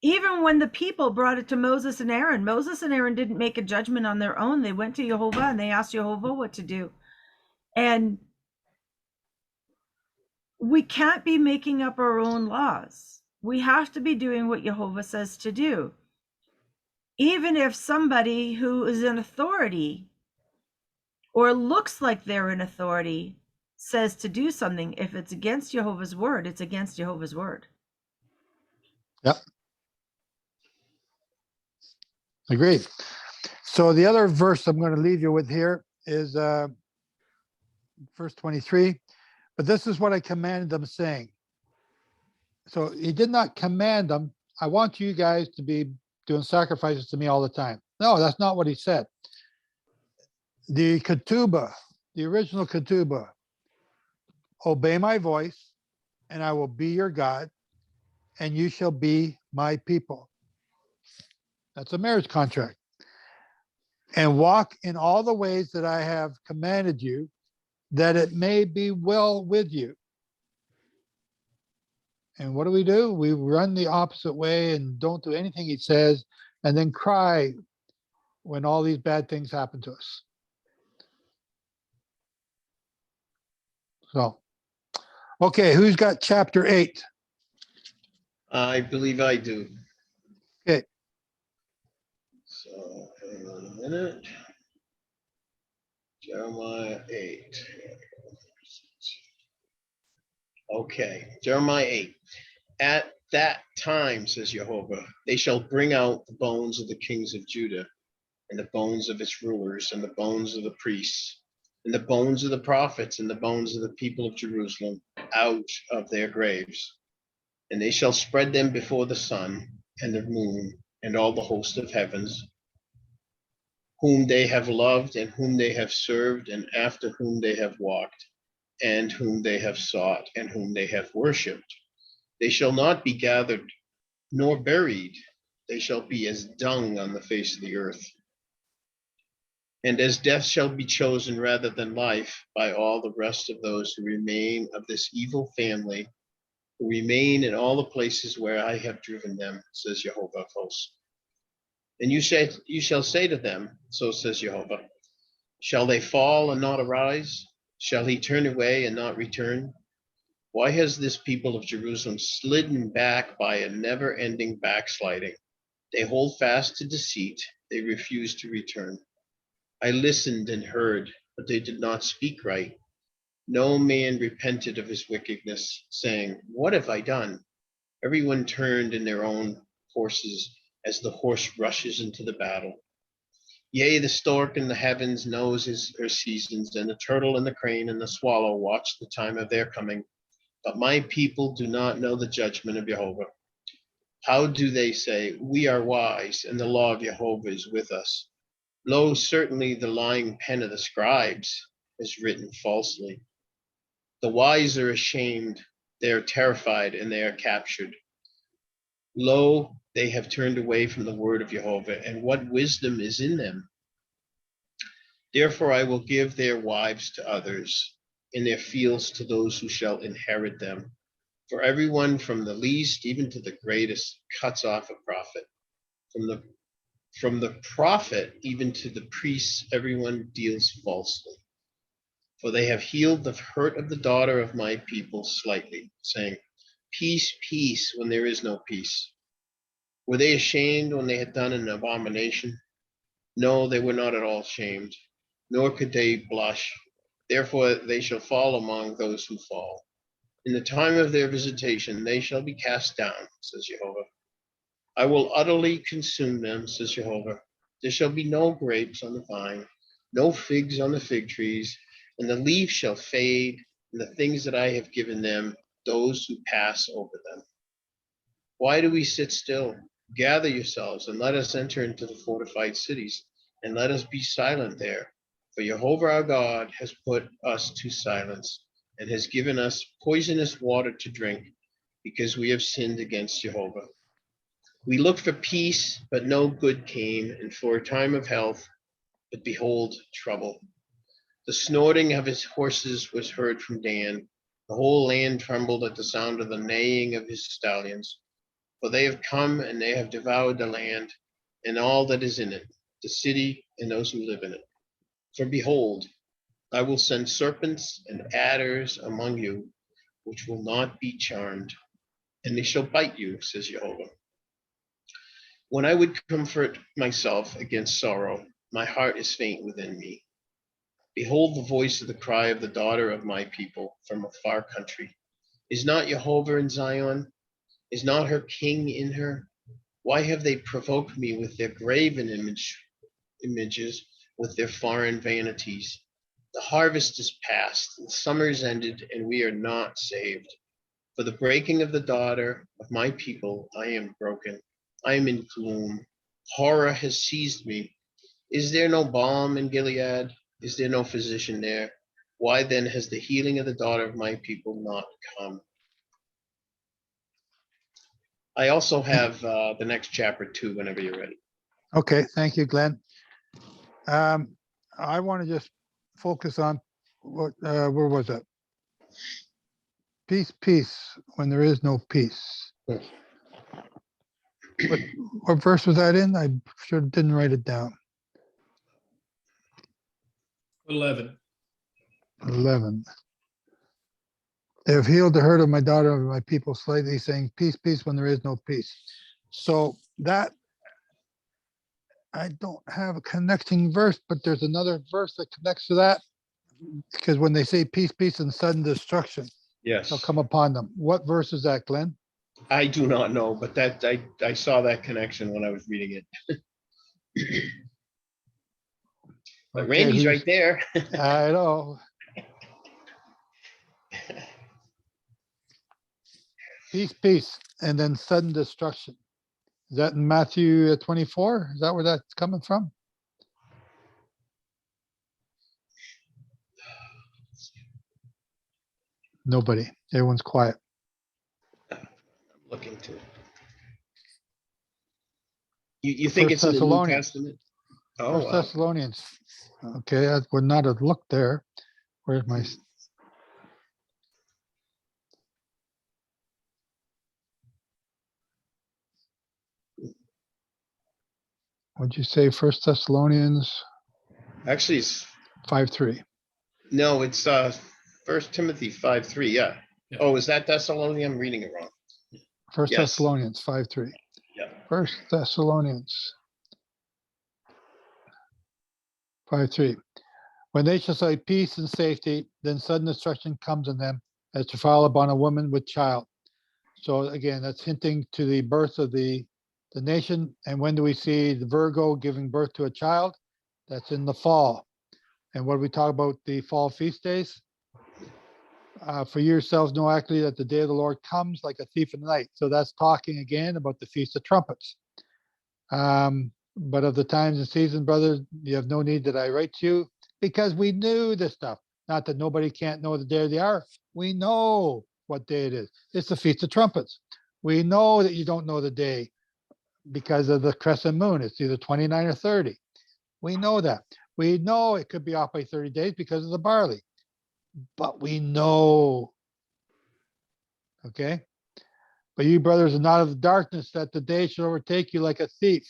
S7: when the people brought it to Moses and Aaron didn't make a judgment on their own. They went to Jehovah and they asked Jehovah what to do. And we can't be making up our own laws. We have to be doing what Jehovah says to do. Even if somebody who is in authority or looks like they're in authority says to do something, if it's against Jehovah's word, it's against Jehovah's word.
S1: Yep. Agreed. So the other verse I'm going to leave you with here is verse 23. But this is what I commanded them, saying. So he did not command them, I want you guys to be doing sacrifices to me all the time. No, that's not what he said. The ketubah, the original ketubah, obey my voice, and I will be your God, and you shall be my people. That's a marriage contract. And walk in all the ways that I have commanded you, that it may be well with you. And what do? We run the opposite way and don't do anything he says, and then cry when all these bad things happen to us. So, okay, who's got chapter 8?
S5: I believe I do.
S1: Okay.
S5: So, hang on a minute. Jeremiah 8. Okay, Jeremiah 8. At that time, says Jehovah, they shall bring out the bones of the kings of Judah, and the bones of its rulers, and the bones of the priests, and the bones of the prophets, and the bones of the people of Jerusalem out of their graves. And they shall spread them before the sun and the moon and all the host of heavens, whom they have loved and whom they have served, and after whom they have walked, and whom they have sought, and whom they have worshipped. They shall not be gathered nor buried. They shall be as dung on the face of the earth. And as death shall be chosen rather than life by all the rest of those who remain of this evil family, who remain in all the places where I have driven them, says Jehovah of hosts. And you shall say to them, so says Jehovah, shall they fall and not arise? Shall he turn away and not return? Why has this people of Jerusalem slidden back by a never-ending backsliding? They hold fast to deceit. They refuse to return. I listened and heard, but they did not speak right. No man repented of his wickedness, saying, what have I done? Everyone turned in their own courses as the horse rushes into the battle. Yea, the stork in the heavens knows her seasons, and the turtle and the crane and the swallow watch the time of their coming. But my people do not know the judgment of Jehovah. How do they say, we are wise, and the law of Jehovah is with us? Lo, certainly the lying pen of the scribes is written falsely. The wise are ashamed, they are terrified, and they are captured. Lo, they have turned away from the word of Jehovah, and what wisdom is in them? Therefore I will give their wives to others, and their fields to those who shall inherit them. For everyone from the least even to the greatest cuts off a prophet. From the prophet even to the priests, everyone deals falsely. For they have healed the hurt of the daughter of my people slightly, saying, peace, peace, when there is no peace. Were they ashamed when they had done an abomination? No, they were not at all ashamed, nor could they blush. Therefore they shall fall among those who fall. In the time of their visitation, they shall be cast down, says Jehovah. I will utterly consume them, says Jehovah. There shall be no grapes on the vine, no figs on the fig trees, and the leaf shall fade, and the things that I have given them, those who pass over them. Why do we sit still? Gather yourselves, and let us enter into the fortified cities, and let us be silent there. For Jehovah our God has put us to silence, and has given us poisonous water to drink. because we have sinned against Jehovah. We looked for peace, but no good came, and for a time of health, but behold, trouble. The snorting of his horses was heard from Dan. The whole land trembled at the sound of the neighing of his stallions. For they have come and they have devoured the land and all that is in it, the city and those who live in it. For behold, I will send serpents and adders among you, which will not be charmed, and they shall bite you, says Jehovah. When I would comfort myself against sorrow, my heart is faint within me. Behold the voice of the cry of the daughter of my people from a far country. Is not Jehovah in Zion? Is not her king in her? Why have they provoked me with their graven images, with their foreign vanities? The harvest is past, the summer is ended, and we are not saved. For the breaking of the daughter of my people, I am broken. I am in gloom. Horror has seized me. Is there no balm in Gilead? Is there no physician there? Why then has the healing of the daughter of my people not come? I also have the next chapter too, whenever you're ready.
S1: Okay, thank you, Glenn. I want to just focus on where was it? Peace, peace, when there is no peace. What verse was that in? I sure didn't write it down.
S2: 11.
S1: 11. They have healed the hurt of my daughter of my people slightly, saying, peace, peace, when there is no peace. So that, I don't have a connecting verse, but there's another verse that connects to that. Because when they say peace, peace, and sudden destruction,
S5: Yes.
S1: shall come upon them. What verse is that, Glenn?
S5: I do not know, but that I saw that connection when I was reading it. But
S1: Okay,
S5: Randy's
S1: who's-
S5: right there.
S1: I know. Peace, peace, and then sudden destruction. Is that in Matthew 24? Is that where that's coming from? Nobody. Everyone's quiet.
S5: I'm looking to. You think
S1: First
S5: it's in the New
S1: Thessalonians.
S5: Testament? Oh,
S1: First
S5: wow.
S1: Thessalonians. Okay, I would not have looked there. Where's my? What'd you say? First Thessalonians
S5: Actually, it's
S1: 5:3.
S5: no, it's 1 Timothy 5:3. Yeah.
S2: Yeah.
S5: Oh, is that Thessalonian? I'm reading it wrong.
S1: First
S5: Yes.
S1: Thessalonians 5:3.
S5: Yeah.
S1: First Thessalonians 5:3. When they shall say peace and safety, then sudden destruction comes on them as to fall upon a woman with child. So again, that's hinting to the birth of the nation. And when do we see the Virgo giving birth to a child? That's in the fall. And what do we talk about the fall feast days? For yourselves know accurately that the day of the Lord comes like a thief in the night. So that's talking again about the Feast of Trumpets. But of the times and seasons, brothers, you have no need that I write to you, because we knew this stuff. Not that nobody can't know the day of the hour. We know what day it is. It's the Feast of Trumpets. We know that you don't know the day because of the crescent moon. It's either 29 or 30. We know that. We know it could be off by 30 days because of the barley. But we know. Okay? But you, brothers, are not of the darkness, that the day shall overtake you like a thief,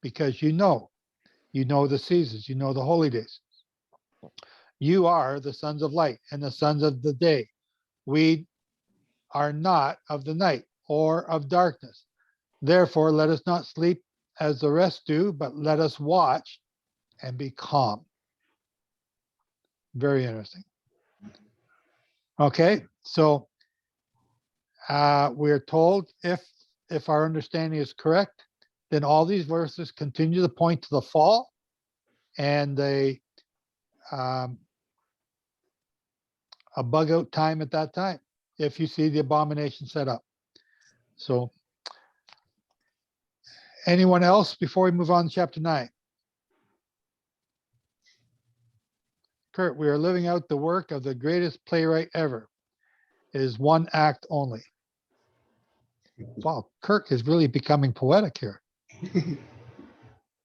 S1: because you know the seasons, you know the holy days. You are the sons of light and the sons of the day. We are not of the night or of darkness. Therefore, let us not sleep as the rest do, but let us watch and be calm. Very interesting. Okay, so we're told if our understanding is correct, then all these verses continue to point to the fall and a bug out time at that time, if you see the abomination set up. So anyone else before we move on to chapter 9? Kurt, we are living out the work of the greatest playwright ever. It is one act only. Wow, Kirk is really becoming poetic here.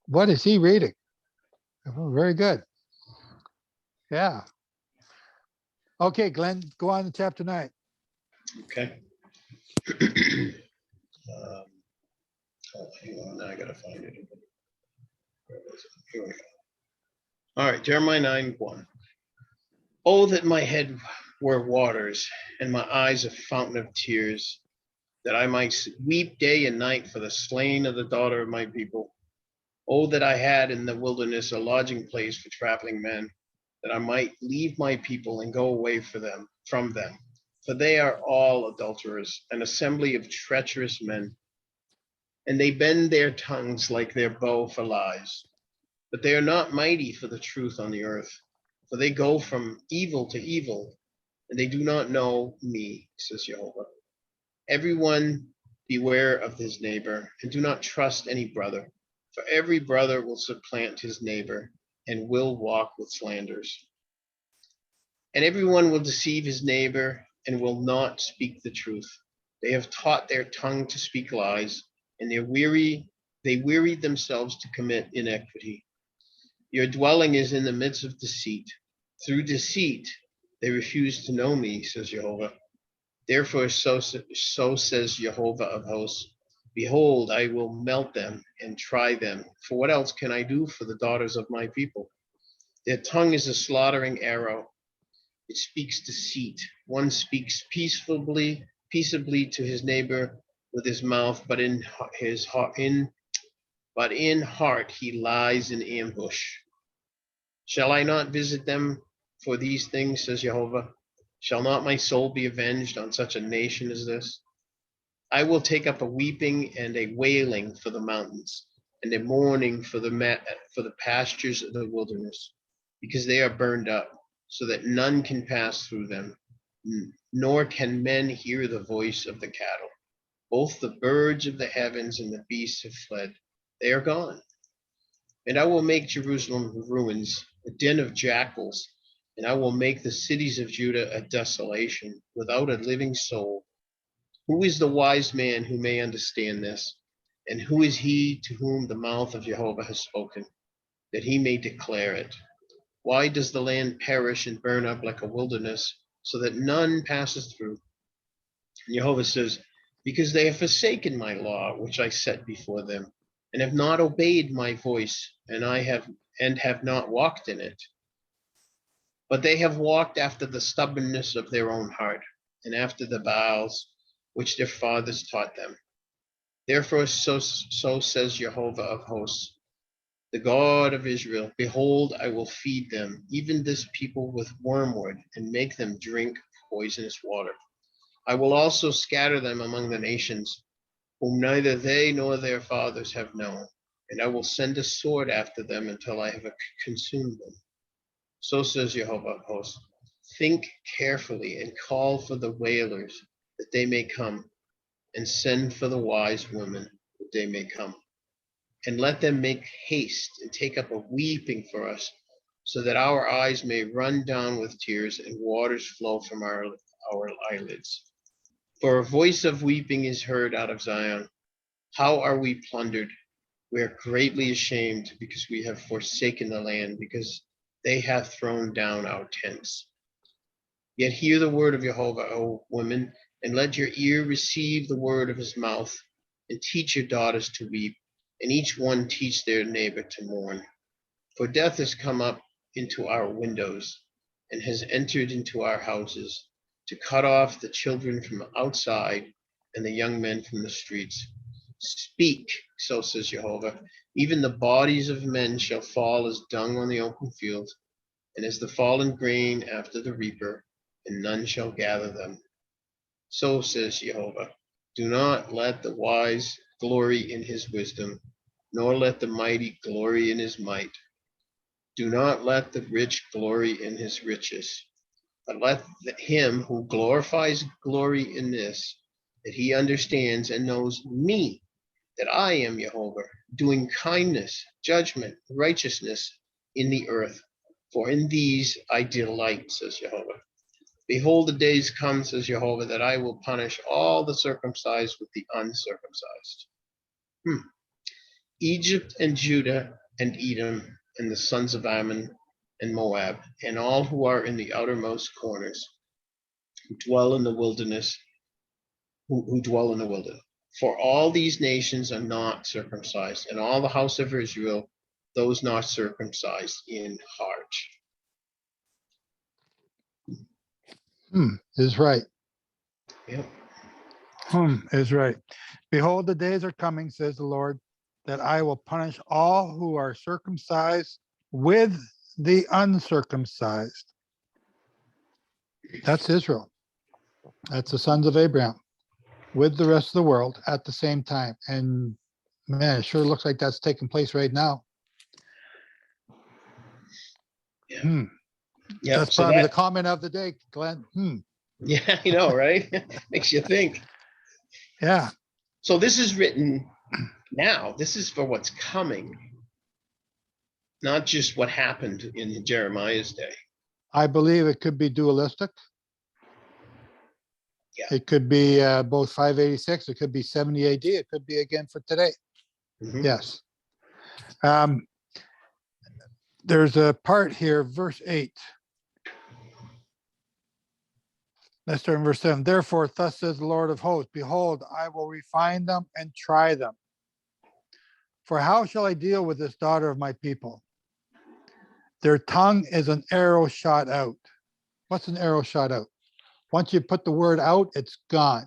S1: What is he reading? Oh, very good. Yeah. Okay, Glenn, go on to chapter 9.
S5: Okay. Oh, hang on, now I gotta find it. Where was it? Here we go. All right, Jeremiah 9:1. Oh, that my head were waters and my eyes a fountain of tears, that I might weep day and night for the slain of the daughter of my people. Oh, that I had in the wilderness a lodging place for traveling men, that I might leave my people and go away from them. For they are all adulterers, an assembly of treacherous men, and they bend their tongues like their bow for lies. But they are not mighty for the truth on the earth, for they go from evil to evil, and they do not know me, says Jehovah. Everyone beware of his neighbor, and do not trust any brother, for every brother will supplant his neighbor and will walk with slanders. And everyone will deceive his neighbor and will not speak the truth. They have taught their tongue to speak lies, and they wearied themselves to commit iniquity. Your dwelling is in the midst of deceit. Through deceit, they refuse to know me, says Jehovah. Therefore, so says Jehovah of hosts, behold, I will melt them and try them. For what else can I do for the daughters of my people? Their tongue is a slaughtering arrow. It speaks deceit. One speaks peaceably to his neighbor with his mouth, but in heart he lies in ambush. Shall I not visit them for these things, says Jehovah? Shall not my soul be avenged on such a nation as this? I will take up a weeping and a wailing for the mountains, and a mourning for the pastures of the wilderness, because they are burned up, so that none can pass through them, nor can men hear the voice of the cattle. Both the birds of the heavens and the beasts have fled. They are gone. And I will make Jerusalem ruins, a den of jackals, and I will make the cities of Judah a desolation, without a living soul. Who is the wise man who may understand this? And who is he to whom the mouth of Jehovah has spoken, that he may declare it? Why does the land perish and burn up like a wilderness, so that none passes through? And Jehovah says, because they have forsaken my law, which I set before them, and have not obeyed my voice, and have not walked in it. But they have walked after the stubbornness of their own heart, and after the Baals which their fathers taught them. Therefore, so says Jehovah of hosts, the God of Israel, behold, I will feed them, even this people, with wormwood, and make them drink poisonous water. I will also scatter them among the nations, whom neither they nor their fathers have known, and I will send a sword after them until I have consumed them. So says Jehovah of hosts, think carefully and call for the wailers, that they may come, and send for the wise women, that they may come. And let them make haste and take up a weeping for us, so that our eyes may run down with tears and waters flow from our eyelids. For a voice of weeping is heard out of Zion. How are we plundered? We are greatly ashamed, because we have forsaken the land, because they have thrown down our tents. Yet hear the word of Jehovah, O women, and let your ear receive the word of his mouth, and teach your daughters to weep, and each one teach their neighbor to mourn. For death has come up into our windows, and has entered into our houses, to cut off the children from outside, and the young men from the streets. Speak, so says Jehovah, even the bodies of men shall fall as dung on the open field, and as the fallen grain after the reaper, and none shall gather them. So says Jehovah, do not let the wise glory in his wisdom, nor let the mighty glory in his might. Do not let the rich glory in his riches, but let him who glorifies glory in this, that he understands and knows me, that I am Jehovah, doing kindness, judgment, righteousness in the earth. For in these I delight, says Jehovah. Behold, the days come, says Jehovah, that I will punish all the circumcised with the uncircumcised. Egypt and Judah and Edom and the sons of Ammon and Moab and all who are in the outermost corners, who dwell in the wilderness, who dwell in the wilderness. For all these nations are not circumcised, and all the house of Israel, those not circumcised in heart.
S1: Is right.
S5: Yep.
S1: Is right. Behold, the days are coming, says the Lord, that I will punish all who are circumcised with the uncircumcised. That's Israel. That's the sons of Abraham with the rest of the world at the same time. And man, it sure looks like that's taking place right now.
S5: Yeah. Yep.
S1: That's
S5: So
S1: probably
S5: that,
S1: the comment of the day, Glenn.
S5: yeah, I know, right? Makes you think.
S1: Yeah.
S5: So this is written now. This is for what's coming, not just what happened in Jeremiah's day.
S1: I believe it could be dualistic.
S5: Yeah.
S1: It could be both 586. It could be 70 AD. It could be again for today. Yes. There's a part here, verse 8. Let's start in verse 7. Therefore, thus says the Lord of hosts, behold, I will refine them and try them. For how shall I deal with this daughter of my people? Their tongue is an arrow shot out. What's an arrow shot out? Once you put the word out, it's gone.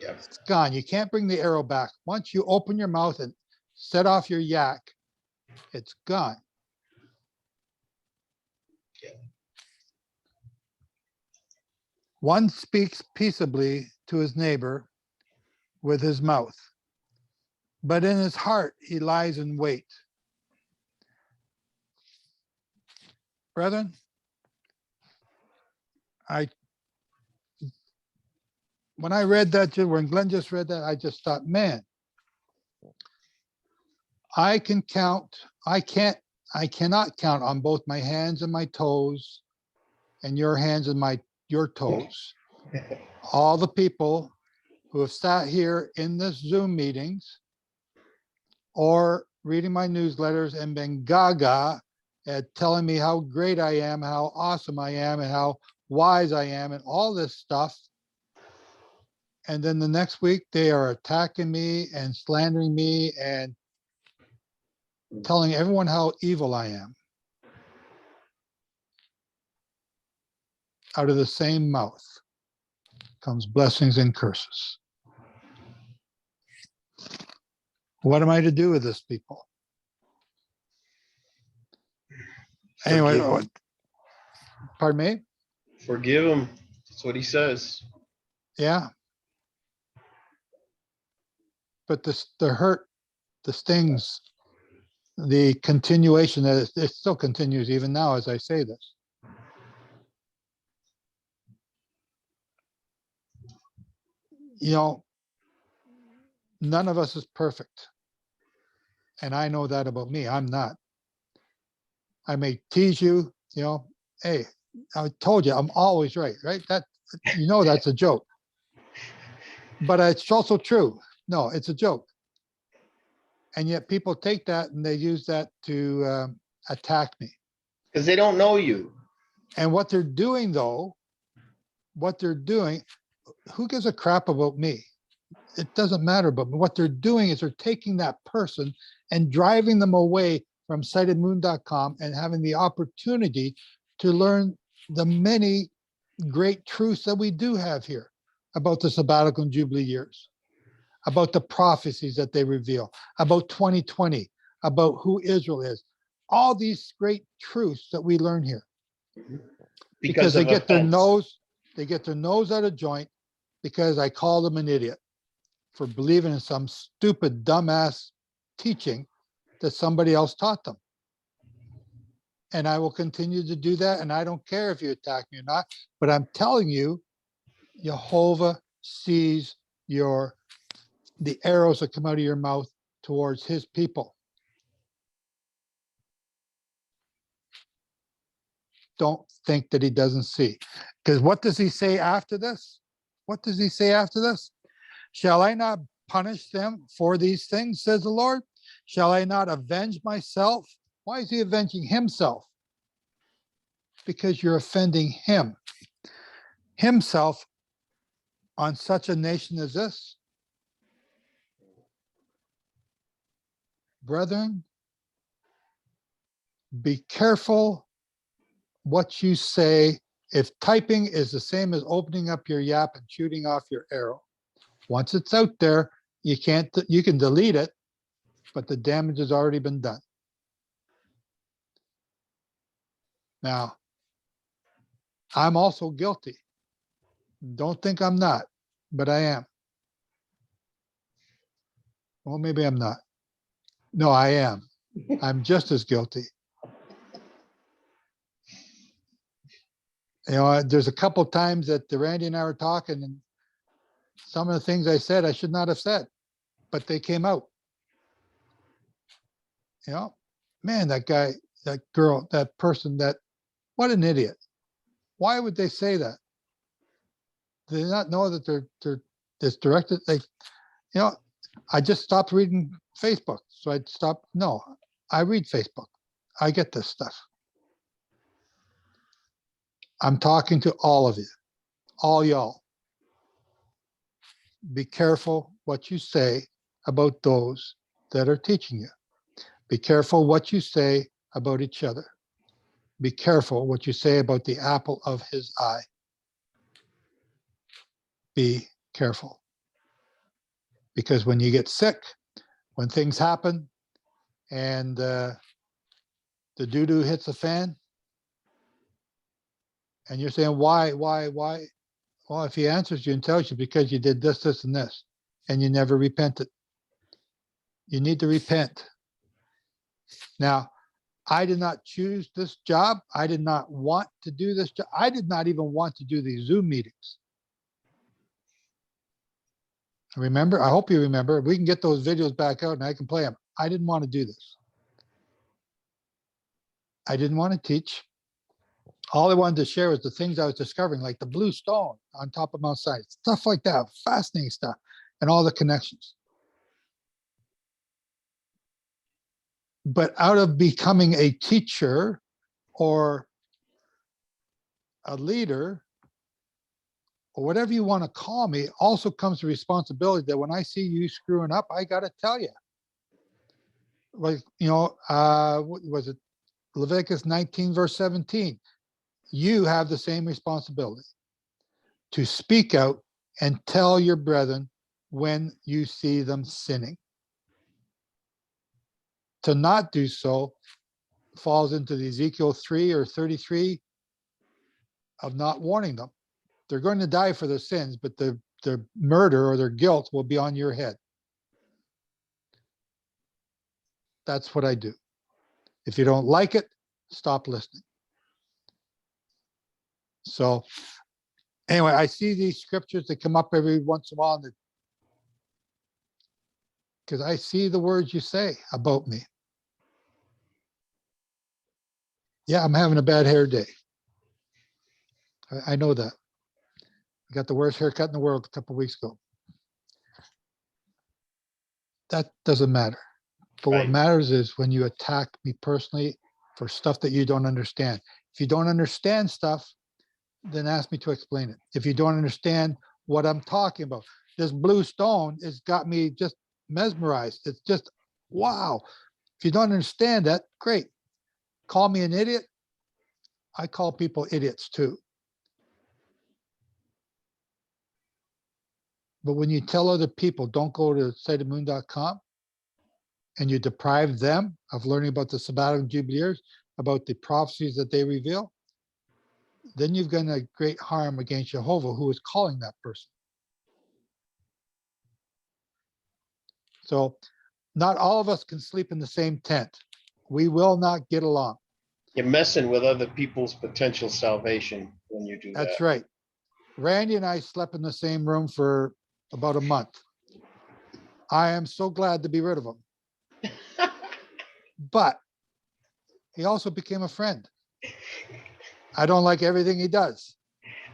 S5: Yep.
S1: It's gone. You can't bring the arrow back. Once you open your mouth and set off your yak, it's gone.
S5: Yeah.
S1: One speaks peaceably to his neighbor with his mouth, but in his heart he lies in wait. Brethren, when I read that, when Glenn just read that, I just thought, man, I cannot count on both my hands and my toes and your hands and your toes. All the people who have sat here in this Zoom meetings or reading my newsletters and been gaga at telling me how great I am, how awesome I am, and how wise I am, and all this stuff. And then the next week they are attacking me and slandering me and telling everyone how evil I am. Out of the same mouth comes blessings and curses. What am I to do with this, people? Anyway, pardon me?
S5: Forgive him. That's what he says.
S1: Yeah. But the hurt, the stings, the continuation, that it still continues even now as I say this. You know, none of us is perfect. And I know that about me. I'm not. I may tease you, you know, hey, I told you I'm always right? That, you know, that's a joke. But it's also true. No, it's a joke. And yet people take that and they use that to attack me.
S5: Because they don't know you.
S1: And what they're doing, though, who gives a crap about me? It doesn't matter. But what they're doing is they're taking that person and driving them away from sightedmoon.com and having the opportunity to learn the many great truths that we do have here about the Sabbatical and Jubilee years, about the prophecies that they reveal, about 2020, about who Israel is, all these great truths that we learn here. Because they get their nose out of joint because I called them an idiot for believing in some stupid dumbass teaching that somebody else taught them. And I will continue to do that. And I don't care if you attack me or not, but I'm telling you, Jehovah sees the arrows that come out of your mouth towards his people. don't think that he doesn't see. Because what does he say after this? What does he say after this? Shall I not punish them for these things, says the Lord? Shall I not avenge myself? Why is he avenging himself? Because you're offending him, himself, on such a nation as this. Brethren, be careful what you say. If typing is the same as opening up your yap and shooting off your arrow, once it's out there, you can delete it, but the damage has already been done. Now, I'm also guilty. Don't think I'm not, but I am. Well, maybe I'm not. No, I am. I'm just as guilty. You know, there's a couple times that Randy and I were talking, and some of the things I said I should not have said, but they came out. You know, man, that guy, that girl, that person, what an idiot. Why would they say that? Do they not know that they're it's directed? Like, you know, I just stopped reading Facebook. So I stopped. No, I read Facebook. I get this stuff. I'm talking to all of you, all y'all. Be careful what you say about those that are teaching you. Be careful what you say about each other. Be careful what you say about the apple of his eye. Be careful. Because when you get sick, when things happen, and the doo-doo hits the fan, and you're saying, why? Well, if he answers you and tells you because you did this, this, and this, and you never repented, you need to repent. Now, I did not choose this job. I did not want to do this job. I did not even want to do these Zoom meetings. Remember? I hope you remember. We can get those videos back out and I can play them. I didn't want to do this. I didn't want to teach. All I wanted to share was the things I was discovering, like the blue stone on top of Mount Sinai, stuff like that, fascinating stuff, and all the connections. But out of becoming a teacher or a leader, or whatever you want to call me, also comes the responsibility that when I see you screwing up, I got to tell you. Like, you know, what was it? Leviticus 19, verse 17. You have the same responsibility to speak out and tell your brethren when you see them sinning. To not do so falls into the Ezekiel 3 or 33 of not warning them. They're going to die for their sins, but their murder or their guilt will be on your head. That's what I do. If you don't like it, stop listening. So anyway, I see these scriptures that come up every once in a while because I see the words you say about me. Yeah, I'm having a bad hair day. I know that. I got the worst haircut in the world a couple of weeks ago. That doesn't matter. But what matters is when you attack me personally for stuff that you don't understand. If you don't understand stuff, then ask me to explain it. If you don't understand what I'm talking about, this blue stone has got me just mesmerized. It's just, wow. If you don't understand that, great. Call me an idiot. I call people idiots too. But when you tell other people, don't go to sightofmoon.com, and you deprive them of learning about the Sabbatical and Jubilee years, about the prophecies that they reveal, then you've done a great harm against Jehovah, who is calling that person. So not all of us can sleep in the same tent. We will not get along.
S5: You're messing with other people's potential salvation when you do that.
S1: That's right. Randy and I slept in the same room for about a month. I am so glad to be rid of him. But he also became a friend. I don't like everything he does.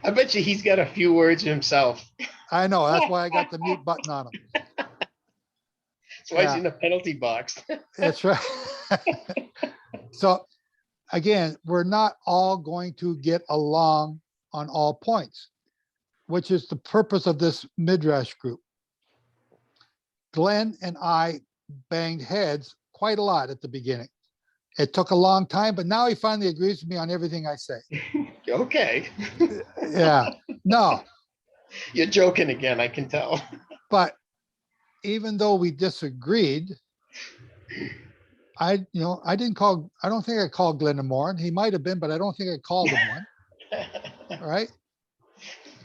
S5: I bet you he's got a few words himself.
S1: I know. That's why I got the mute button on him.
S5: That's why he's in the penalty box.
S1: That's right. So again, we're not all going to get along on all points, which is the purpose of this Midrash group. Glenn and I banged heads quite a lot at the beginning. It took a long time, but now he finally agrees with me on everything I say.
S5: Okay.
S1: Yeah, no,
S5: You're joking again, I can tell.
S1: but even though we disagreed, I don't think I called Glenn a moron. He might have been, but I don't think I called him one. All right.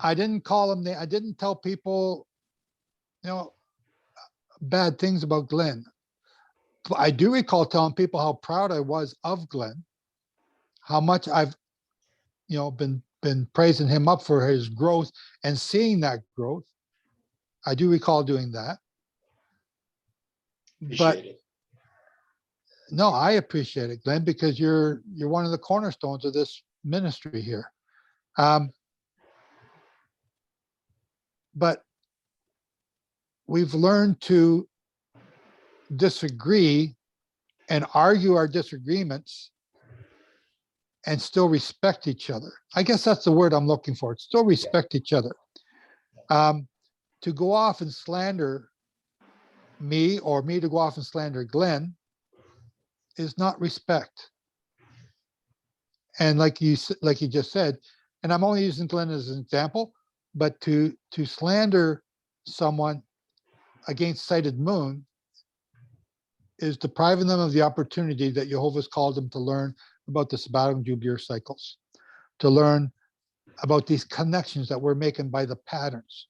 S1: I didn't call him, I didn't tell people, bad things about Glenn. I do recall telling people how proud I was of Glenn, how much I've, been praising him up for his growth and seeing that growth. I do recall doing that. But
S5: Appreciate it.
S1: no, I appreciate it, Glenn, because you're one of the cornerstones of this ministry here. But we've learned to disagree and argue our disagreements and still respect each other. I guess that's the word I'm looking for. Still respect each other. To go off and slander me or me to go off and slander Glenn is not respect. And like you just said, and I'm only using Glenn as an example, but to slander someone against sighted moon is depriving them of the opportunity that Jehovah's called them to learn about the Sabbatical and Jubilee cycles, to learn about these connections that we're making by the patterns.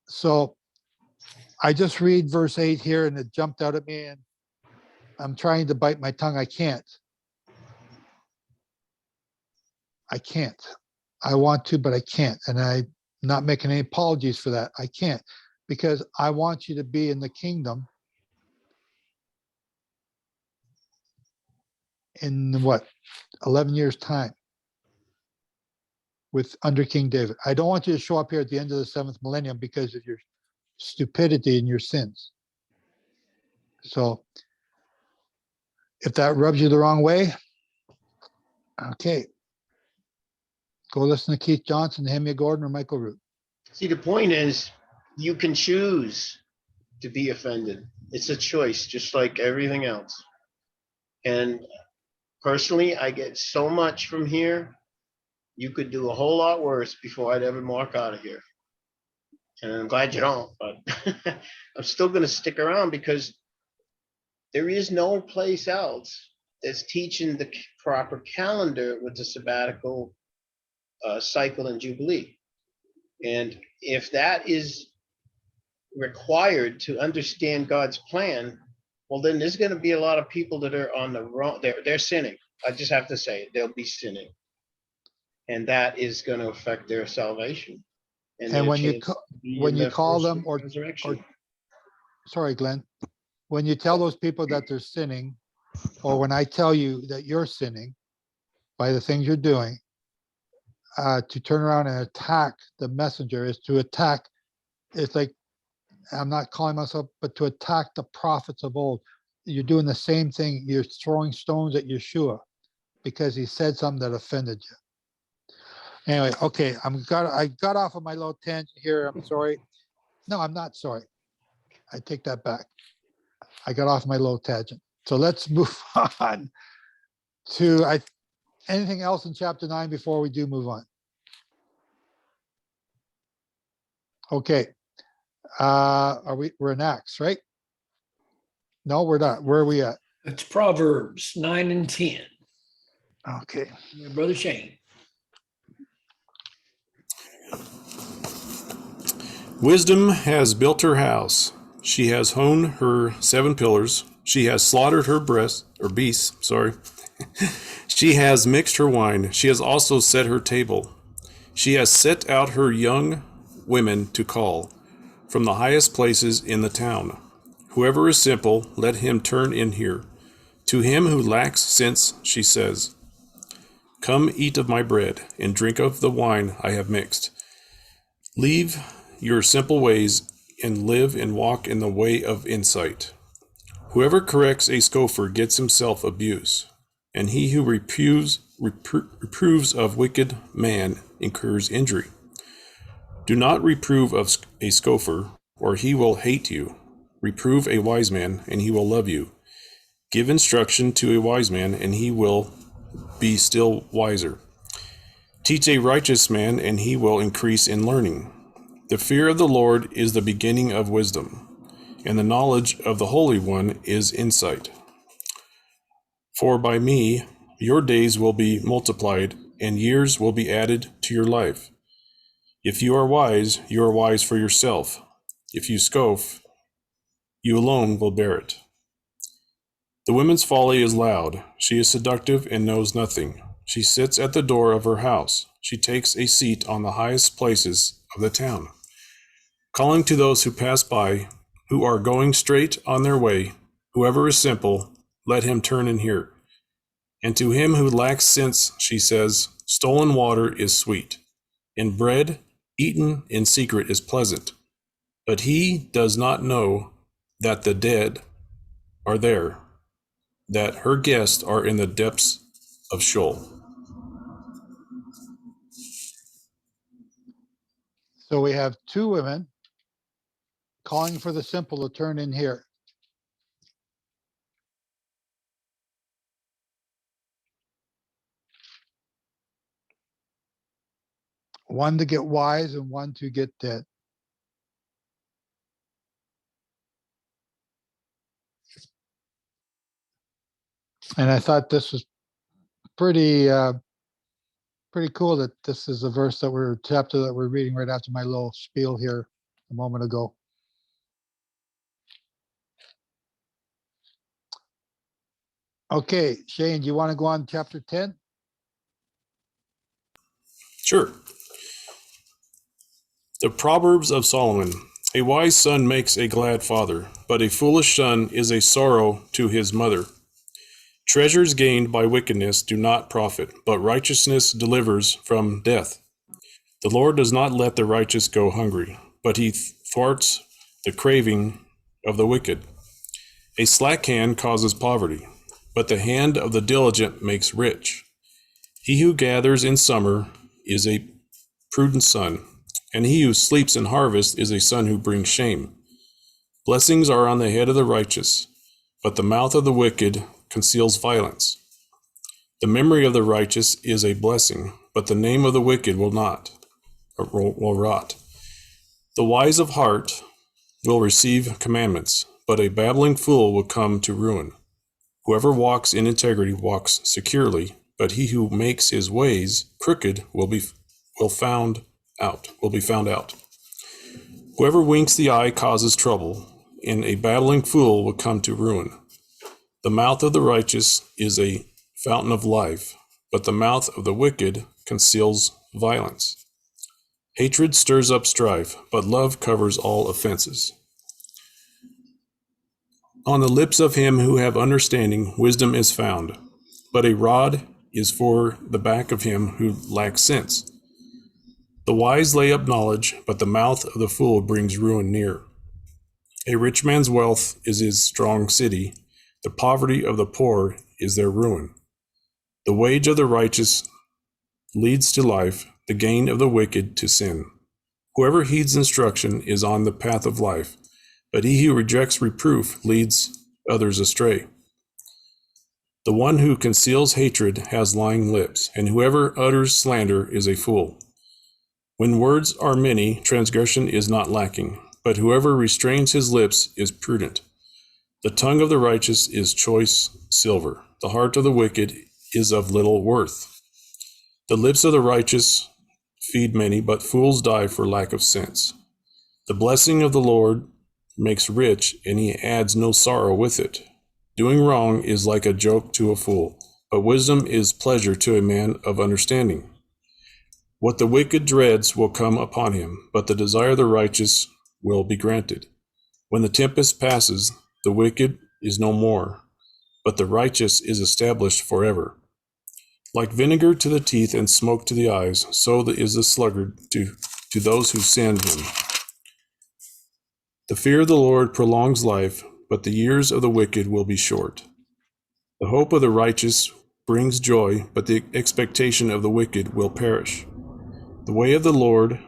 S1: So I just read verse 8 here and it jumped out at me and I'm trying to bite my tongue. I can't. I want to, but I can't. And I'm not making any apologies for that. I can't, because I want you to be in the kingdom in 11 years time under King David. I don't want you to show up here at the end of the 7th millennium because of your stupidity and your sins. So if that rubs you the wrong way, okay, go listen to Keith Johnson, Nehemiah Gordon, or Michael Root.
S5: See, the point is, you can choose to be offended. It's a choice, just like everything else. And personally, I get so much from here. You could do a whole lot worse before I'd ever mark out of here. And I'm glad you don't, but I'm still going to stick around because there is no place else that's teaching the proper calendar with the sabbatical cycle and jubilee. And if that is required to understand God's plan, well, then there's going to be a lot of people that are on the wrong, they're sinning. I just have to say it, they'll be sinning. And that is going to affect their salvation.
S1: And when you call them or sorry, Glenn, when you tell those people that they're sinning, or when I tell you that you're sinning by the things you're doing, to turn around and attack the messenger is to attack. It's like, I'm not calling myself, but to attack the prophets of old. You're doing the same thing. You're throwing stones at Yeshua because he said something that offended you. Anyway, okay, I got off of my little tangent here. I'm sorry. No, I'm not sorry. I take that back. I got off my little tangent. So let's move on to anything else in chapter 9 before we do move on. Okay. We're in Acts, right? No, we're not. Where are we at?
S2: It's Proverbs 9 and 10.
S1: Okay.
S2: Brother Shane.
S16: Wisdom has built her house. She has hewn her 7 pillars. She has slaughtered her beasts. She has mixed her wine. She has also set her table. She has set out her young women to call from the highest places in the town. Whoever is simple, let him turn in here. To him who lacks sense, she says, Come eat of my bread, and drink of the wine I have mixed. Leave your simple ways, and live and walk in the way of insight. Whoever corrects a scoffer gets himself abuse, and he who reproves of wicked man incurs injury. Do not reprove of a scoffer, or he will hate you. Reprove a wise man, and he will love you. Give instruction to a wise man, and he will be still wiser. Teach a righteous man, and he will increase in learning. The fear of the Lord is the beginning of wisdom, and the knowledge of the Holy One is insight. For by me your days will be multiplied, and years will be added to your life. If you are wise for yourself. If you scoff, you alone will bear it. The woman's folly is loud. She is seductive and knows nothing. She sits at the door of her house. She takes a seat on the highest places of the town, calling to those who pass by, who are going straight on their way. Whoever is simple, let him turn and hear. And to him who lacks sense, she says, stolen water is sweet, and bread eaten in secret is pleasant. But he does not know that the dead are there, that her guests are in the depths of Sheol.
S1: So we have two women calling for the simple to turn in here. One to get wise and one to get dead. And I thought this was pretty cool that this is a verse that chapter that we're reading right after my little spiel here a moment ago. Okay, Shane, do you want to go on chapter 10?
S16: Sure. The Proverbs of Solomon. A wise son makes a glad father, but a foolish son is a sorrow to his mother. Treasures gained by wickedness do not profit, but righteousness delivers from death. The Lord does not let the righteous go hungry, but he thwarts the craving of the wicked. A slack hand causes poverty, but the hand of the diligent makes rich. He who gathers in summer is a prudent son, and he who sleeps in harvest is a son who brings shame. Blessings are on the head of the righteous, but the mouth of the wicked conceals violence. The memory of the righteous is a blessing, but the name of the wicked will rot. The wise of heart will receive commandments, but a babbling fool will come to ruin. Whoever walks in integrity walks securely, but he who makes his ways crooked will be found out. Whoever winks the eye causes trouble, and a babbling fool will come to ruin. The mouth of the righteous is a fountain of life, but the mouth of the wicked conceals violence. Hatred stirs up strife, but love covers all offenses. On the lips of him who have understanding, wisdom is found, but a rod is for the back of him who lacks sense. The wise lay up knowledge, but the mouth of the fool brings ruin near. A rich man's wealth is his strong city. The poverty of the poor is their ruin. The wage of the righteous leads to life, the gain of the wicked to sin. Whoever heeds instruction is on the path of life, but he who rejects reproof leads others astray. The one who conceals hatred has lying lips, and whoever utters slander is a fool. When words are many, transgression is not lacking, but whoever restrains his lips is prudent. The tongue of the righteous is choice silver. The heart of the wicked is of little worth. The lips of the righteous feed many, but fools die for lack of sense. The blessing of the Lord makes rich, and he adds no sorrow with it. Doing wrong is like a joke to a fool, but wisdom is pleasure to a man of understanding. What the wicked dreads will come upon him, but the desire of the righteous will be granted. When the tempest passes, the wicked is no more, but the righteous is established forever. Like vinegar to the teeth and smoke to the eyes, so is the sluggard to those who send him. The fear of the Lord prolongs life, but the years of the wicked will be short. The hope of the righteous brings joy, but the expectation of the wicked will perish. The way of the Lord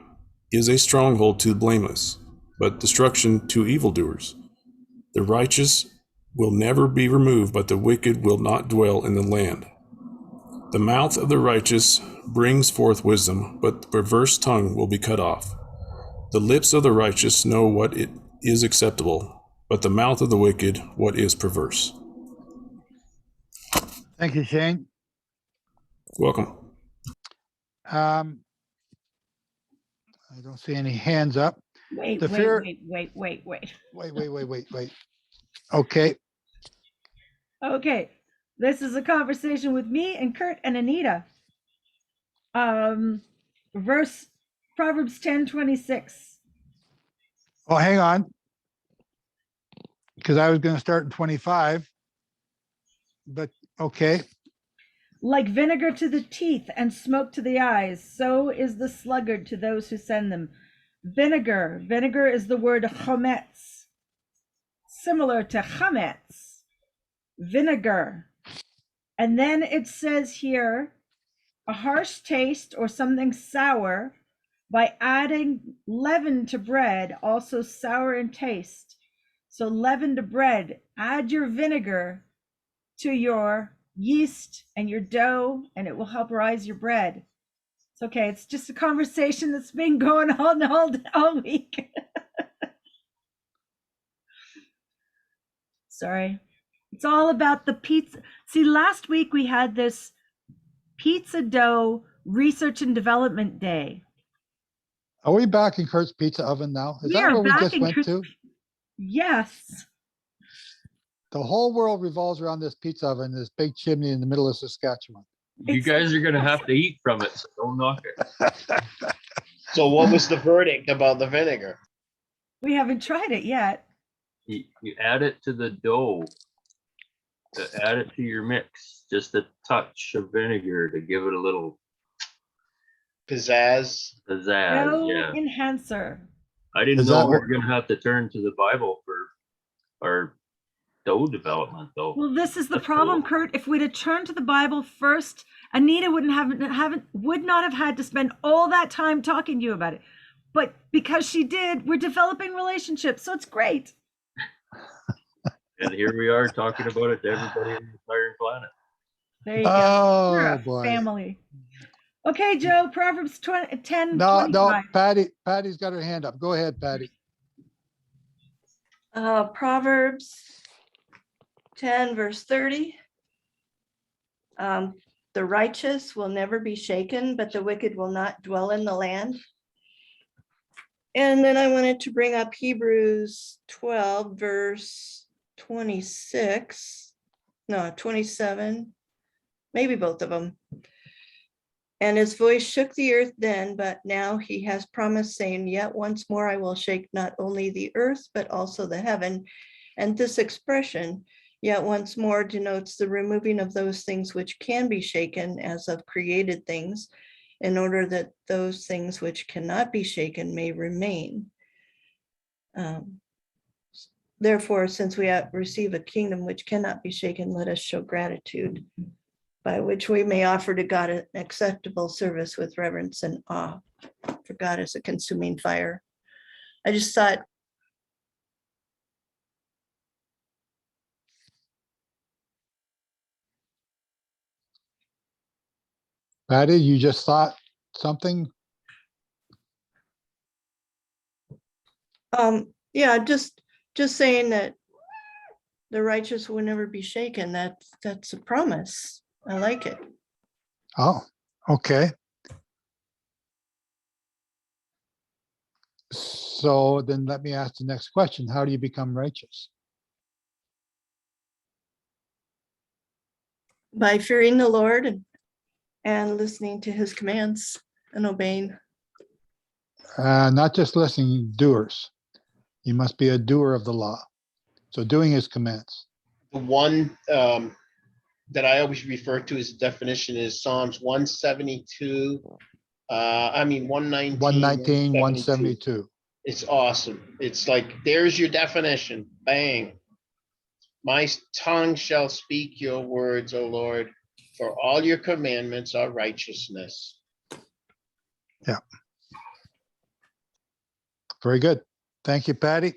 S16: is a stronghold to the blameless, but destruction to evildoers. The righteous will never be removed, but the wicked will not dwell in the land. The mouth of the righteous brings forth wisdom, but the perverse tongue will be cut off. The lips of the righteous know what it is acceptable, but the mouth of the wicked what is perverse.
S1: Thank you, Shane.
S16: Welcome.
S1: I don't see any hands up.
S7: Wait,
S1: The
S7: wait,
S1: fear-
S7: wait.
S1: Wait. Okay.
S7: Okay, this is a conversation with me and Kurt and Anita. Verse Proverbs 10:26.
S1: Oh, hang on. Because I was going to start in 25. But okay.
S7: Like vinegar to the teeth and smoke to the eyes, so is the sluggard to those who send them. Vinegar is the word chometz, similar to chametz, vinegar. And then it says here, a harsh taste or something sour by adding leaven to bread, also sour in taste. So leaven to bread, add your vinegar to your yeast and your dough, and it will help rise your bread. It's okay. It's just a conversation that's been going on all week. Sorry. It's all about the pizza. See, last week we had this pizza dough research and development day.
S1: Are we back in Kurt's Pizza Oven now? Is
S7: We
S1: that
S7: are
S1: where we
S7: back
S1: just
S7: in
S1: went
S7: Kurt's-
S1: to?
S7: Yes.
S1: The whole world revolves around this pizza oven, this big chimney in the middle of Saskatchewan.
S6: You guys are gonna have to eat from it, so don't knock it.
S5: So what was the verdict about the vinegar?
S7: We haven't tried it yet.
S6: You add it to the dough. Add it to your mix. Just a touch of vinegar to give it a little
S5: Pizzazz.
S6: pizzazz.
S7: No
S6: Yeah.
S7: enhancer.
S6: I didn't
S1: Is
S6: know
S1: that
S6: we
S1: what-
S6: were gonna have to turn to the Bible for our dough development, though.
S7: Well, this is the
S6: That's
S7: problem,
S6: cool.
S7: Kurt. If we'd have turned to the Bible first, Anita would not have had to spend all that time talking to you about it. But because she did, we're developing relationships, so it's great.
S6: And here we are talking about it to everybody on the entire planet.
S7: There you go.
S1: Oh,
S7: We're a
S1: boy.
S7: family. Okay, Joe, Proverbs 10,
S1: No,
S7: 25.
S1: Patty's got her hand up. Go ahead, Patty.
S17: Proverbs 10, verse 30. The righteous will never be shaken, but the wicked will not dwell in the land. And then I wanted to bring up Hebrews 12, verse 26. No, 27. Maybe both of them. And his voice shook the earth then, but now he has promised, saying, yet once more I will shake not only the earth, but also the heaven. And this expression, yet once more, denotes the removing of those things which can be shaken as of created things, in order that those things which cannot be shaken may remain. Therefore, since we have received a kingdom which cannot be shaken, let us show gratitude, by which we may offer to God an acceptable service with reverence and awe, for God is a consuming fire. I just thought,
S1: Patty, you just thought something?
S17: yeah, just saying that the righteous will never be shaken. That's a promise. I like it.
S1: Oh, okay. So then let me ask the next question. How do you become righteous?
S17: By fearing the Lord and listening to his commands and obeying.
S1: Not just listening, doers. You must be a doer of the law. So doing his commands.
S5: The one that I always refer to as a definition is Psalms 172. I mean 119,
S1: 119,
S5: 172.
S1: 172.
S5: It's awesome. It's like, there's your definition. Bang. My tongue shall speak your words, O Lord, for all your commandments are righteousness.
S1: Yeah. Very good. Thank you, Patty.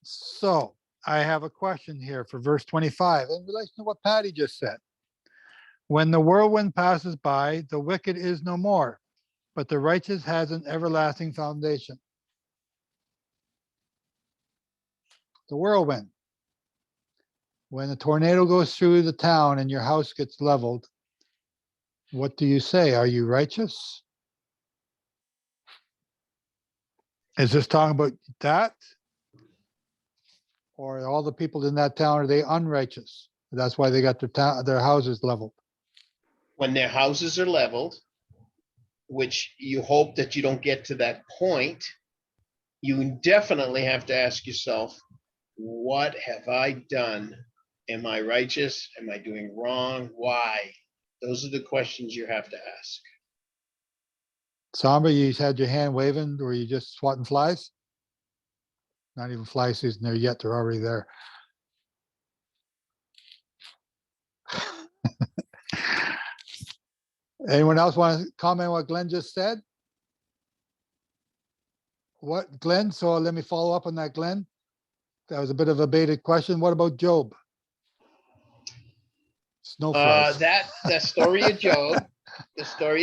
S1: So I have a question here for verse 25 in relation to what Patty just said. When the whirlwind passes by, the wicked is no more, but the righteous has an everlasting foundation. The whirlwind. When a tornado goes through the town and your house gets leveled, what do you say? Are you righteous? Is this talking about that? Or all the people in that town, are they unrighteous? That's why they got their houses leveled.
S5: When their houses are leveled, which you hope that you don't get to that point, you definitely have to ask yourself, what have I done? Am I righteous? Am I doing wrong? Why? Those are the questions you have to ask.
S1: Samba, you had your hand waving, or you just swatting flies? Not even fly season there yet, they're already there. Anyone else want to comment what Glenn just said? What, Glenn? So let me follow up on that, Glenn. That was a bit of a baited question. What about Job? Snowflakes.
S5: The story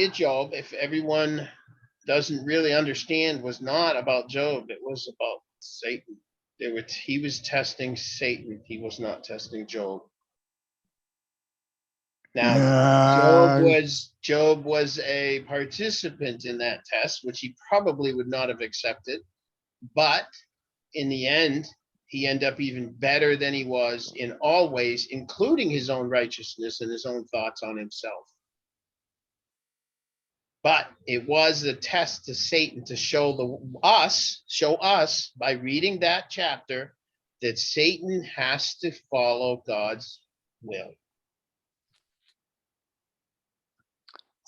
S5: of Job, if everyone doesn't really understand, was not about Job. It was about Satan. He was testing Satan. He was not testing Job. Now, Job was a participant in that test, which he probably would not have accepted. But in the end, he ended up even better than he was in all ways, including his own righteousness and his own thoughts on himself. But it was a test to Satan to show us by reading that chapter that Satan has to follow God's will.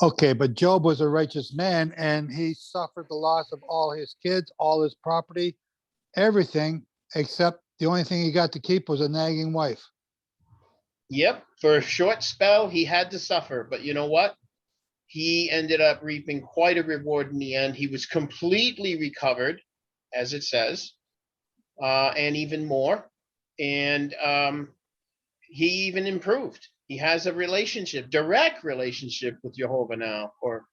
S1: Okay, but Job was a righteous man and he suffered the loss of all his kids, all his property, everything, except the only thing he got to keep was a nagging wife.
S5: Yep, for a short spell, he had to suffer. But you know what? He ended up reaping quite a reward in the end. He was completely recovered, as it says, and even more. And he even improved. He has a relationship, direct relationship with Jehovah now, or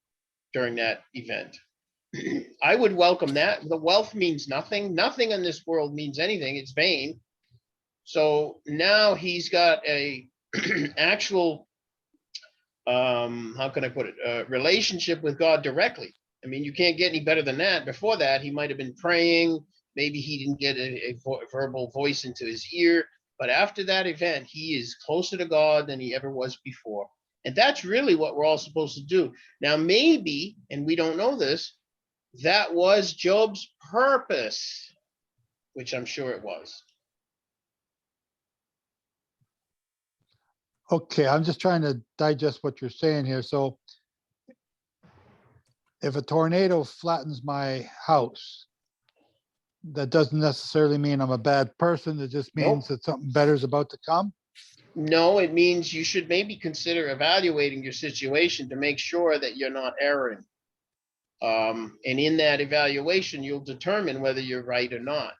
S5: during that event. I would welcome that. The wealth means nothing. Nothing in this world means anything. It's vain. So now he's got a actual, how can I put it, relationship with God directly. I mean, you can't get any better than that. Before that, he might have been praying. Maybe he didn't get a verbal voice into his ear. But after that event, he is closer to God than he ever was before. And that's really what we're all supposed to do. Now, maybe, and we don't know this, that was Job's purpose, which I'm sure it was.
S1: Okay, I'm just trying to digest what you're saying here. So if a tornado flattens my house, that doesn't necessarily mean I'm a bad person. It just means that something better is about to come.
S5: No, it means you should maybe consider evaluating your situation to make sure that you're not erring. And in that evaluation, you'll determine whether you're right or not.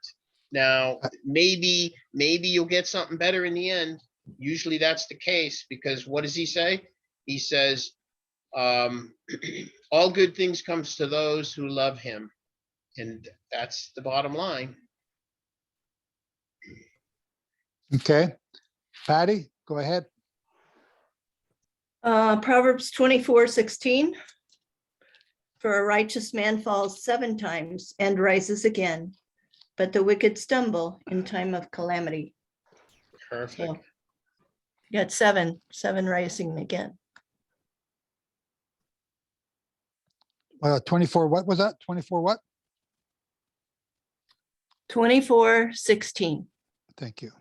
S5: Now, maybe you'll get something better in the end. Usually that's the case, because what does he say? He says, all good things comes to those who love him. And that's the bottom line.
S1: Okay. Patty, go ahead.
S17: Proverbs 24:16. For a righteous man falls 7 times and rises again, but the wicked stumble in time of calamity.
S5: Perfect.
S17: So, you got 7 rising again.
S1: 24, what was that? 24 what?
S17: 24:16.
S1: Thank you.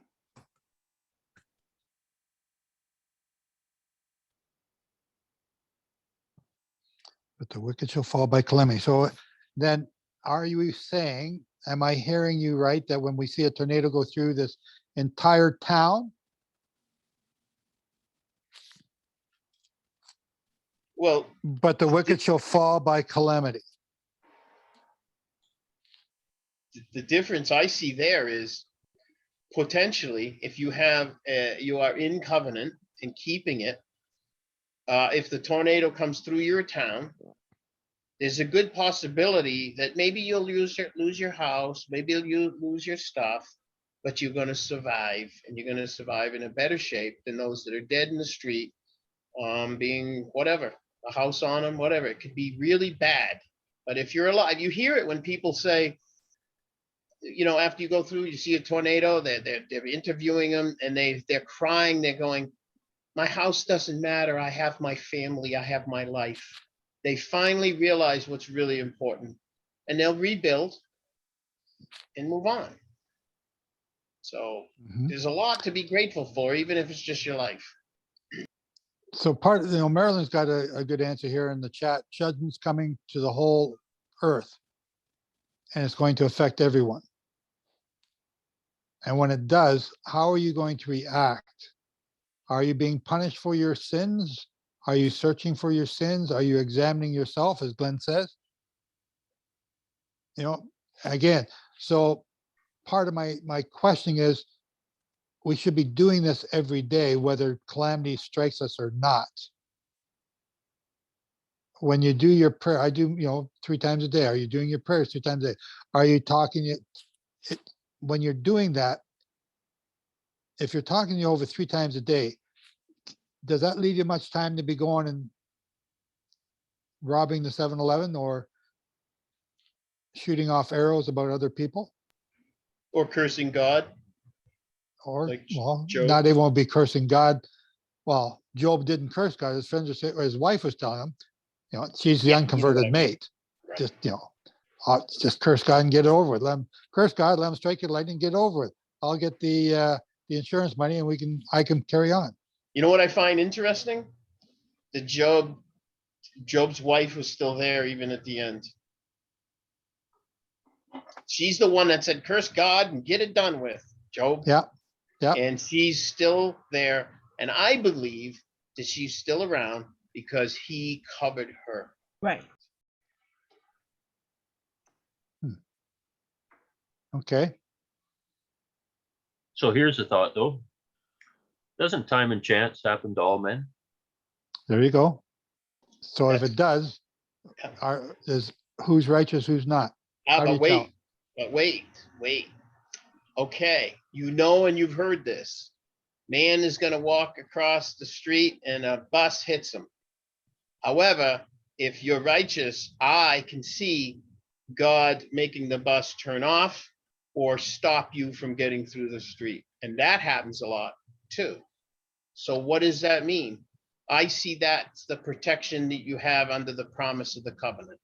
S1: But the wicked shall fall by calamity. So then are you saying, am I hearing you right, that when we see a tornado go through this entire town?
S5: Well,
S1: But the wicked shall fall by calamity.
S5: the difference I see there is potentially if you have, you are in covenant and keeping it, if the tornado comes through your town, there's a good possibility that maybe you'll lose your house, maybe you'll lose your stuff, but you're going to survive, and you're going to survive in a better shape than those that are dead in the street, being whatever, a house on them, whatever. It could be really bad. But if you're alive, you hear it when people say, you know, after you go through, you see a tornado, they're interviewing them, and they're crying, they're going, my house doesn't matter, I have my family, I have my life. They finally realize what's really important, and they'll rebuild and move on. So there's a lot to be grateful for, even if it's just your life.
S1: So part of, Marilyn's got a good answer here in the chat. Judgment's coming to the whole earth, and it's going to affect everyone. And when it does, how are you going to react? Are you being punished for your sins? Are you searching for your sins? Are you examining yourself, as Glenn says? Again, so part of my questioning is, we should be doing this every day, whether calamity strikes us or not. When you do your prayer, I do, 3 times a day. Are you doing your prayers 3 times a day? Are you talking it? When you're doing that, if you're talking to you over 3 times a day, does that leave you much time to be going and robbing the 7-Eleven or shooting off arrows about other people?
S5: Or cursing God?
S1: Or,
S5: like
S1: well,
S5: Job?
S1: now they won't be cursing God. Well, Job didn't curse God. His friends were saying, or his wife was telling him, she's the unconverted mate.
S5: Right.
S1: Just curse God and get it over with. Let him curse God, let him strike you lightning, get over it. I'll get the insurance money, and I can carry on.
S5: You know what I find interesting? That Job's wife was still there even at the end. She's the one that said, curse God and get it done with, Job.
S1: Yeah.
S5: And she's still there. And I believe that she's still around because he covered her.
S7: Right.
S1: Okay.
S6: So here's a thought though. Doesn't time and chance happen to all men?
S1: There you go. So if
S5: That's-
S1: it does, is who's righteous, who's not? How do you tell?
S5: But wait. Okay, and you've heard this. Man is going to walk across the street and a bus hits him. However, if you're righteous, I can see God making the bus turn off or stop you from getting through the street. And that happens a lot too. So what does that mean? I see that's the protection that you have under the promise of the covenant.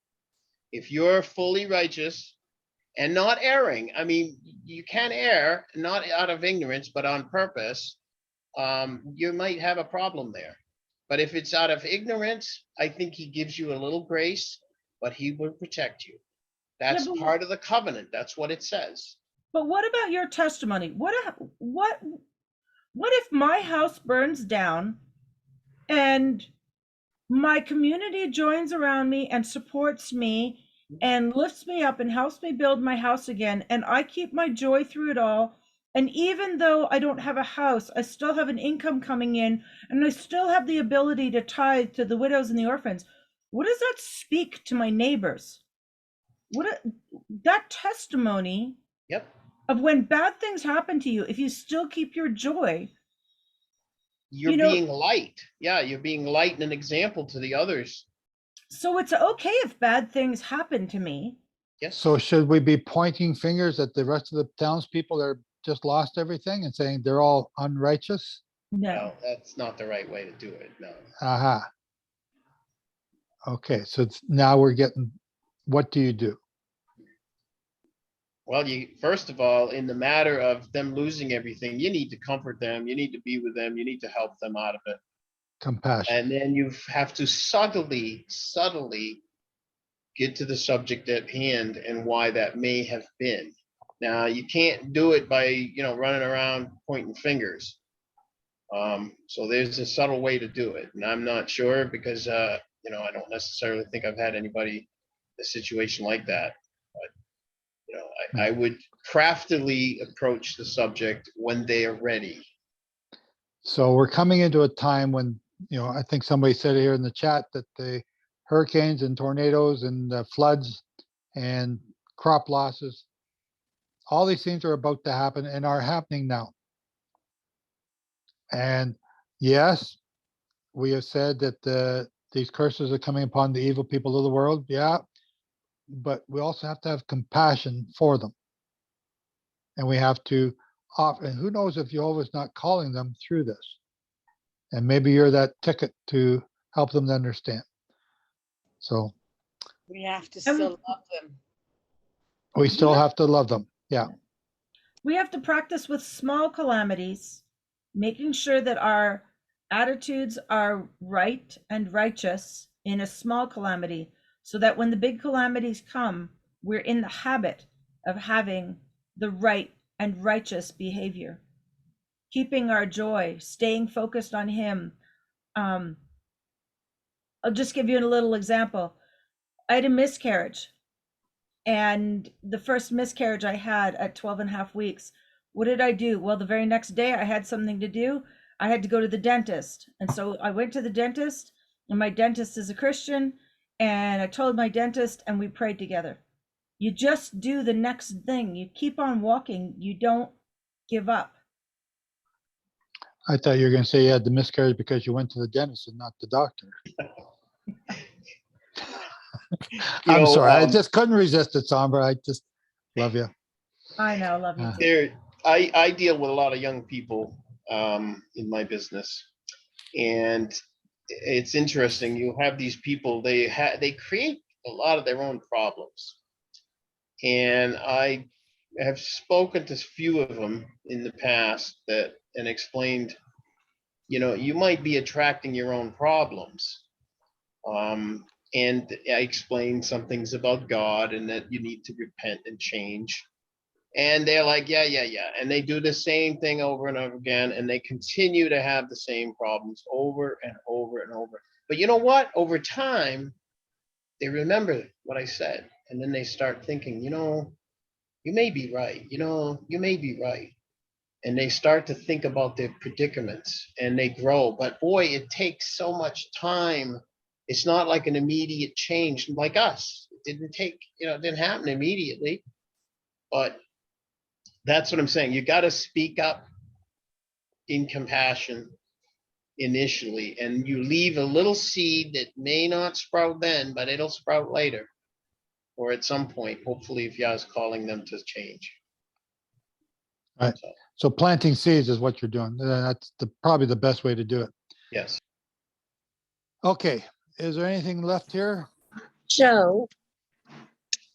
S5: If you're fully righteous and not erring, I mean, you can err, not out of ignorance, but on purpose, you might have a problem there. But if it's out of ignorance, I think he gives you a little grace, but he will protect you. That's part of the covenant. That's what it says.
S7: But what about your testimony? What if my house burns down and my community joins around me and supports me and lifts me up and helps me build my house again, and I keep my joy through it all? And even though I don't have a house, I still have an income coming in, and I still have the ability to tithe to the widows and the orphans. What does that speak to my neighbors? That testimony of when bad things happen to you, if you still keep your joy,
S5: you're being light. Yeah, you're being light and an example to the others.
S7: So it's okay if bad things happen to me.
S5: Yes.
S1: So should we be pointing fingers at the rest of the townspeople that just lost everything and saying they're all unrighteous?
S7: No,
S5: that's not the right way to do it. No.
S1: Aha. Okay, so now we're getting, what do you do?
S5: Well, first of all, in the matter of them losing everything, you need to comfort them. You need to be with them. You need to help them out of it.
S1: Compassion.
S5: And then you have to subtly get to the subject at hand and why that may have been. Now, you can't do it by, running around pointing fingers. So there's a subtle way to do it. And I'm not sure because, I don't necessarily think I've had anybody in a situation like that. But, I would craftily approach the subject when they are ready.
S1: So we're coming into a time when, I think somebody said here in the chat that the hurricanes and tornadoes and floods and crop losses, all these things are about to happen and are happening now. And yes, we have said that these curses are coming upon the evil people of the world. Yeah, but we also have to have compassion for them. And we have to offer, and who knows if Jehovah's not calling them through this. And maybe you're that ticket to help them to understand. So
S13: We have to still love them.
S1: we still have to love them. Yeah.
S7: We have to practice with small calamities, making sure that our attitudes are right and righteous in a small calamity, so that when the big calamities come, we're in the habit of having the right and righteous behavior, keeping our joy, staying focused on Him. I'll just give you a little example. I had a miscarriage, and the first miscarriage I had at 12 and a half weeks, what did I do? Well, the very next day I had something to do. I had to go to the dentist. And so I went to the dentist, and my dentist is a Christian, and I told my dentist, and we prayed together. You just do the next thing. You keep on walking. You don't give up.
S1: I thought you were going to say you had the miscarriage because you went to the dentist and not the doctor. I'm sorry. I just couldn't resist it, Sombra. I just love you.
S7: I know. Love you too.
S5: I deal with a lot of young people in my business, and it's interesting. You have these people, they create a lot of their own problems. And I have spoken to a few of them in the past and explained, you might be attracting your own problems. And I explained some things about God and that you need to repent and change. And they're like, yeah. And they do the same thing over and over again. And they continue to have the same problems over and over and over. But you know what? Over time, they remember what I said. And then they start thinking, you may be right. You may be right. And they start to think about their predicaments and they grow. But boy, it takes so much time. It's not like an immediate change like us. It didn't happen immediately. But that's what I'm saying. You got to speak up in compassion initially, and you leave a little seed that may not sprout then, but it'll sprout later or at some point, hopefully, if Yah's calling them to change.
S1: Right. So planting seeds is what you're doing. That's probably the best way to do it.
S5: Yes.
S1: Okay. Is there anything left here?
S18: Joe,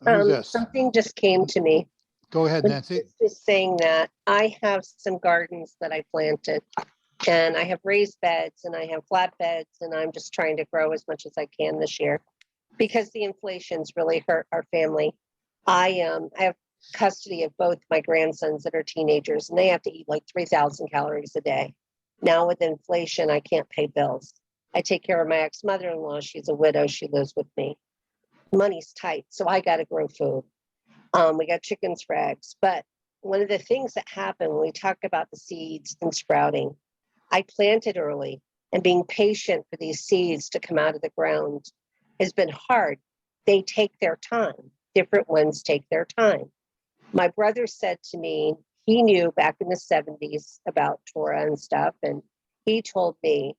S1: Who's this?
S18: something just came to me.
S1: Go ahead,
S18: When
S1: Nancy.
S18: you were saying that I have some gardens that I planted, and I have raised beds and I have flat beds, and I'm just trying to grow as much as I can this year because the inflation's really hurt our family. I have custody of both my grandsons that are teenagers, and they have to eat like 3,000 calories a day. Now with inflation, I can't pay bills. I take care of my ex-mother-in-law. She's a widow. She lives with me. Money's tight, so I got to grow food. We got chickens for eggs. But one of the things that happen when we talk about the seeds and sprouting, I planted early, and being patient for these seeds to come out of the ground has been hard. They take their time. Different ones take their time. My brother said to me, he knew back in the 70s about Torah and stuff, and he told me,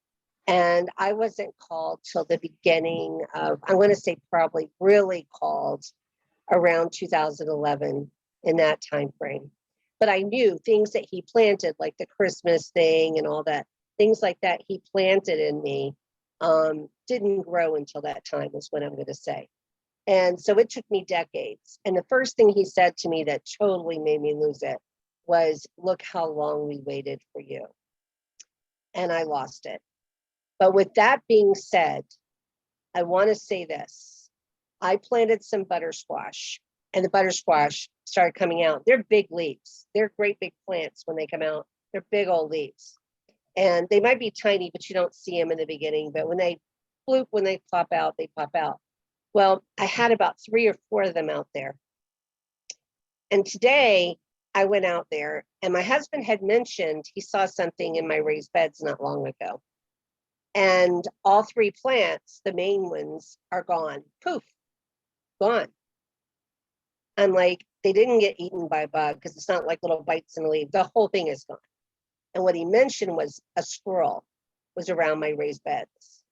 S18: and I wasn't called till the beginning of, I'm going to say probably really called around 2011 in that time frame. But I knew things that he planted, like the Christmas thing and all that, things like that he planted in me didn't grow until that time is what I'm going to say. And so it took me decades. And the first thing he said to me that totally made me lose it was, look how long we waited for you. And I lost it. But with that being said, I want to say this. I planted some butter squash, and the butter squash started coming out. They're big leaves. They're great big plants when they come out. They're big old leaves. And they might be tiny, but you don't see them in the beginning. But when they bloop, when they pop out, they pop out. Well, I had about 3 or 4 of them out there. And today I went out there, and my husband had mentioned he saw something in my raised beds not long ago. And all 3 plants, the main ones, are gone. Poof, gone. I'm like, they didn't get eaten by a bug because it's not like little bites in the leaf. The whole thing is gone. And what he mentioned was a squirrel was around my raised beds.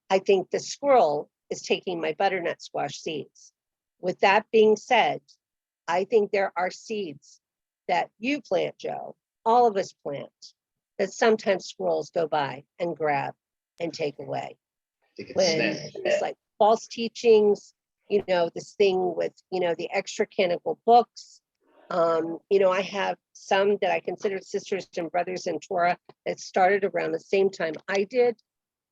S18: I think the squirrel is taking my butternut squash seeds. With that being said, I think there are seeds that you plant, Joe, all of us plant, that sometimes squirrels go by and grab and take away. When it's like false teachings, you know, this thing with, you know, the extra canonical books. You know, I have some that I consider sisters and brothers in Torah that started around the same time I did.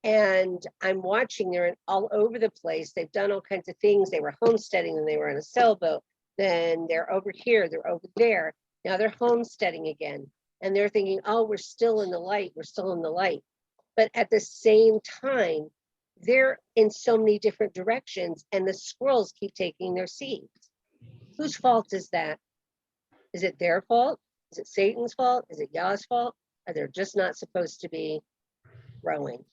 S18: And I'm watching, they're all over the place. They've done all kinds of things. They were homesteading and they were on a sailboat. Then they're over here, they're over there. Now they're homesteading again. And they're thinking, oh, we're still in the light. We're still in the light. But at the same time, they're in so many different directions and the squirrels keep taking their seeds. Whose fault is that? Is it their fault? Is it Satan's fault? Is it Yah's fault? Are they just not supposed to be growing?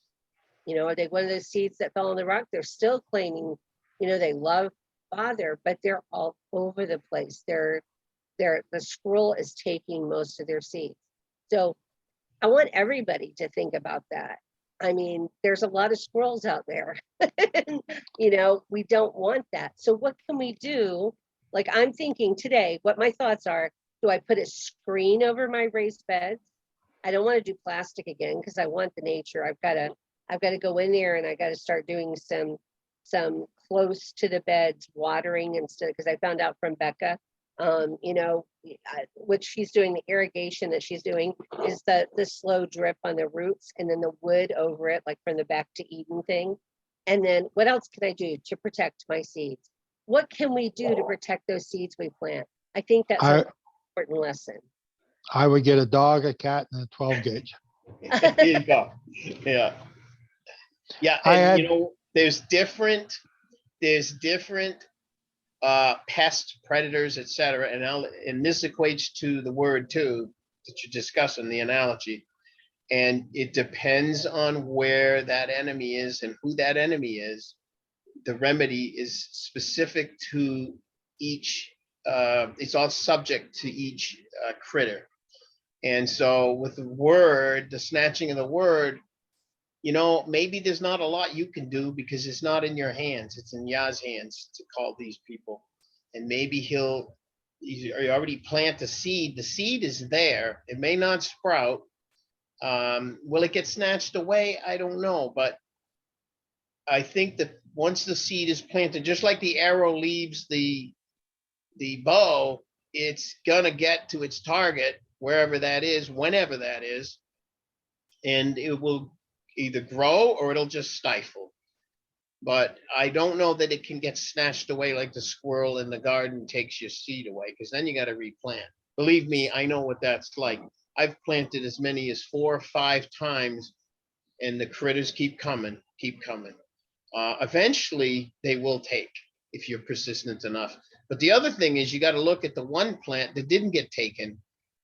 S18: You know, are they one of those seeds that fell on the rock? They're still claiming, you know, they love Father, but they're all over the place. The squirrel is taking most of their seeds. So I want everybody to think about that. I mean, there's a lot of squirrels out there. You know, we don't want that. So what can we do? Like I'm thinking today, what my thoughts are, do I put a screen over my raised beds? I don't want to do plastic again because I want the nature. I've got to go in there and I got to start doing some close to the beds watering instead, because I found out from Becca, you know, what she's doing, the irrigation that she's doing is the slow drip on the roots and then the wood over it, like from the back to Eden thing. And then what else can I do to protect my seeds? What can we do to protect those seeds we plant? I think that's an important lesson.
S1: I would get a dog, a cat, and a 12 gauge.
S5: There you go. Yeah. Yeah. And you know, there's different pest predators, etc. And this equates to the word too that you're discussing, the analogy. And it depends on where that enemy is and who that enemy is. The remedy is specific to each, it's all subject to each critter. And so with the word, the snatching of the word, you know, maybe there's not a lot you can do because it's not in your hands. It's in Yah's hands to call these people. And maybe you already plant the seed. The seed is there. It may not sprout. Will it get snatched away? I don't know. But I think that once the seed is planted, just like the arrow leaves the bow, it's gonna get to its target, wherever that is, whenever that is, and it will either grow or it'll just stifle. But I don't know that it can get snatched away like the squirrel in the garden takes your seed away, because then you got to replant. Believe me, I know what that's like. I've planted as many as 4 or 5 times, and the critters keep coming, keep coming. Eventually, they will take if you're persistent enough. But the other thing is you got to look at the one plant that didn't get taken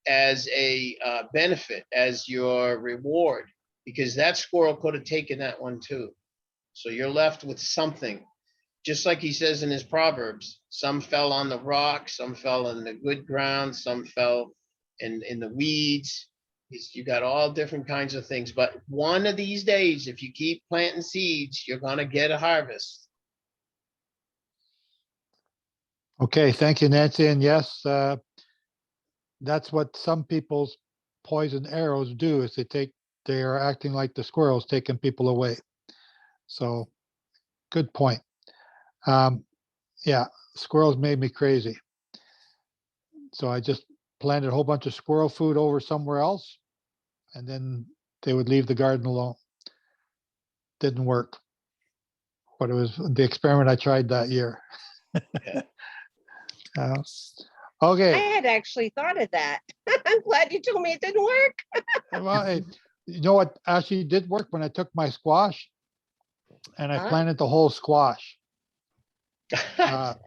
S5: as a benefit, as your reward, because that squirrel could have taken that one too. So you're left with something. Just like he says in his Proverbs, some fell on the rock, some fell in the good ground, some fell in the weeds. You got all different kinds of things. But one of these days, if you keep planting seeds, you're going to get a harvest.
S1: Okay, thank you, Nancy. And yes, that's what some people's poison arrows do, is they are acting like the squirrels, taking people away. So good point. Yeah, squirrels made me crazy. So I just planted a whole bunch of squirrel food over somewhere else, and then they would leave the garden alone. Didn't work. but it was the experiment I tried that year. Uh,
S18: I
S1: Okay,
S18: had actually thought of that. I'm glad you told me it didn't work.
S1: well, you know what actually did work when I took my squash and I
S18: Huh?
S1: planted the whole squash. And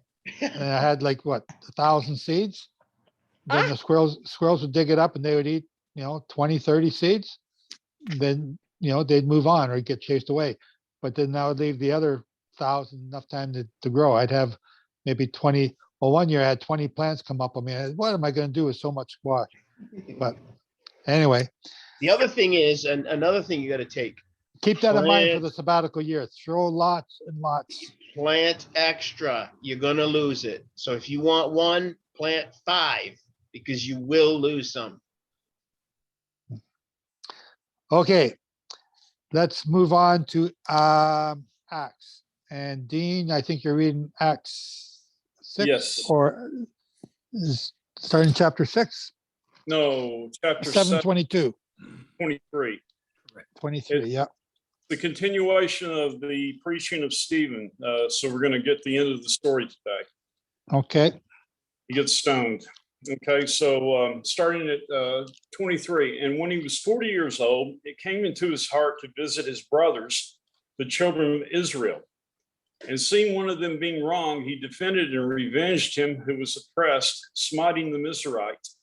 S1: I had like what, 1,000 seeds. Then the squirrels would dig it up and they would eat, 20, 30 seeds. Then, they'd move on or get chased away. But then that would leave the other 1,000 enough time to grow. I'd have maybe 20. Well, one year I had 20 plants come up on me. What am I going to do with so much squash? But anyway,
S5: The other thing is, and another thing you got to take,
S1: keep that in mind for
S5: Plant.
S1: the sabbatical year. Throw lots and lots.
S5: plant extra. You're going to lose it. So if you want one, plant 5 because you will lose some.
S1: Okay, let's move on to Acts. And Dean, I think you're reading Acts 6
S3: Yes.
S1: or starting chapter 6,
S3: No, chapter 7,
S1: 722,
S3: 23.
S1: 23.
S3: It's-
S1: Yeah.
S3: The continuation of the preaching of Stephen. So we're going to get the end of the story today.
S1: Okay.
S3: He gets stoned. Okay, so starting at 23, and when he was 40 years old, it came into his heart to visit his brothers, the children of Israel. And seeing one of them being wrong, he defended and revenged him who was oppressed, smiting the Mizrahites.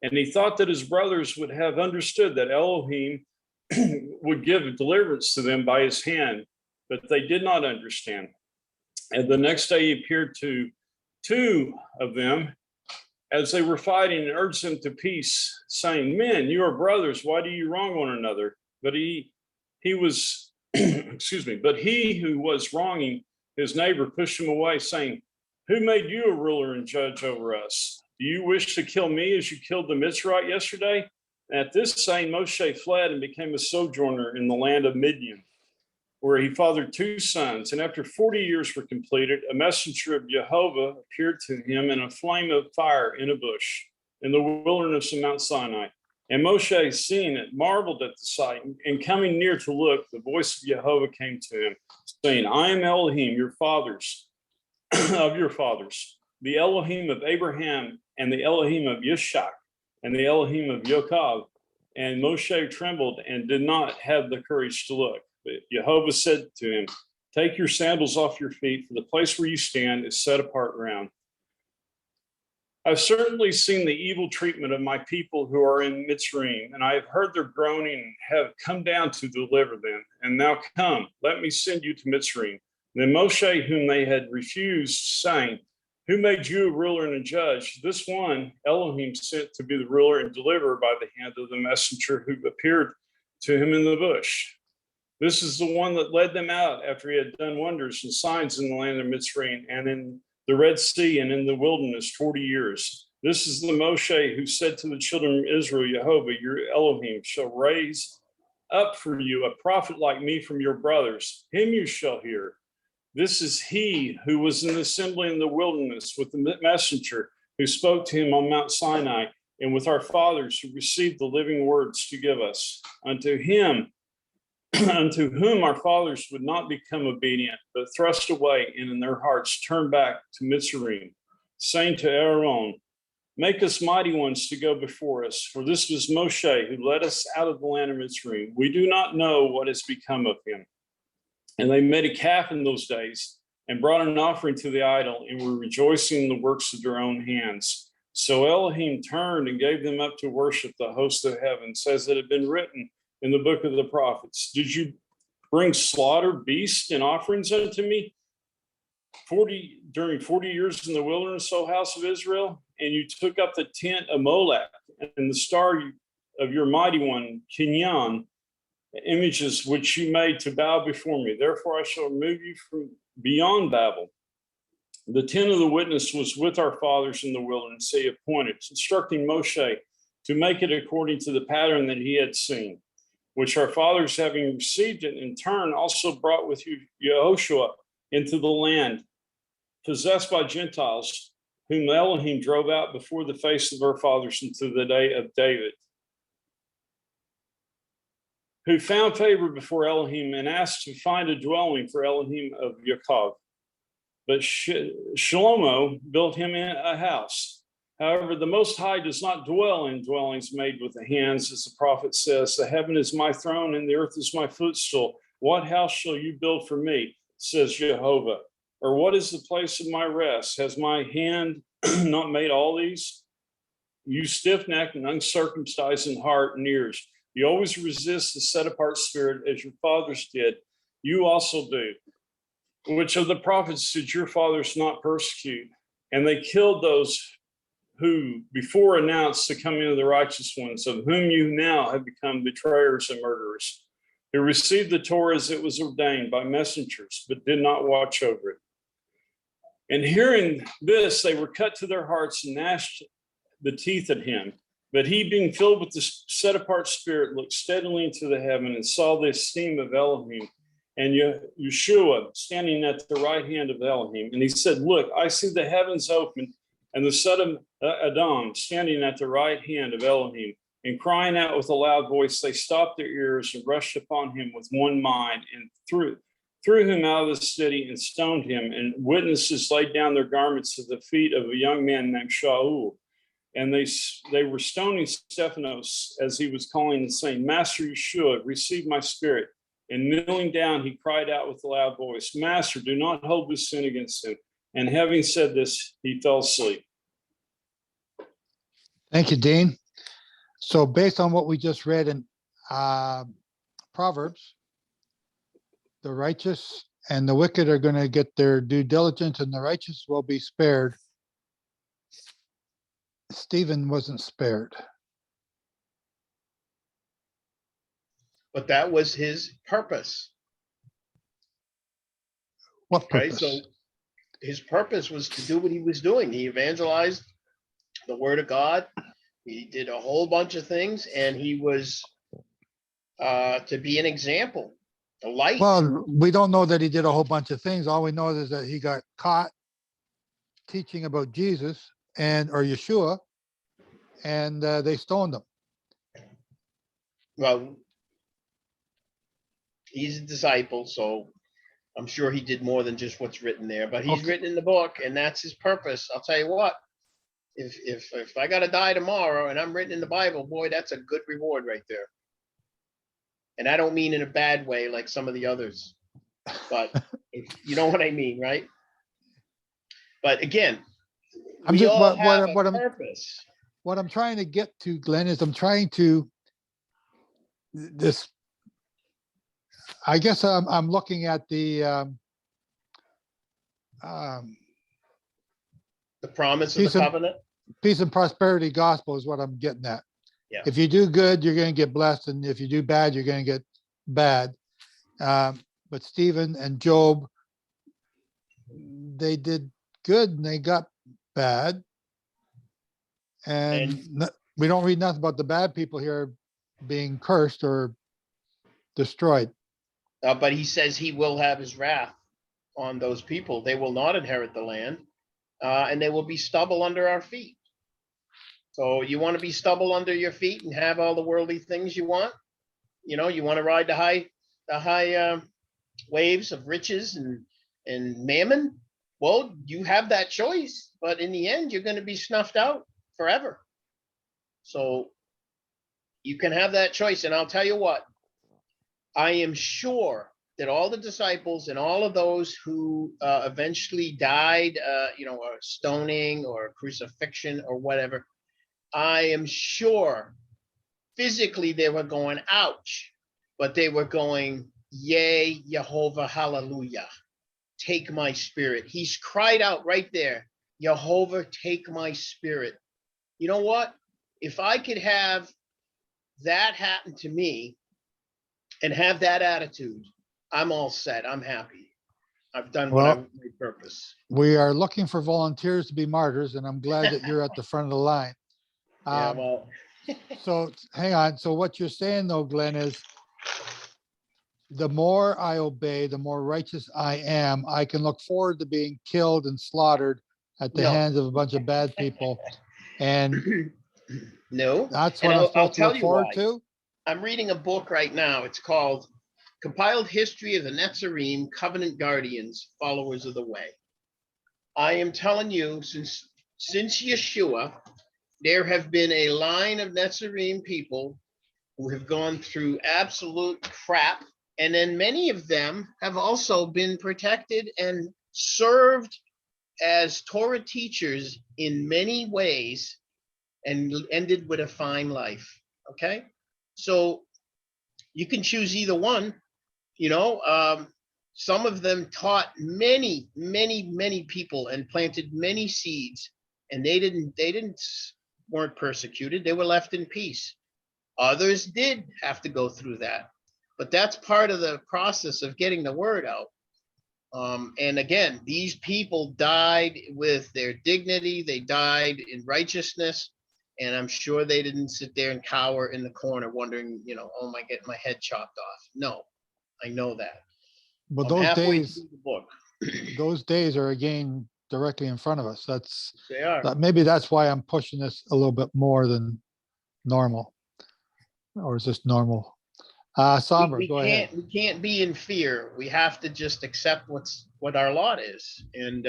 S3: And he thought that his brothers would have understood that Elohim would give deliverance to them by his hand, but they did not understand. And the next day he appeared to 2 of them as they were fighting and urged them to peace, saying, "Men, you are brothers. Why do you wrong one another?" But he was, excuse me, but he who was wronging his neighbor pushed him away, saying, "Who made you a ruler and judge over us? Do you wish to kill me as you killed the Mitzrayite yesterday?" And at this saying, Moshe fled and became a sojourner in the land of Midian, where he fathered 2 sons. And after 40 years were completed, a messenger of Jehovah appeared to him in a flame of fire in a bush in the wilderness of Mount Sinai. And Moshe, seeing it, marveled at the sight, and coming near to look, the voice of Jehovah came to him, saying, "I am Elohim, your fathers, of your fathers, the Elohim of Abraham, and the Elohim of Yishak, and the Elohim of Yochab." And Moshe trembled and did not have the courage to look. But Jehovah said to him, "Take your sandals off your feet, for the place where you stand is set apart ground. I've certainly seen the evil treatment of my people who are in Mitzrayim, and I have heard their groaning and have come down to deliver them. And now come, let me send you to Mitzrayim." Then Moshe, whom they had refused, saying, "Who made you a ruler and a judge?" This one Elohim sent to be the ruler and deliverer by the hand of the messenger who appeared to him in the bush. This is the one that led them out after he had done wonders and signs in the land of Mitzrayim and in the Red Sea and in the wilderness 40 years. This is the Moshe who said to the children of Israel, "Jehovah, your Elohim, shall raise up for you a prophet like me from your brothers. Him you shall hear. This is he who was in the assembly in the wilderness with the messenger who spoke to him on Mount Sinai, and with our fathers who received the living words to give us. Unto him, unto whom our fathers would not become obedient, but thrust away, and in their hearts turned back to Mitzrayim, saying to Aaron, "Make us mighty ones to go before us. For this was Moshe who led us out of the land of Mitzrayim. We do not know what has become of him." And they made a calf in those days and brought an offering to the idol, and were rejoicing in the works of their own hands. So Elohim turned and gave them up to worship the host of heaven, as it had been written in the book of the prophets. "Did you bring slaughter, beasts, and offerings unto me during 40 years in the wilderness, O house of Israel? And you took up the tent of Molech and the star of your mighty one, Kinyan, images which you made to bow before me. Therefore I shall remove you from beyond Babel." The tent of the witness was with our fathers in the wilderness, he appointed, instructing Moshe to make it according to the pattern that he had seen, which our fathers, having received it in turn, also brought with you Yehoshua into the land possessed by Gentiles, whom Elohim drove out before the face of our fathers into the day of David, who found favor before Elohim and asked to find a dwelling for Elohim of Yaakov. But Shlomo built him a house. However, the Most High does not dwell in dwellings made with the hands, as the prophet says, the heaven is my throne and the earth is my footstool. What house shall you build for me, says Jehovah? Or what is the place of my rest? Has my hand not made all these? You stiff-necked and uncircumcised in heart and ears, you always resist the set-apart spirit as your fathers did. You also do. Which of the prophets did your fathers not persecute? And they killed those who before announced the coming of the righteous ones, of whom you now have become betrayers and murderers, who received the Torah as it was ordained by messengers, but did not watch over it. And hearing this, they were cut to their hearts and gnashed the teeth at him. But he, being filled with the set-apart spirit, looked steadily into the heaven and saw the esteem of Elohim and Yeshua standing at the right hand of Elohim. And he said, look, I see the heavens open and the son of Adam standing at the right hand of Elohim. And crying out with a loud voice, they stopped their ears and rushed upon him with one mind and threw him out of the city and stoned him. And witnesses laid down their garments at the feet of a young man named Shaul. And they were stoning Stephanos as he was calling and saying, Master Yeshua, receive my spirit. And kneeling down, he cried out with a loud voice, Master, do not hold this sin against him. And having said this, he fell asleep.
S1: Thank you, Dean. So based on what we just read in Proverbs, the righteous and the wicked are going to get their due diligence, and the righteous will be spared. Stephen wasn't spared.
S5: But that was his purpose,
S1: What
S5: right?
S1: purpose?
S5: So his purpose was to do what he was doing. He evangelized the word of God. He did a whole bunch of things, and he was to be an example, a light.
S1: Well, we don't know that he did a whole bunch of things. All we know is that he got caught teaching about Jesus or Yeshua, and they stoned him.
S5: Well, he's a disciple, so I'm sure he did more than just what's written there. But he's written in the book, and that's his purpose. I'll tell you what. If I got to die tomorrow and I'm written in the Bible, boy, that's a good reward right there. And I don't mean in a bad way like some of the others, but you know what I mean, right? But again, we all have a purpose.
S1: What I'm trying to get to, Glenn, is I guess I'm looking at the
S5: promise of the covenant.
S1: Peace and prosperity gospel is what I'm getting at.
S5: Yeah.
S1: If you do good, you're going to get blessed, and if you do bad, you're going to get bad. But Stephen and Job, they did good and they got bad. And we don't read nothing about the bad people here being cursed or destroyed.
S5: But he says he will have his wrath on those people. They will not inherit the land, and they will be stubble under our feet. So you want to be stubble under your feet and have all the worldly things you want? You know, you want to ride the high waves of riches and mammon? Well, you have that choice, but in the end, you're going to be snuffed out forever. So you can have that choice. And I'll tell you what, I am sure that all the disciples and all of those who eventually died, or stoning or crucifixion or whatever, I am sure physically they were going, ouch, but they were going, yay, Jehovah, hallelujah, take my spirit. He's cried out right there, Jehovah, take my spirit. You know what? If I could have that happen to me and have that attitude, I'm all set. I'm happy. I've done what my purpose.
S1: We are looking for volunteers to be martyrs, and I'm glad that you're at the front of the line.
S5: Yeah, well.
S1: So hang on. So what you're saying though, Glenn, is the more I obey, the more righteous I am. I can look forward to being killed and slaughtered at the hands of a bunch of bad people. And
S5: no,
S1: that's what I'm supposed to look forward to.
S5: I'm reading a book right now. It's called Compiled History of the Netzarim Covenant Guardians, Followers of the Way. I am telling you, since Yeshua, there have been a line of Netzarim people who have gone through absolute crap. And then many of them have also been protected and served as Torah teachers in many ways and ended with a fine life. Okay. So you can choose either one, you know. Some of them taught many people and planted many seeds, and they weren't persecuted. They were left in peace. Others did have to go through that, but that's part of the process of getting the word out. And again, these people died with their dignity. They died in righteousness. And I'm sure they didn't sit there and cower in the corner wondering, you know, oh, I get my head chopped off. No, I know that.
S1: But
S5: I'm
S1: those
S5: halfway
S1: days,
S5: through the book.
S1: those days are again directly in front of us.
S5: They are.
S1: Maybe that's why I'm pushing this a little bit more than normal. Or is this normal? Somber, go ahead.
S5: We can't be in fear. We have to just accept what our lot is. And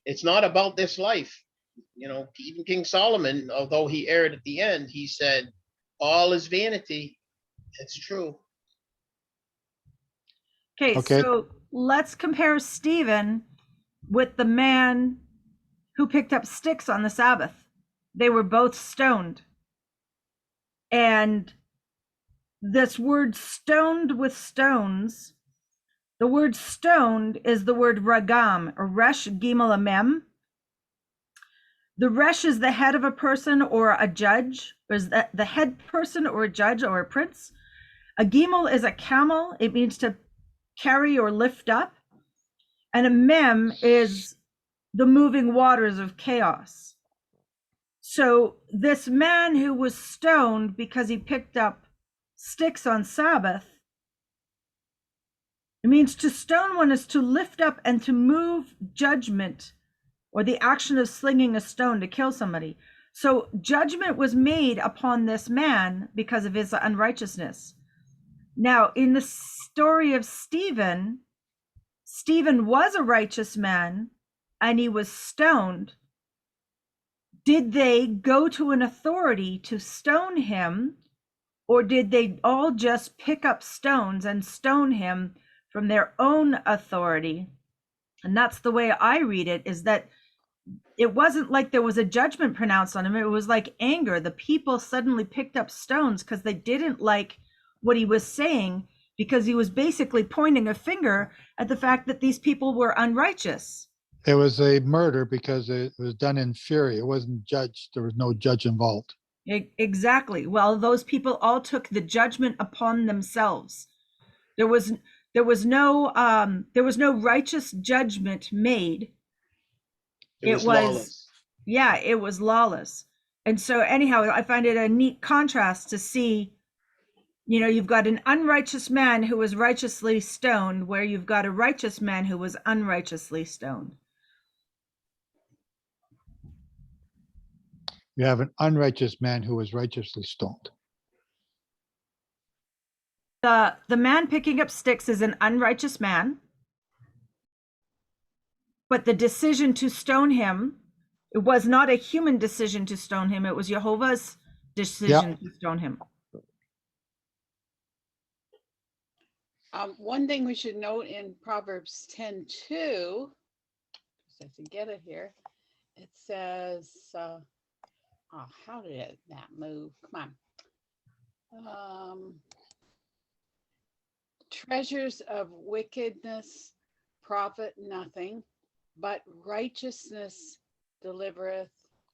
S5: it's not about this life. You know, even King Solomon, although he erred at the end, he said, all is vanity. It's true.
S1: Okay.
S7: So let's compare Stephen with the man who picked up sticks on the Sabbath. They were both stoned. And this word stoned with stones, the word stoned is the word ragam, or resh gimel amem. The resh is the head of a person or a judge, or is that the head person or a judge or a prince. A gimel is a camel. It means to carry or lift up. And a mem is the moving waters of chaos. So this man who was stoned because he picked up sticks on Sabbath, it means to stone one is to lift up and to move judgment, or the action of slinging a stone to kill somebody. So judgment was made upon this man because of his unrighteousness. Now, in the story of Stephen was a righteous man and he was stoned. Did they go to an authority to stone him, or did they all just pick up stones and stone him from their own authority? And that's the way I read it, is that it wasn't like there was a judgment pronounced on him. It was like anger. The people suddenly picked up stones because they didn't like what he was saying, because he was basically pointing a finger at the fact that these people were unrighteous.
S1: It was a murder because it was done in fury. It wasn't judged. There was no judge involved.
S7: Exactly. Well, those people all took the judgment upon themselves. There was no righteous judgment made.
S5: It was lawless.
S7: Yeah, it was lawless. And so anyhow, I find it a neat contrast to see, you know, you've got an unrighteous man who was righteously stoned, where you've got a righteous man who was unrighteously stoned.
S1: You have an unrighteous man who was righteously stoned.
S7: The man picking up sticks is an unrighteous man, but the decision to stone him, it was not a human decision to stone him. It was Jehovah's decision to stone him.
S13: One thing we should note in Proverbs 10:2, I have to get it here. It says, how did that move? Come on. Treasures of wickedness profit nothing, but righteousness delivereth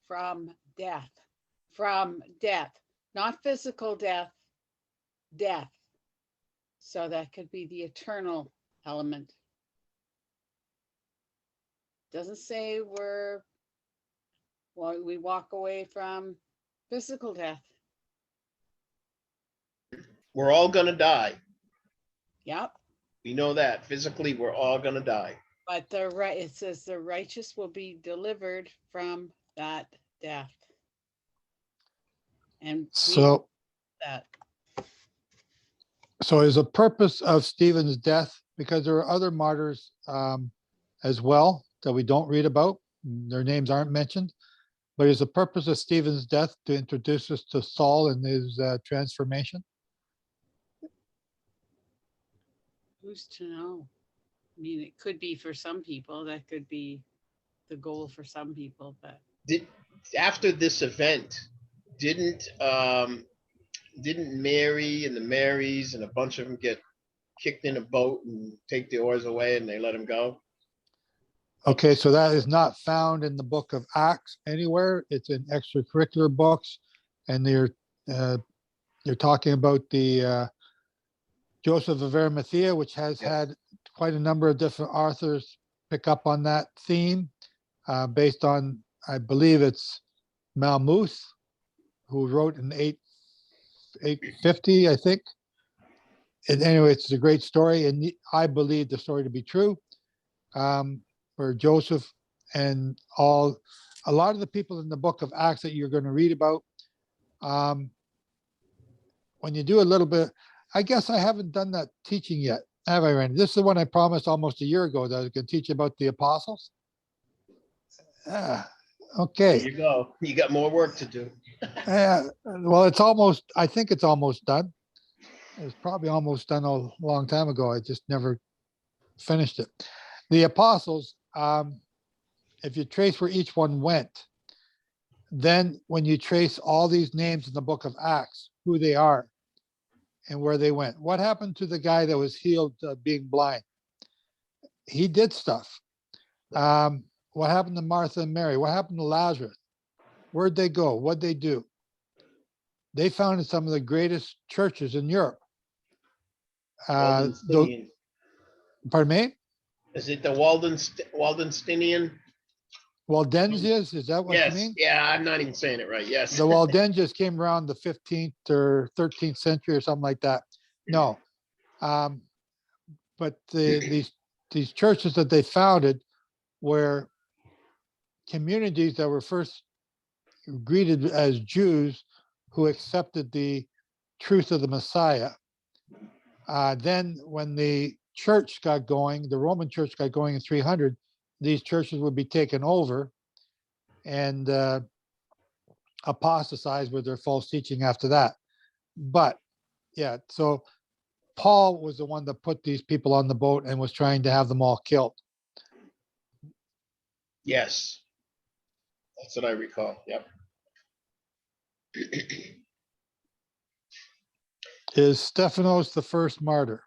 S13: from death. From death, not physical death, death. So that could be the eternal element. Doesn't say we walk away from physical death.
S5: We're all going to die.
S13: Yep.
S5: We know that physically we're all going to die.
S13: But it says the righteous will be delivered from that death. And
S1: so
S13: that.
S1: So is the purpose of Stephen's death, because there are other martyrs as well that we don't read about, their names aren't mentioned, but is the purpose of Stephen's death to introduce us to Saul and his transformation?
S13: Who's to know? I mean, it could be for some people, that could be the goal for some people, but
S5: After this event, didn't Mary and the Marys and a bunch of them get kicked in a boat and take the oars away and they let him go?
S1: Okay, so that is not found in the book of Acts anywhere. It's in extracurricular books, and you're talking about the Joseph of Arimathea, which has had quite a number of different authors pick up on that theme, based on, I believe it's Malmuth, who wrote in 850, I think. And anyway, it's a great story, and I believe the story to be true. Where Joseph and a lot of the people in the book of Acts that you're going to read about, when you do a little bit, I guess I haven't done that teaching yet, have I, Randy? This is the one I promised almost a year ago that I was going to teach you about the apostles. Okay.
S5: There you go. You got more work to do.
S1: Well, I think it's almost done. It was probably almost done a long time ago. I just never finished it. The apostles, if you trace where each one went, then when you trace all these names in the book of Acts, who they are and where they went. What happened to the guy that was healed being blind? He did stuff. What happened to Martha and Mary? What happened to Lazarus? Where'd they go? What'd they do? They founded some of the greatest churches in Europe.
S5: Waldenstinian.
S1: Pardon me?
S5: Is it the Waldenstinian?
S1: Waldensians, is that what
S5: Yes.
S1: you mean?
S5: Yeah, I'm not even saying it right. Yes.
S1: The Waldensians came around the 15th or 13th century or something like that. No. But these churches that they founded were communities that were first greeted as Jews who accepted the truth of the Messiah. Then when the church got going, the Roman church got going in 300, these churches would be taken over and apostatized with their false teaching after that. But yeah, so Paul was the one that put these people on the boat and was trying to have them all killed.
S5: Yes. That's what I recall. Yep.
S1: Is Stephanos the first martyr?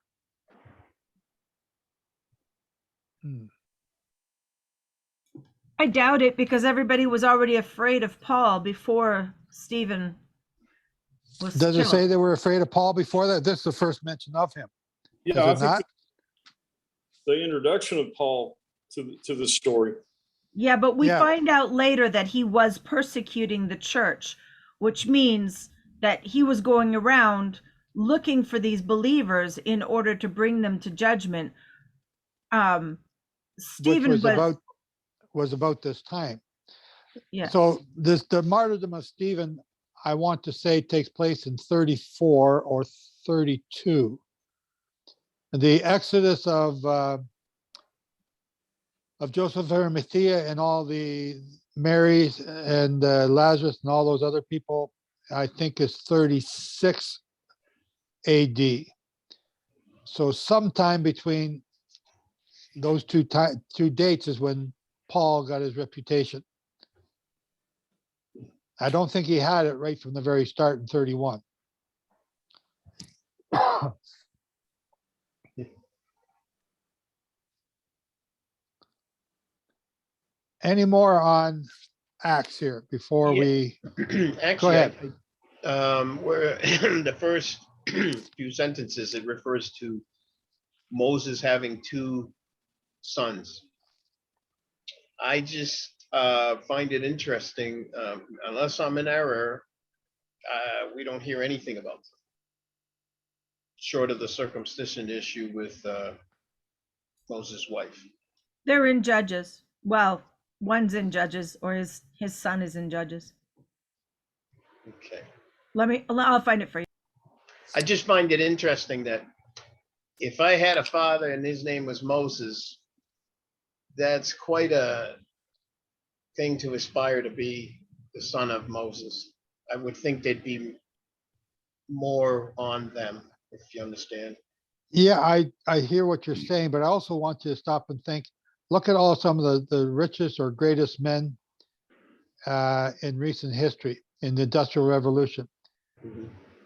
S7: I doubt it, because everybody was already afraid of Paul before Stephen was
S1: Does it
S7: killed.
S1: say they were afraid of Paul before that? This is the first mention of him.
S3: Yeah,
S1: Is
S3: I
S1: it
S3: think
S1: not?
S3: the introduction of Paul to the story.
S7: Yeah, but we
S1: Yeah.
S7: find out later that he was persecuting the church, which means that he was going around looking for these believers in order to bring them to judgment.
S1: Which
S7: Stephen
S1: was about this time.
S7: yeah.
S1: So the martyrdom of Stephen, I want to say, takes place in 34 or 32. The exodus of Joseph of Arimathea and all the Marys and Lazarus and all those other people, I think is 36 AD. So sometime between those two dates is when Paul got his reputation. I don't think he had it right from the very start in 31. Any more on Acts here before we
S5: Actually,
S1: go ahead?
S5: where the first few sentences, it refers to Moses having two sons. I just find it interesting. Unless I'm in error, we don't hear anything about them, short of the circumcision issue with Moses' wife.
S7: They're in Judges. Well, one's in Judges, or his son is in Judges.
S5: Okay.
S7: I'll find it for you.
S5: I just find it interesting that if I had a father and his name was Moses, that's quite a thing to aspire to be the son of Moses. I would think there'd be more on them, if you understand.
S1: Yeah, I hear what you're saying, but I also want you to stop and think, look at all some of the richest or greatest men in recent history, in the Industrial Revolution.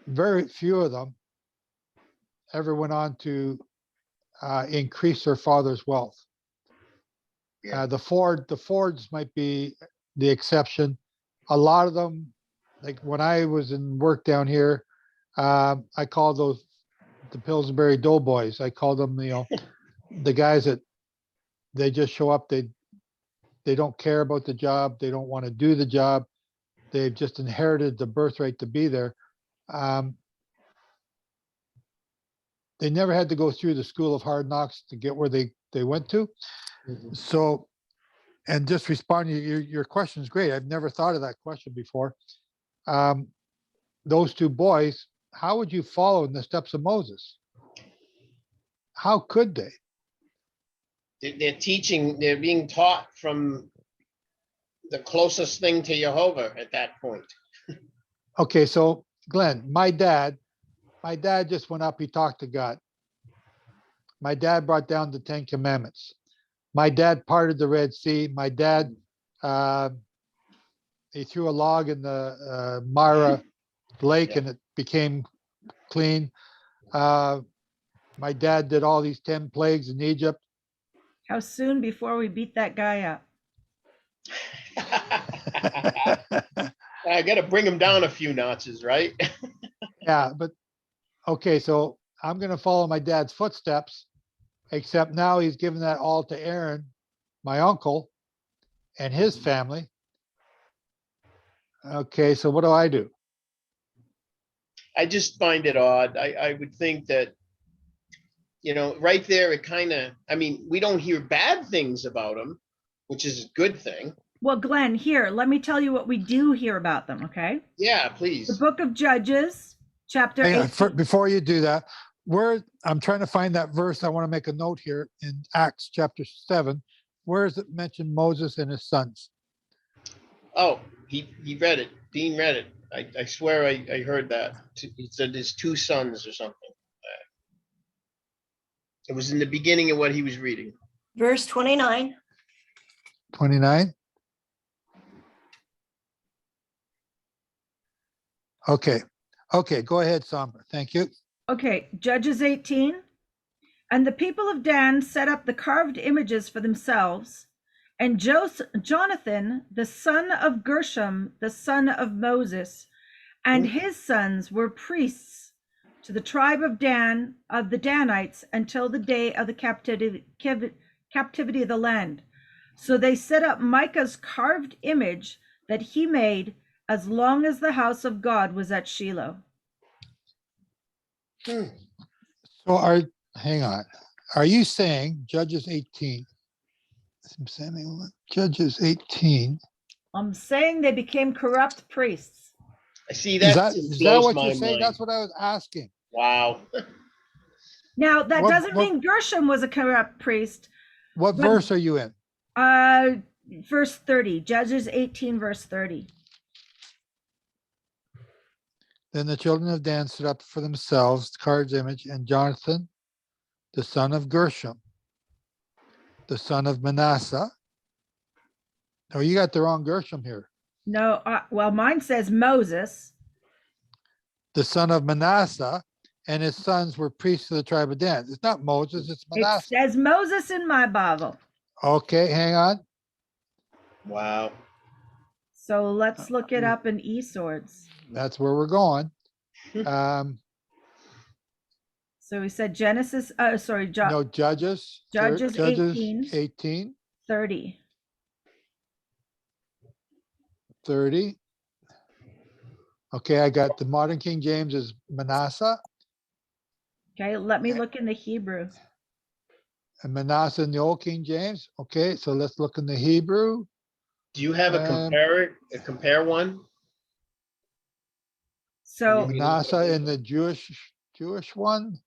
S1: Very few of them ever went on to increase their father's wealth. The Fords might be the exception. A lot of them, like when I was in work down here, I call those the Pillsbury Doughboys. I call them, the guys that they just show up. They don't care about the job. They don't want to do the job. They've just inherited the birthright to be there. They never had to go through the school of hard knocks to get where they went to. So, and just responding, your question is great. I've never thought of that question before. Those two boys, how would you follow in the steps of Moses? How could they?
S5: They're teaching, they're being taught from the closest thing to Jehovah at that point.
S1: Okay, so Glenn, my dad just went up, he talked to God. My dad brought down the 10 Commandments. My dad parted the Red Sea. My dad, he threw a log in the Mara lake and it became clean. My dad did all these 10 plagues in Egypt.
S7: How soon before we beat that guy up?
S5: I got to bring him down a few notches, right?
S1: Yeah, but okay, so I'm going to follow my dad's footsteps, except now he's given that all to Aaron, my uncle, and his family. Okay, so what do I do?
S5: I just find it odd. I would think that, right there, it kind of, we don't hear bad things about him, which is a good thing.
S7: Well, Glenn, here, let me tell you what we do hear about them, okay?
S5: Yeah, please.
S7: The book of Judges, chapter
S1: Hang on,
S7: 18.
S1: before you do that, I'm trying to find that verse. I want to make a note here in Acts chapter 7. Where is it mentioned Moses and his sons?
S5: Oh, he read it. Dean read it. I swear I heard that. He said his two sons or something. It was in the beginning of what he was reading.
S17: Verse 29.
S1: 29? Okay, go ahead, Somber. Thank you.
S7: Okay, Judges 18. And the people of Dan set up the carved images for themselves. And Jonathan, the son of Gershom, the son of Moses, and his sons were priests to the tribe of Dan, of the Danites, until the day of the captivity of the land. So they set up Micah's carved image that he made as long as the house of God was at Shiloh.
S1: So hang on. Are you saying Judges 18? Judges 18.
S7: I'm saying they became corrupt priests.
S5: I see
S1: Is
S5: that.
S1: that what you're saying? That's what I was asking.
S5: Wow.
S7: Now, that
S1: What-
S7: doesn't
S1: what-
S7: mean Gershom was a corrupt priest.
S1: What verse are you in?
S7: Verse 30, Judges 18, verse 30.
S1: Then the children of Dan set up for themselves the carved image, and Jonathan, the son of Gershom, the son of Manasseh. Oh, you got the wrong Gershom here.
S7: No, well, mine says Moses.
S1: The son of Manasseh, and his sons were priests of the tribe of Dan. It's not Moses, it's
S7: It
S1: Manasseh.
S7: says Moses in my Bible.
S1: Okay, hang on.
S5: Wow.
S7: So let's look it up in eSwords.
S1: That's where we're going.
S7: So we said Genesis,
S1: No, Judges.
S7: Judges 18.
S1: 18,
S7: 30.
S1: 30. Okay, I got the modern King James is Manasseh,
S7: Okay, let me look in the Hebrew.
S1: and Manasseh in the old King James. Okay, so let's look in the Hebrew.
S5: Do you have a compare one?
S7: So
S1: Manasseh in the Jewish Jewish one.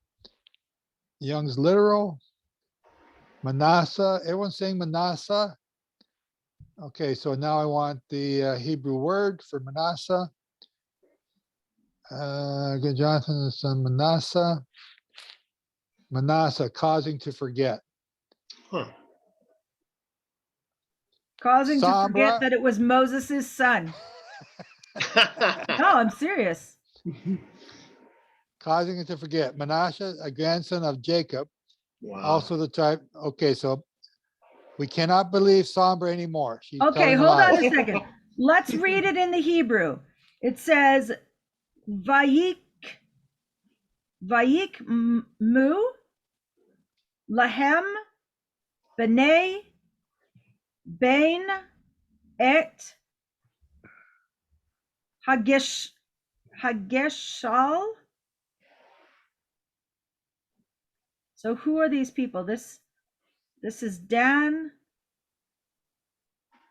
S1: Young's literal. Manasseh. Everyone's saying Manasseh. Okay, so now I want the Hebrew word for Manasseh. Good, Jonathan, son Manasseh. Manasseh, causing to forget.
S5: Huh.
S7: Causing to forget
S1: Sombra.
S7: that it was Moses' son. No, I'm serious.
S1: Causing it to forget. Manasseh, a grandson of Jacob,
S5: Wow.
S1: also the tribe. Okay, so we cannot believe Sombra anymore. She's
S7: Okay,
S1: telling
S7: hold on
S1: lies.
S7: a second. Let's read it in the Hebrew. It says, Vayik mu lahem b'nei bein et hageshal. So who are these people? This is Dan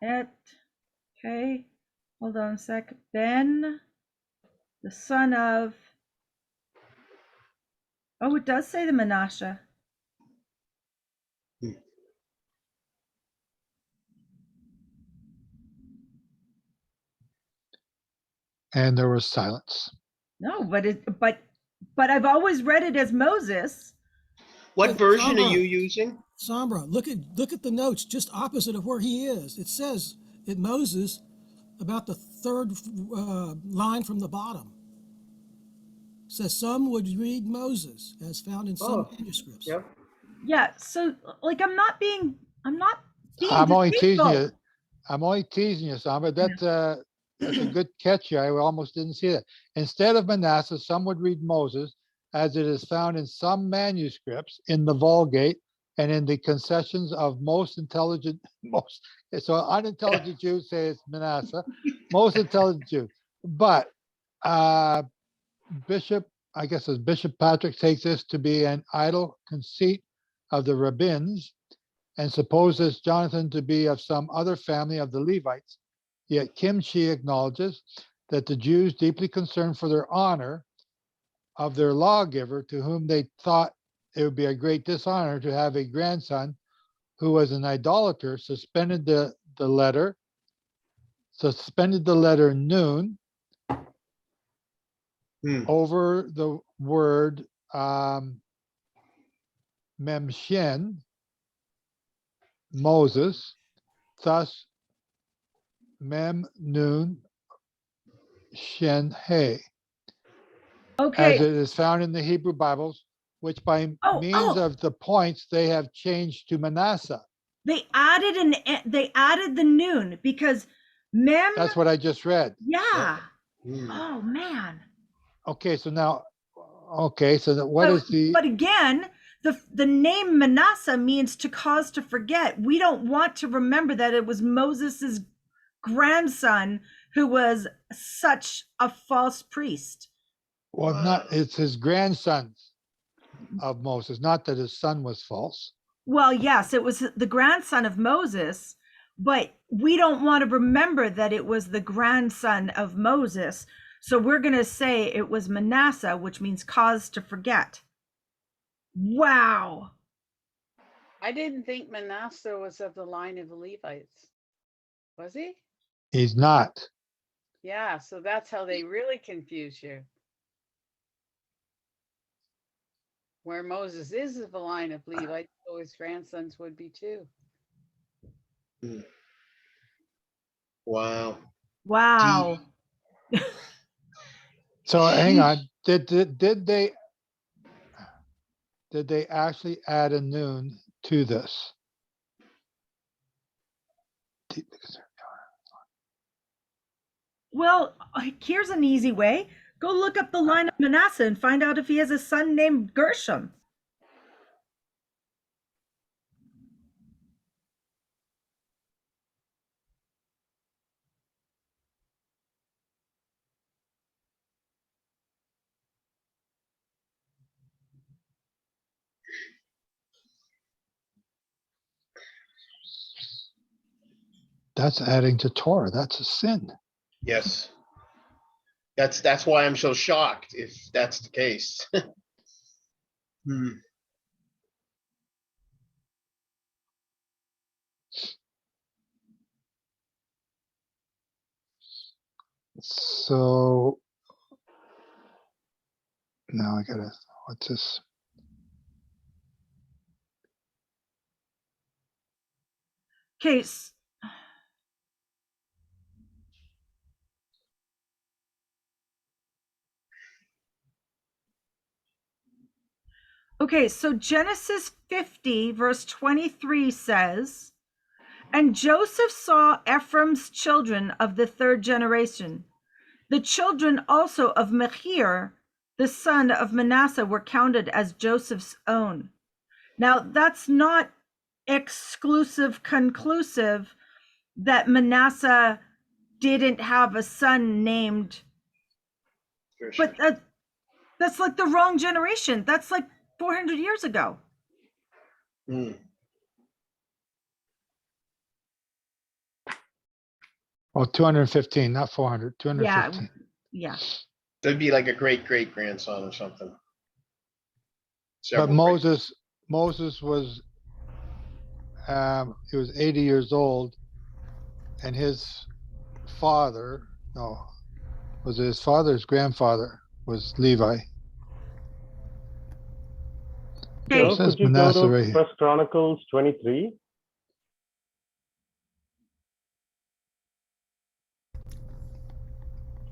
S7: et, okay, hold on a sec. Ben, the son of, oh, it does say the Menashe.
S1: And there was silence.
S7: No, but I've always read it as Moses.
S5: What version are
S19: Sombra.
S5: you using?
S19: Sombra, look at the notes just opposite of where he is. It says that Moses, about the third line from the bottom, says some would read Moses as found in some manuscripts.
S5: Yep.
S7: Yeah, so like I'm not being
S1: I'm only teasing
S7: deceitful.
S1: you. I'm only teasing you, Sombra. That's a good catch here. I almost didn't see that. Instead of Manasseh, some would read Moses, as it is found in some manuscripts in the Vulgate and in the concessions of most intelligent, so unintelligent Jews say it's Manasseh, most intelligent Jews. But Bishop, I guess as Bishop Patrick takes this to be an idle conceit of the rabbins and supposes Jonathan to be of some other family of the Levites. Yet Kimchi acknowledges that the Jews, deeply concerned for their honor of their lawgiver, to whom they thought it would be a great dishonor to have a grandson who was an idolater, suspended the letter noon over the word memshin, Moses, thus mem noon shen he,
S7: Okay.
S1: as it is found in the Hebrew Bibles, which by means of the points they have changed to Manasseh.
S7: They added the noon because mem.
S1: That's what I just read.
S7: Yeah. Oh man.
S1: Okay, so now, what is the?
S7: But again, the name Manasseh means to cause to forget. We don't want to remember that it was Moses's grandson who was such a false priest.
S1: Well, it's his grandson of Moses, not that his son was false.
S7: Well, yes, it was the grandson of Moses, but we don't want to remember that it was the grandson of Moses. So we're going to say it was Manasseh, which means cause to forget. Wow.
S13: I didn't think Manasseh was of the line of the Levites. Was he?
S1: He's not.
S13: Yeah, so that's how they really confuse you. Where Moses is of the line of Levites, so his grandsons would be too.
S5: Wow.
S7: Wow.
S1: So hang on. Did they actually add a noon to this?
S7: Well, here's an easy way. Go look up the line of Manasseh and find out if he has a son named Gershom.
S1: That's adding to Torah. That's a sin.
S5: Yes. That's why I'm so shocked if that's the case. Hmm.
S1: So now I gotta, what's this?
S7: Case. Okay, so Genesis 50, verse 23 says, and Joseph saw Ephraim's children of the third generation. The children also of Machir, the son of Manasseh, were counted as Joseph's own. Now, that's not conclusive that Manasseh didn't have a son named, but that's like the wrong generation. That's like 400 years ago.
S5: Hmm.
S1: Oh, 215, not 400, 215.
S7: Yeah.
S5: That'd be like a great-great-grandson or something.
S1: But
S5: Several great-
S1: Moses was, he was 80 years old, and his father, no, was it his father? His grandfather was Levi.
S12: Joe,
S1: It says
S12: could you go
S1: Manasseh
S12: to
S1: right here.
S12: First Chronicles 23?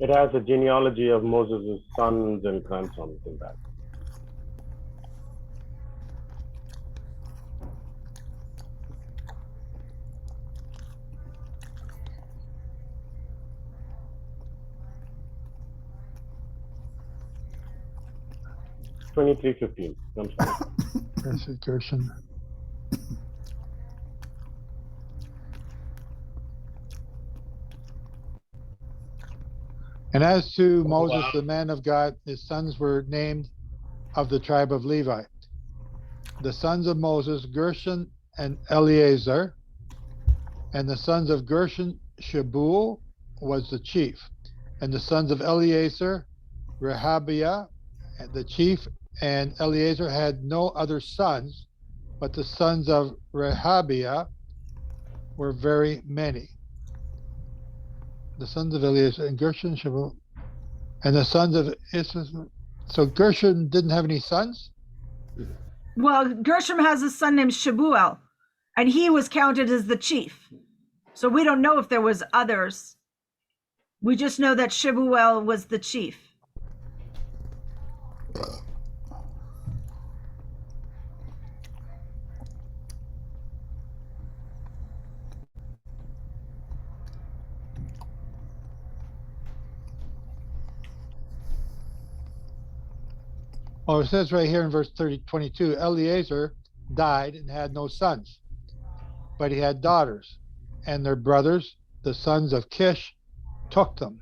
S12: It has a genealogy of Moses' sons and grandsons in that. $23.15. I'm sorry.
S1: That's it, Gershon. And as to Moses,
S5: wow.
S1: the man of God, his sons were named of the tribe of Levi. The sons of Moses, Gershon and Eleazar, and the sons of Gershon, Shebuel was the chief, and the sons of Eleazar, Rehabiah, the chief, and Eleazar had no other sons, but the sons of Rehabiah were very many. The sons of Eleazar and Gershon, Shebuel, and the sons of Issachar. So Gershon didn't have any sons?
S7: Well, Gershom has a son named Shebuel, and he was counted as the chief. So we don't know if there was others. We just know that Shebuel was the chief.
S1: Oh, it says right here in verse 22, Eleazar died and had no sons, but he had daughters, and their brothers, the sons of Kish, took them.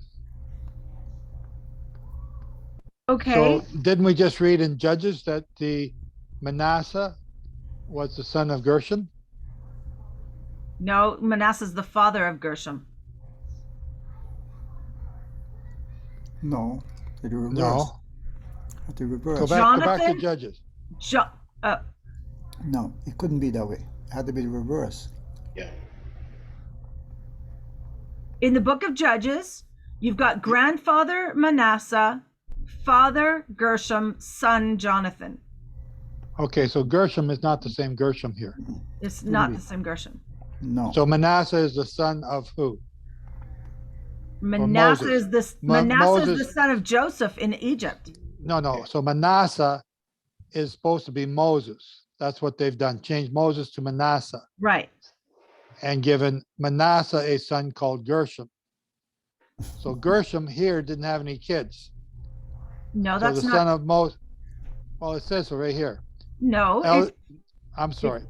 S7: Okay.
S1: So didn't we just read in Judges that the Manasseh was the son of Gershon?
S7: No, Manasseh's the father of Gershom.
S20: No, the reverse.
S1: No.
S20: The reverse.
S1: Go back to Judges.
S20: No, it couldn't be that way. It had to be the reverse.
S5: Yeah.
S7: In the book of Judges, you've got grandfather Manasseh, father Gershom, son Jonathan.
S1: Okay, so Gershom is not the same Gershom here.
S7: It's not the same Gershom.
S20: No.
S1: So Manasseh is the son of who?
S7: Manasseh is
S1: Moses.
S7: the son of Joseph in Egypt.
S1: No. So Manasseh is supposed to be Moses. That's what they've done. Changed Moses to Manasseh.
S7: Right.
S1: And given Manasseh a son called Gershom. So Gershom here didn't have any kids.
S7: No,
S1: So
S7: that's
S1: the
S7: not.
S1: son of Moses. Well, it says so right here.
S7: No.
S1: I'm sorry.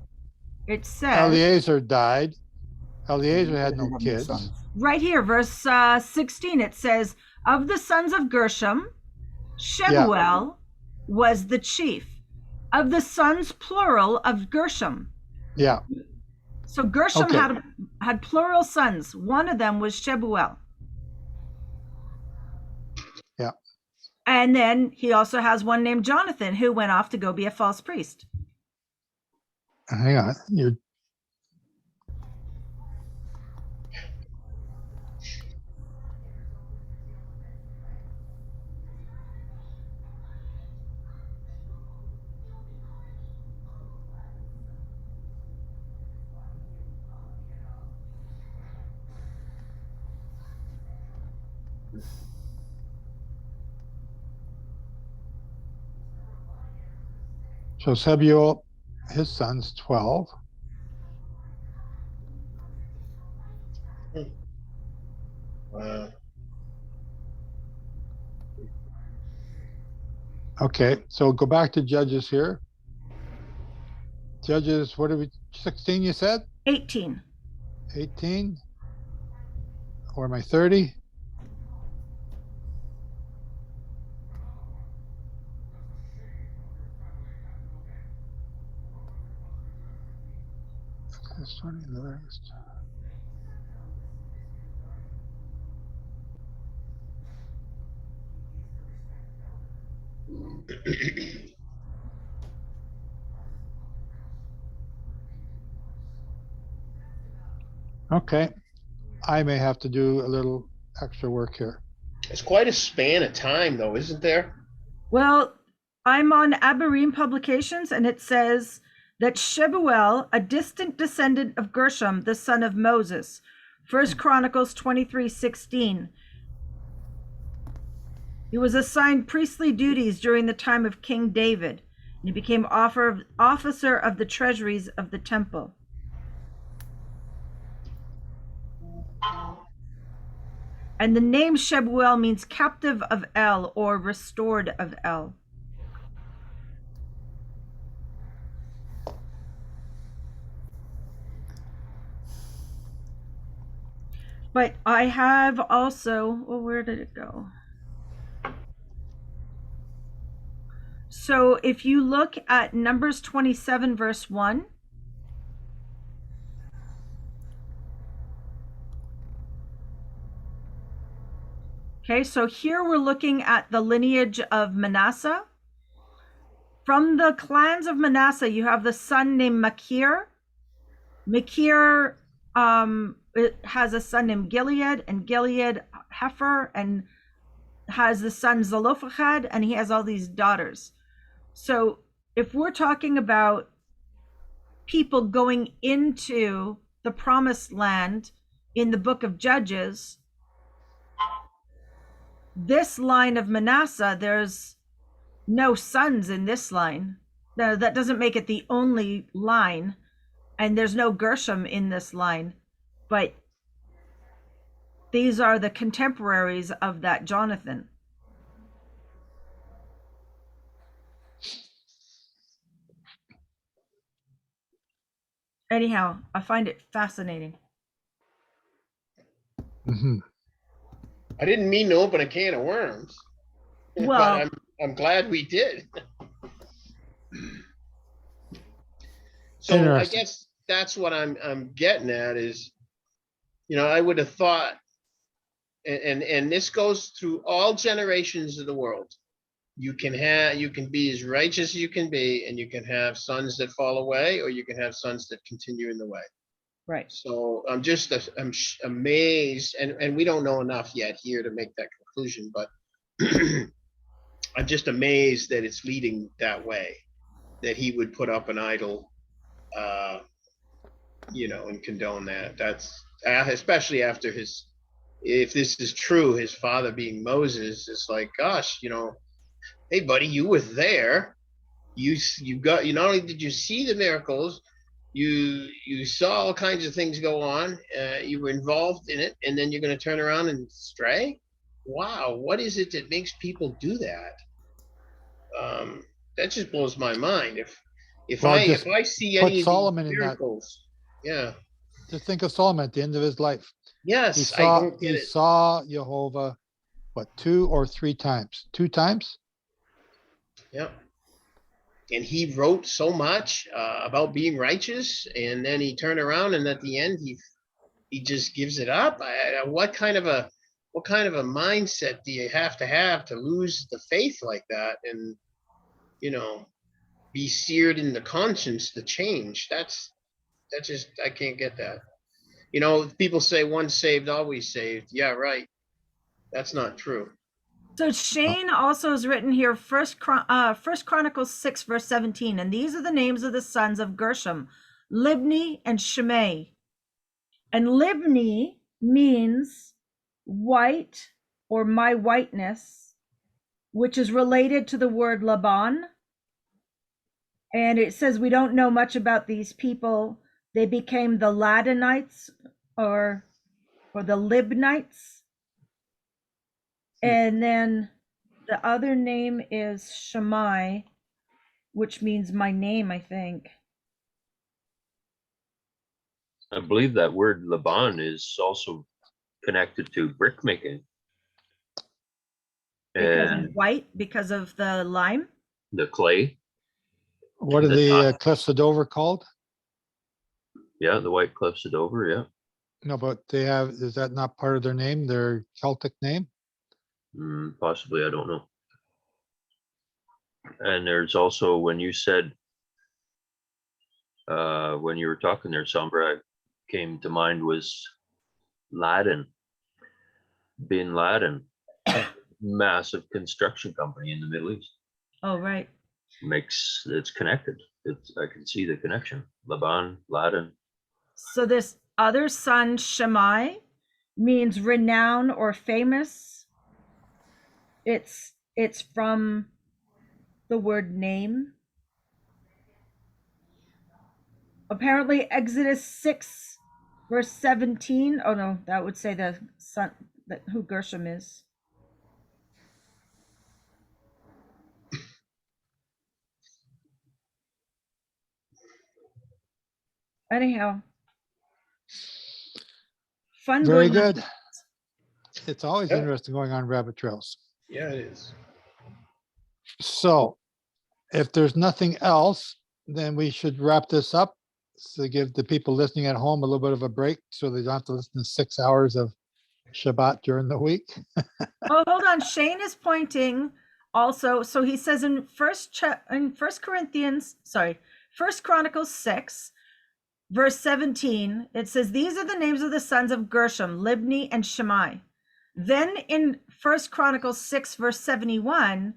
S7: It says.
S1: Eleazar died. Eleazar had no kids.
S7: Right here, verse 16, it says, of the sons of Gershom, Shebuel was the chief. Of the sons, plural, of Gershom.
S1: Yeah.
S7: So Gershom had plural sons. One of them was Shebuel.
S1: Yeah.
S7: And then he also has one named Jonathan who went off to go be a false priest.
S1: Hang on. You're so Samuel, his son's 12.
S5: Wow.
S1: Okay, so go back to Judges here. Judges, what are we, 16 you said?
S7: 18.
S1: 18? Or am I 30? That's 20 in the last. Okay, I may have to do a little extra work here.
S5: It's quite a span of time, though, isn't there?
S7: Well, I'm on Abarim Publications, and it says that Shebuel, a distant descendant of Gershom, the son of Moses, 1 Chronicles 23:16. He was assigned priestly duties during the time of King David, and he became officer of the treasuries of the temple. And the name Shebuel means captive of El, or restored of El. But I have also, well, where did it go? So if you look at Numbers 27, verse 1, okay, so here we're looking at the lineage of Manasseh. From the clans of Manasseh, you have the son named Machir. Machir it has a son named Gilead, and Gilead Heifer, and has the son Zelophehad, and he has all these daughters. So if we're talking about people going into the promised land in the book of Judges, this line of Manasseh, there's no sons in this line. Now, that doesn't make it the only line, and there's no Gershom in this line, but these are the contemporaries of that Jonathan. Anyhow, I find it fascinating.
S1: Mm-hmm.
S5: I didn't mean to open a can of worms,
S7: Well,
S5: but I'm glad we did. So I
S1: Interesting.
S5: guess that's what I'm getting at is, I would have thought, and this goes through all generations of the world. You can be as righteous as you can be, and you can have sons that fall away, or you can have sons that continue in the way.
S7: Right.
S5: So I'm just amazed, and we don't know enough yet here to make that conclusion, but I'm just amazed that it's leading that way, that he would put up an idol, and condone that. That's especially after if this is true, his father being Moses, it's like, gosh, hey buddy, you were there. You not only did you see the miracles, you saw all kinds of things go on. You were involved in it, and then you're going to turn around and stray. Wow, what is it that makes people do that? That just blows my mind. If I see
S1: put
S5: any of
S1: Solomon
S5: these
S1: in that.
S5: miracles, yeah.
S1: Just think of Solomon at the end of his life.
S5: Yes,
S1: I
S5: don't get
S1: he
S5: it.
S1: saw Jehovah, what, 2 or 3 times? 2 times?
S5: Yeah. And he wrote so much about being righteous, and then he turned around, and at the end he just gives it up. What kind of a what kind of a mindset do you have to lose the faith like that and, be seared in the conscience to change? That's just, I can't get that. People say once saved, always saved. Yeah, right. That's not true.
S7: So Shane also has written here, First Chronicles 6, verse 17, and these are the names of the sons of Gershom, Libni and Shimei. And Libni means white or my whiteness, which is related to the word Laban. And it says we don't know much about these people. They became the Ladanites or the Libnites. And then the other name is Shammai, which means my name, I think.
S6: I believe that word Laban is also connected to brick making.
S7: Because
S6: And
S7: it's white, because of the lime.
S6: the clay.
S1: What are
S6: The
S1: the
S6: top.
S1: cliffs of Dover called?
S6: Yeah, the White Cliffs of Dover, yeah.
S1: No, but is that not part of their name, their Celtic name?
S6: Possibly, I don't know. And there's also, when you said, when you were talking there, Sombra, came to mind was Laden. Bin Laden, massive construction company in the Middle East.
S7: Oh, right.
S6: It's connected. I can see the connection. Laban, Laden.
S7: So this other son, Shammai, means renown or famous. It's from the word name. Apparently Exodus 6, verse 17. Oh no, that would say the son who Gershom is. Anyhow. Fun.
S1: Very
S7: going on.
S1: good. It's always interesting going on rabbit trails.
S5: Yeah, it is.
S1: So if there's nothing else, then we should wrap this up to give the people listening at home a little bit of a break so they don't have to listen to 6 hours of Shabbat during the week.
S7: Oh, hold on. Shane is pointing also. So he says in First Chronicles 6, verse 17, it says, these are the names of the sons of Gershom, Libni and Shammai. Then in First Chronicles 6, verse 71,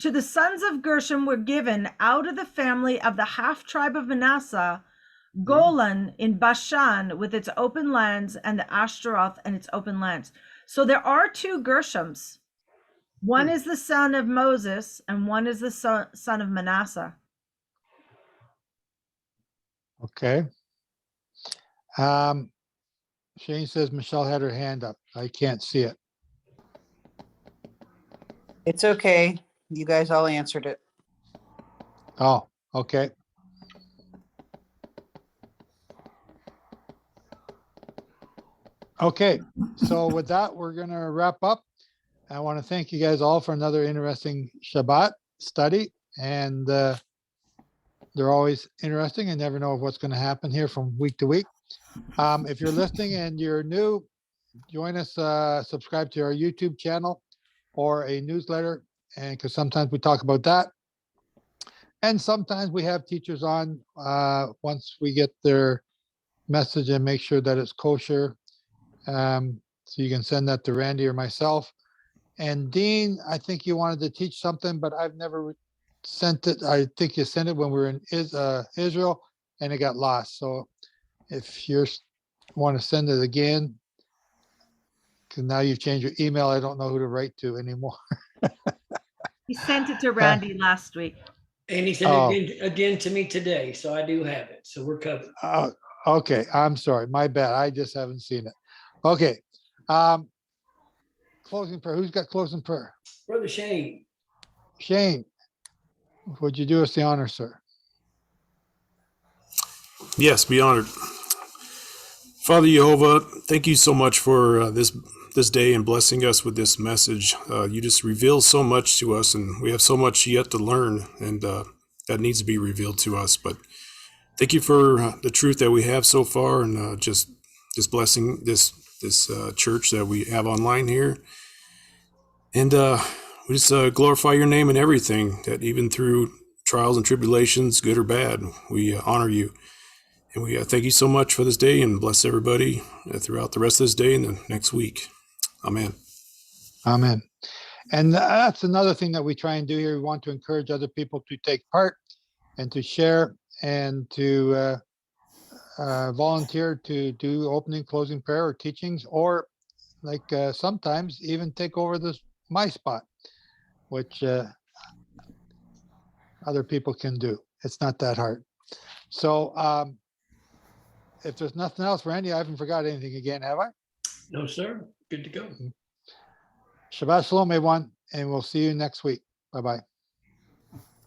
S7: to the sons of Gershom were given out of the family of the half tribe of Manasseh, Golan in Bashan with its open lands, and the Ashtaroth and its open lands. So there are two Gershoms. One is the son of Moses and one is the son of Manasseh.
S1: Okay. Shane says Michelle had her hand up. I can't see it.
S21: It's okay. You guys all answered it.
S1: Oh, okay. Okay, so with that, we're going to wrap up. I want to thank you guys all for another interesting Shabbat study. And they're always interesting. I never know what's going to happen here from week to week. If you're listening and you're new, join us, subscribe to our YouTube channel or a newsletter. And because sometimes we talk about that. And sometimes we have teachers on once we get their message and make sure that it's kosher. So you can send that to Randy or myself. And Dean, I think you wanted to teach something, but I've never sent it. I think you sent it when we were in Israel and it got lost. So if you want to send it again, because now you've changed your email, I don't know who to write to anymore.
S7: He sent it to Randy last week.
S2: And he sent it again to me today, so I do have it. So we're covered.
S1: Okay, I'm sorry, my bad. I just haven't seen it. Okay, closing prayer. Who's got closing prayer?
S2: Brother Shane.
S1: Shane, would you do us the honor, sir?
S16: Yes, be honored. Father Jehovah, thank you so much for this day and blessing us with this message. You just reveal so much to us, and we have so much yet to learn, and that needs to be revealed to us. But thank you for the truth that we have so far, and just blessing this this church that we have online here. And we just glorify your name in everything, that even through trials and tribulations, good or bad, we honor you. And we thank you so much for this day, and bless everybody throughout the rest of this day and the next week. Amen.
S1: Amen. And that's another thing that we try and do here. We want to encourage other people to take part and to share and to volunteer to do opening, closing prayer or teachings, or like sometimes even take over my spot, which other people can do. It's not that hard. So if there's nothing else, Randy, I haven't forgot anything again, have I?
S2: No, sir. Good to go.
S1: Shabbat Shalom, everyone, and we'll see you next week. Bye-bye.